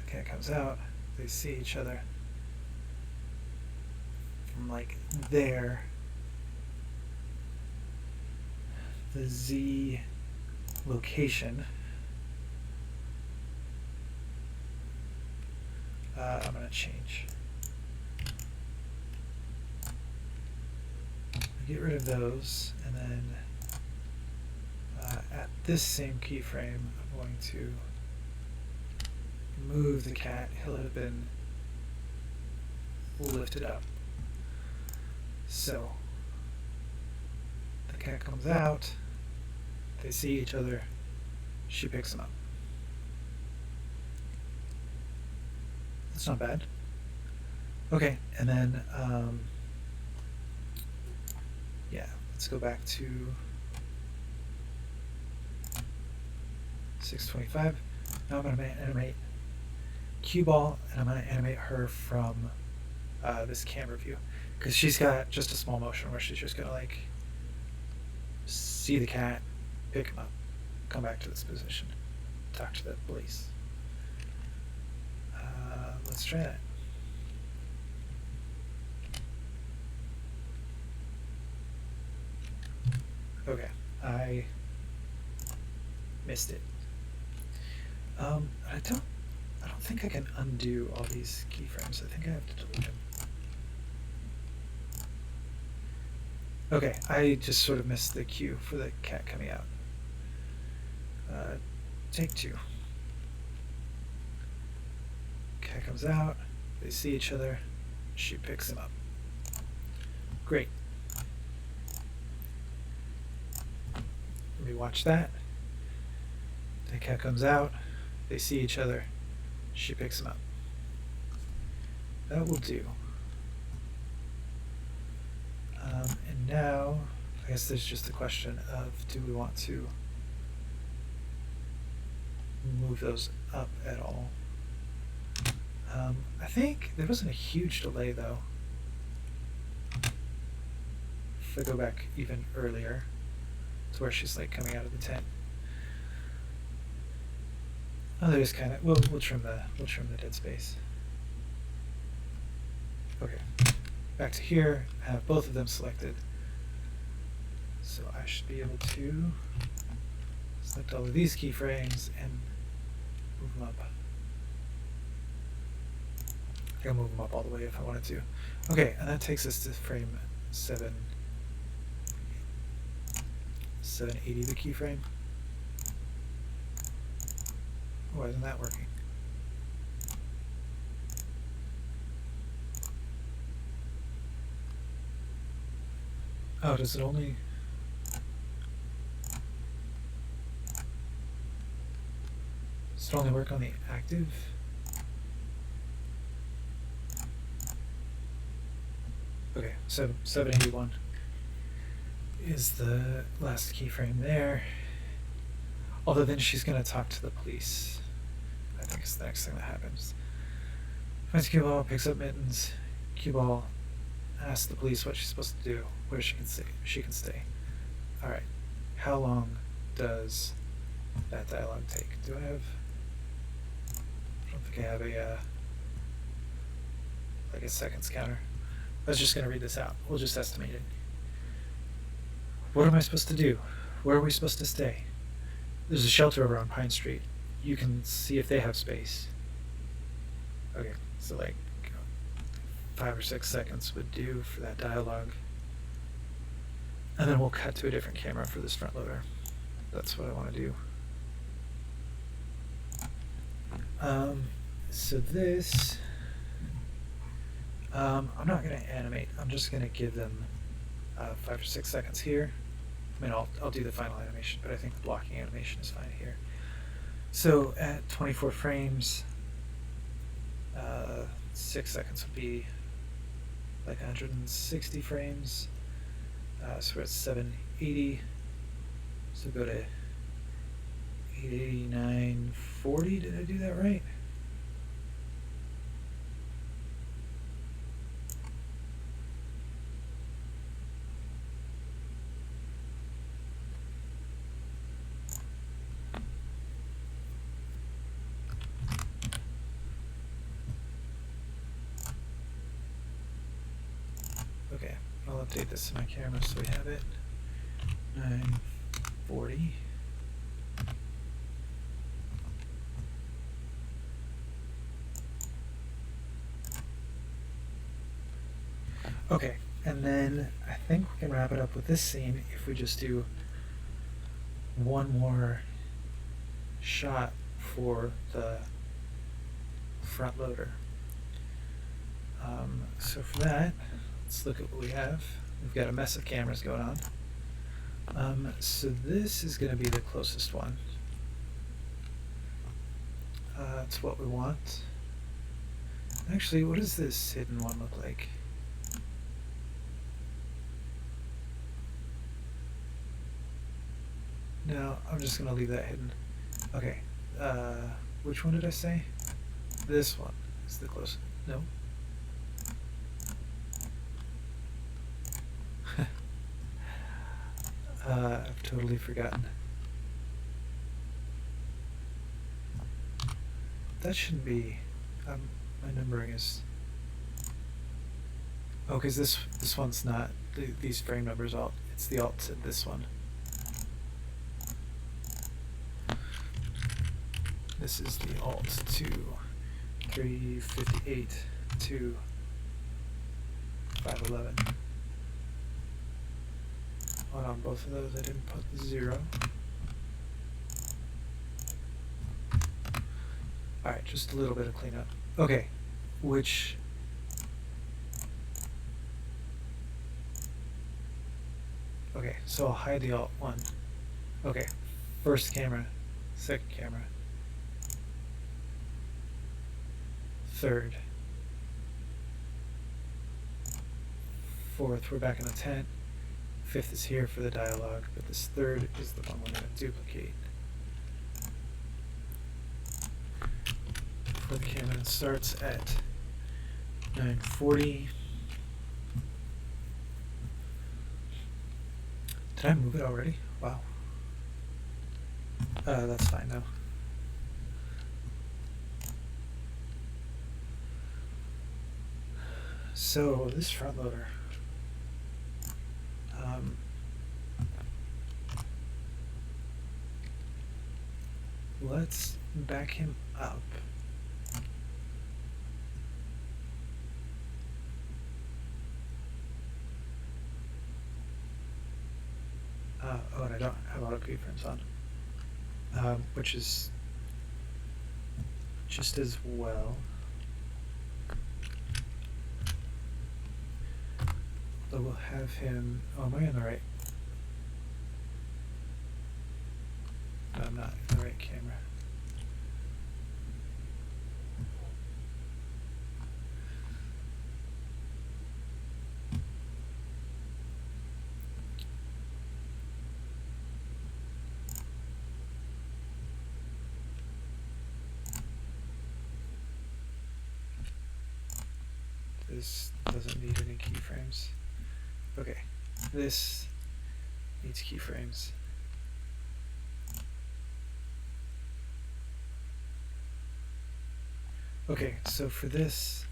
the cat comes out, they see each other from like there. The Z location. I'm going to change. Get rid of those, and then at this same keyframe, I'm going to move the cat. He'll have been lifted up. So the cat comes out, they see each other, she picks him up. That's not bad. Okay, and then yeah, let's go back to 625. Now I'm going to animate cue ball, and I'm going to animate her from this camera view, because she's got just a small motion where she's just going to like see the cat, pick him up, come back to this position, talk to the police. Let's try that. Okay, I missed it. I don't think I can undo all these keyframes. I think I have to delete them. Okay, I just sort of missed the cue for the cat coming out. Take two. Cat comes out, they see each other, she picks him up. Great. Rewatch that. The cat comes out, they see each other, she picks him up. That will do. And now, I guess there's just the question of, do we want to move those up at all? I think there wasn't a huge delay though. If I go back even earlier to where she's like coming out of the tent. Oh, there's kind of, we'll trim the dead space. Okay, back to here. I have both of them selected, so I should be able to select all of these keyframes and move them up. I can move them up all the way if I wanted to. Okay, and that takes us to frame 780, the keyframe. Why isn't that working? Oh, does it only... Does it only work on the active? Okay, so 781 is the last keyframe there. Although then she's going to talk to the police. I think it's the next thing that happens. Finds cue ball, picks up mittens. Cue ball asks the police what she's supposed to do, where she can stay. All right. How long does that dialogue take? Do I have? I don't think I have a like a seconds counter. I was just going to read this out. We'll just estimate it. What am I supposed to do? Where are we supposed to stay? There's a shelter over on Pine Street. You can see if they have space. Okay, so like 5 or 6 seconds would do for that dialogue. And then we'll cut to a different camera for this front loader. That's what I want to do. So this... I'm not going to animate. I'm just going to give them 5 or 6 seconds here. I mean, I'll do the final animation, but I think the blocking animation is fine here. So at 24 frames, 6 seconds would be like 160 frames. So we're at 780. So go to 889.40. Did I do that right? I'll update this to my camera so we have it. 940. Okay, and then I think we can wrap it up with this scene if we just do one more shot for the front loader. So for that, let's look at what we have. We've got a mess of cameras going on. So this is going to be the closest one. It's what we want. Actually, what does this hidden one look like? No, I'm just going to leave that hidden. Okay. Which one did I say? This one is the closest. No? I've totally forgotten. That shouldn't be. My numbering is. Oh, because this one's not these frame numbers alt. It's the alt to this one. This is the alt to 358 to 511. On both of those, I didn't put the 0. Alright, just a little bit of cleanup. Okay, which... Okay, so I'll hide the alt one. Okay, first camera, second camera, third, fourth, we're back in the tent. Fifth is here for the dialogue, but this third is the one we're going to duplicate. Flip camera starts at 940. Did I move it already? Wow. That's fine though. So this front loader. Let's back him up. Oh, and I don't have auto keyframes on, which is just as well. So we'll have him. Oh, am I in the right? No, I'm not in the right camera. This doesn't need any keyframes. Okay, this needs keyframes. Okay, so for this,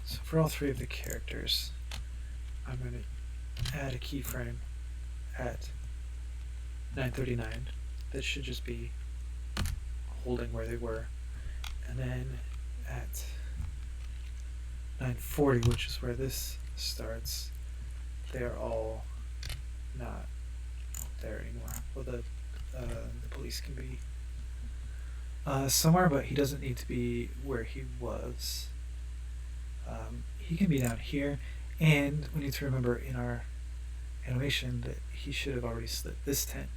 so for all three of the characters, I'm going to add a keyframe at 939. That should just be holding where they were. And then at 940, which is where this starts, they're all not there anymore. Well, the police can be somewhere, but he doesn't need to be where he was. He can be down here, and we need to remember in our animation that he should have already slit this tent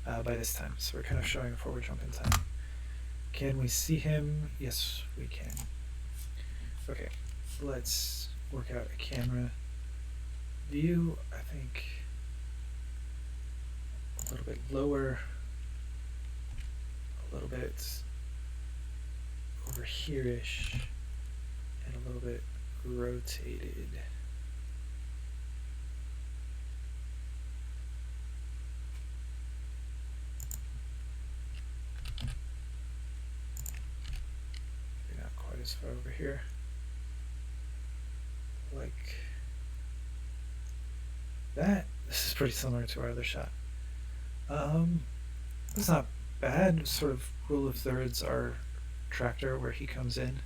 by this time. So we're kind of showing a forward jump in time. Can we see him? Yes, we can. Okay, let's work out a camera view. I think a little bit lower, a little bit over here-ish, and a little bit rotated. this far over here. Like that. This is pretty similar to our other shot. It's not bad. Sort of rule of thirds our tractor where he comes in.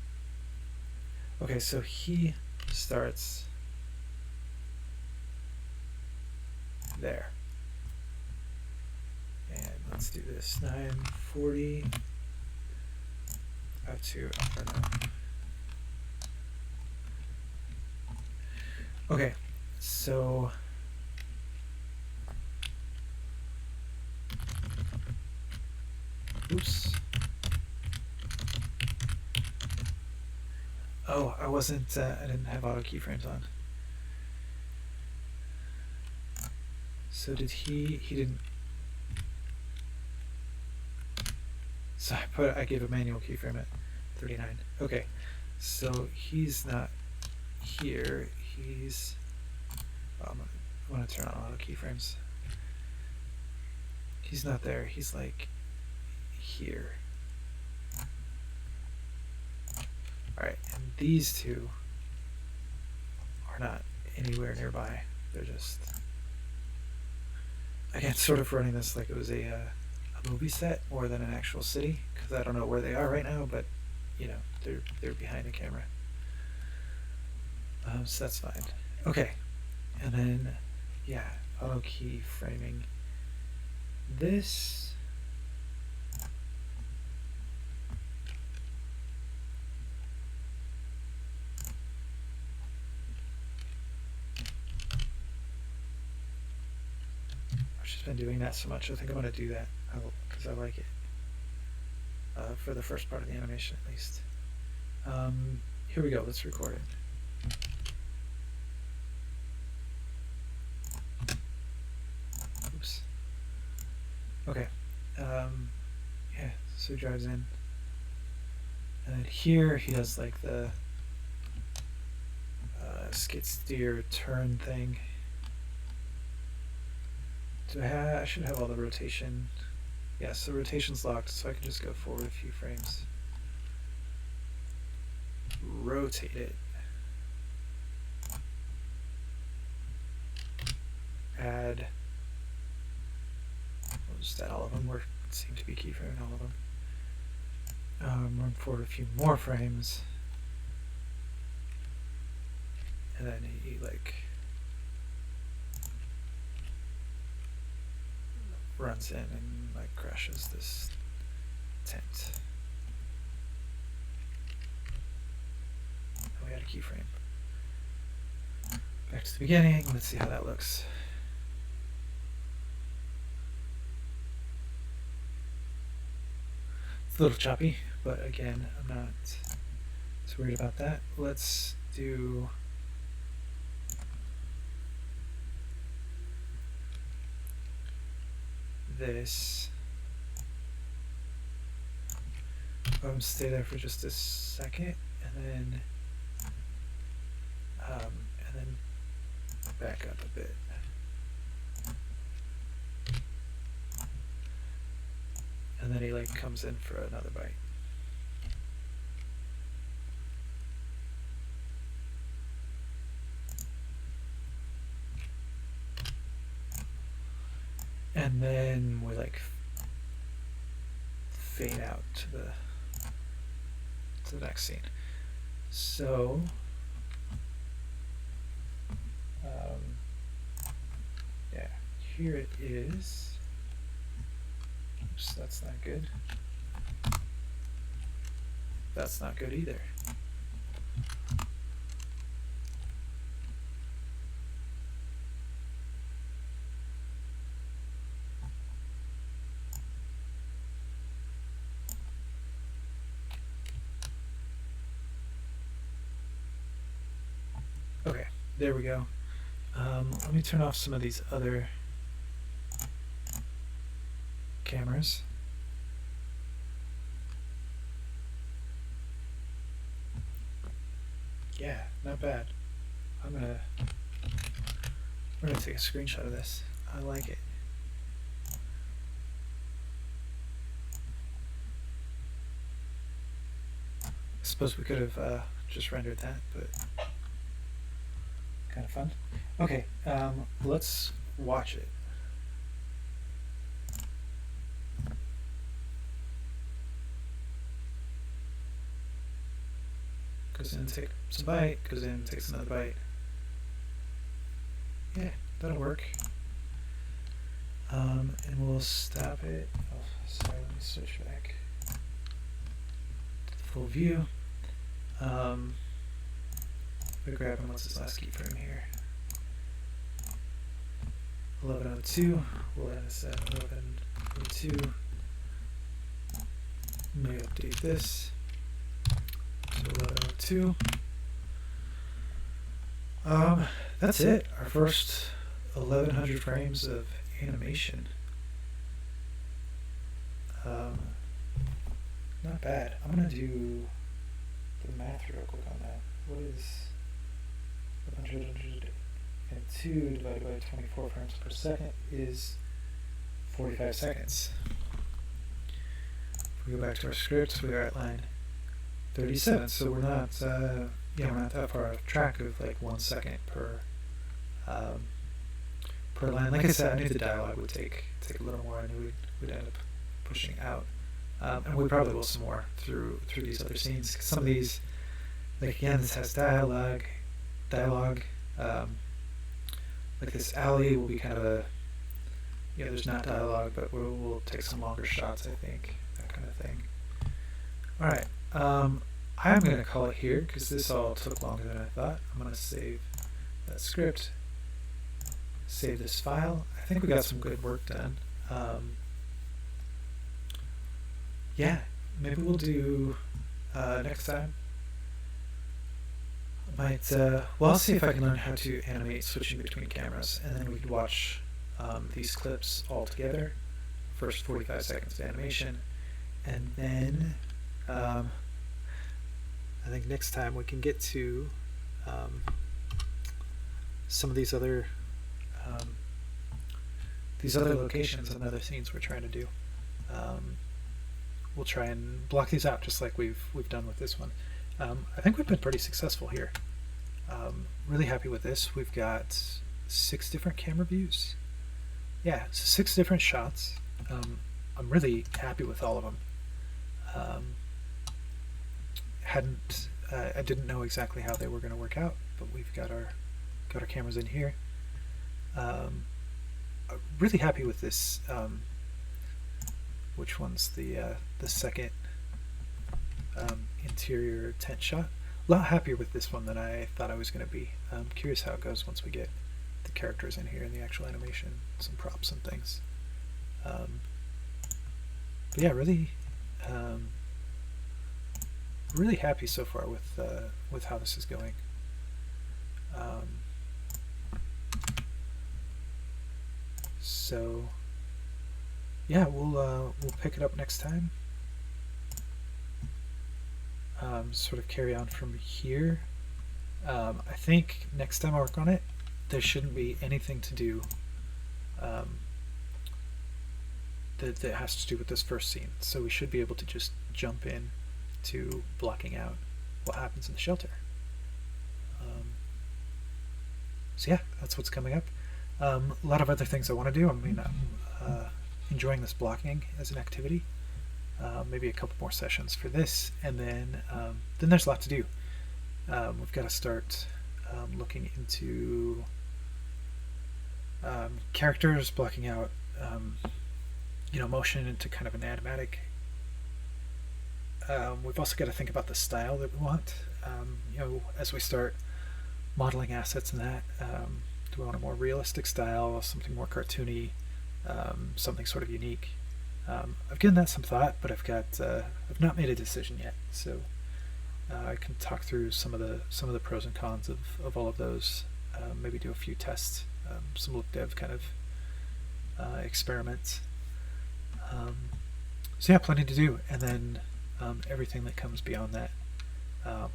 Okay, so he starts there. And let's do this. 940 up to upper now. Okay, so oops. Oh, I wasn't, I didn't have auto keyframes on. So did he didn't. So I gave a manual keyframe at 39. Okay, so he's not here. He's, I want to turn on auto keyframes. He's not there. He's like here. Alright, and these two are not anywhere nearby. They're just, again, sort of running this like it was a movie set more than an actual city, because I don't know where they are right now, but you know, they're behind the camera. So that's fine. Okay, and then yeah, auto key framing. This I've just been doing that so much. I think I'm going to do that because I like it for the first part of the animation at least. Here we go. Let's record it. Oops. Okay. Yeah, so he drives in. And then here he does like the skid steer turn thing. I should have all the rotation. Yeah, so rotation's locked, so I can just go forward a few frames. Rotate it. Add. We'll just add all of them. We seem to be keyframing all of them. Run forward a few more frames. And then he like runs in and like crashes this tent. And we had a keyframe. Back to the beginning. Let's see how that looks. It's a little choppy, but again, I'm not too worried about that. Let's do this. Stay there for just a second, and then back up a bit. And then he like comes in for another bite. And then we like fade out to the next scene. So yeah, here it is. Oops, that's not good. That's not good either. Okay, there we go. Let me turn off some of these other cameras. Yeah, not bad. We're gonna take a screenshot of this. I like it. suppose we could have just rendered that, but kind of fun. Okay, let's watch it. Goes in, takes a bite, goes in, takes another bite. Yeah, that'll work. And we'll stop it. Oh, sorry, let me switch back to the full view. We're grabbing what's this last keyframe here. 1102. We'll end this at 1102. May update this to 1102. That's it. Our first 1100 frames of animation. Not bad. I'm gonna do the math real quick on that. What is 102 divided by 24 frames per second is 45 seconds. If we go back to our script, we are at line 37, so we're not we're not that far off track of like 1 second per line. Like I said, I knew the dialogue would take a little more. I knew we'd end up pushing out, and we probably will some more through these other scenes. 'Cause some of these, like again, this has dialogue. Like this alley will be kind of a there's not dialogue, but we'll take some longer shots. I think that kind of thing. All right. I'm going to call it here because this all took longer than I thought. I'm going to save that script, save this file. I think we got some good work done. Yeah, maybe we'll do next time. I'll see if I can learn how to animate switching between cameras, and then we could watch these clips all together. First 45 seconds of animation, and then I think next time we can get to some of these other locations and other scenes we're trying to do. We'll try and block these out just like we've done with this one. I think we've been pretty successful here. Really happy with this. We've got 6 different camera views. Yeah, so 6 different shots. I'm really happy with all of them. I didn't know exactly how they were going to work out, but we've got our cameras in here. Really happy with this. Which one's the second interior tent shot? A lot happier with this one than I thought I was going to be. I'm curious how it goes once we get the characters in here and the actual animation, some props and things. But yeah, really happy so far with how this is going. So yeah, we'll pick it up next time. Sort of carry on from here. I think next time I work on it, there shouldn't be anything to do that has to do with this first scene. So we should be able to just jump in to blocking out what happens in the shelter. So yeah, that's what's coming up. A lot of other things I want to do. I mean, I'm enjoying this blocking as an activity. Maybe a couple more sessions for this, and then there's a lot to do. We've got to start looking into characters, blocking out motion into kind of an animatic. We've also got to think about the style that we want. As we start modeling assets and that, do we want a more realistic style, something more cartoony, something sort of unique? I've given that some thought, but I've not made a decision yet. So I can talk through some of the pros and cons of all of those. Maybe do a few tests, some look dev kind of experiments. So yeah, plenty to do, and then everything that comes beyond that.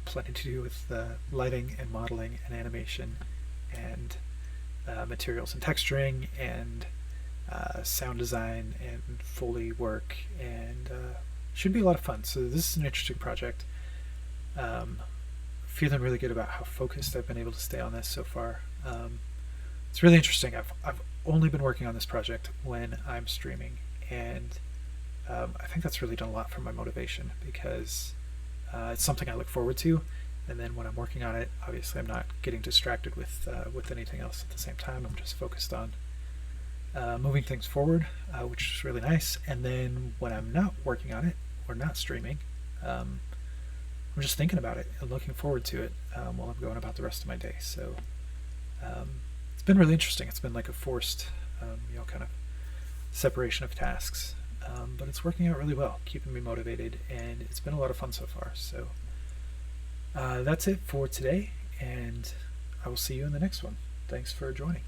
Plenty to do with lighting and modeling and animation and materials and texturing and sound design and Foley work, and should be a lot of fun. So this is an interesting project. Feeling really good about how focused I've been able to stay on this so far. It's really interesting. I've only been working on this project when I'm streaming, and I think that's really done a lot for my motivation, because it's something I look forward to, and then when I'm working on it, obviously I'm not getting distracted with anything else at the same time. I'm just focused on moving things forward, which is really nice. And then when I'm not working on it or not streaming, I'm just thinking about it and looking forward to it while I'm going about the rest of my day. So it's been really interesting. It's been like a forced, kind of separation of tasks, but it's working out really well, keeping me motivated, and it's been a lot of fun so far. So that's it for today, and I will see you in the next one. Thanks for joining.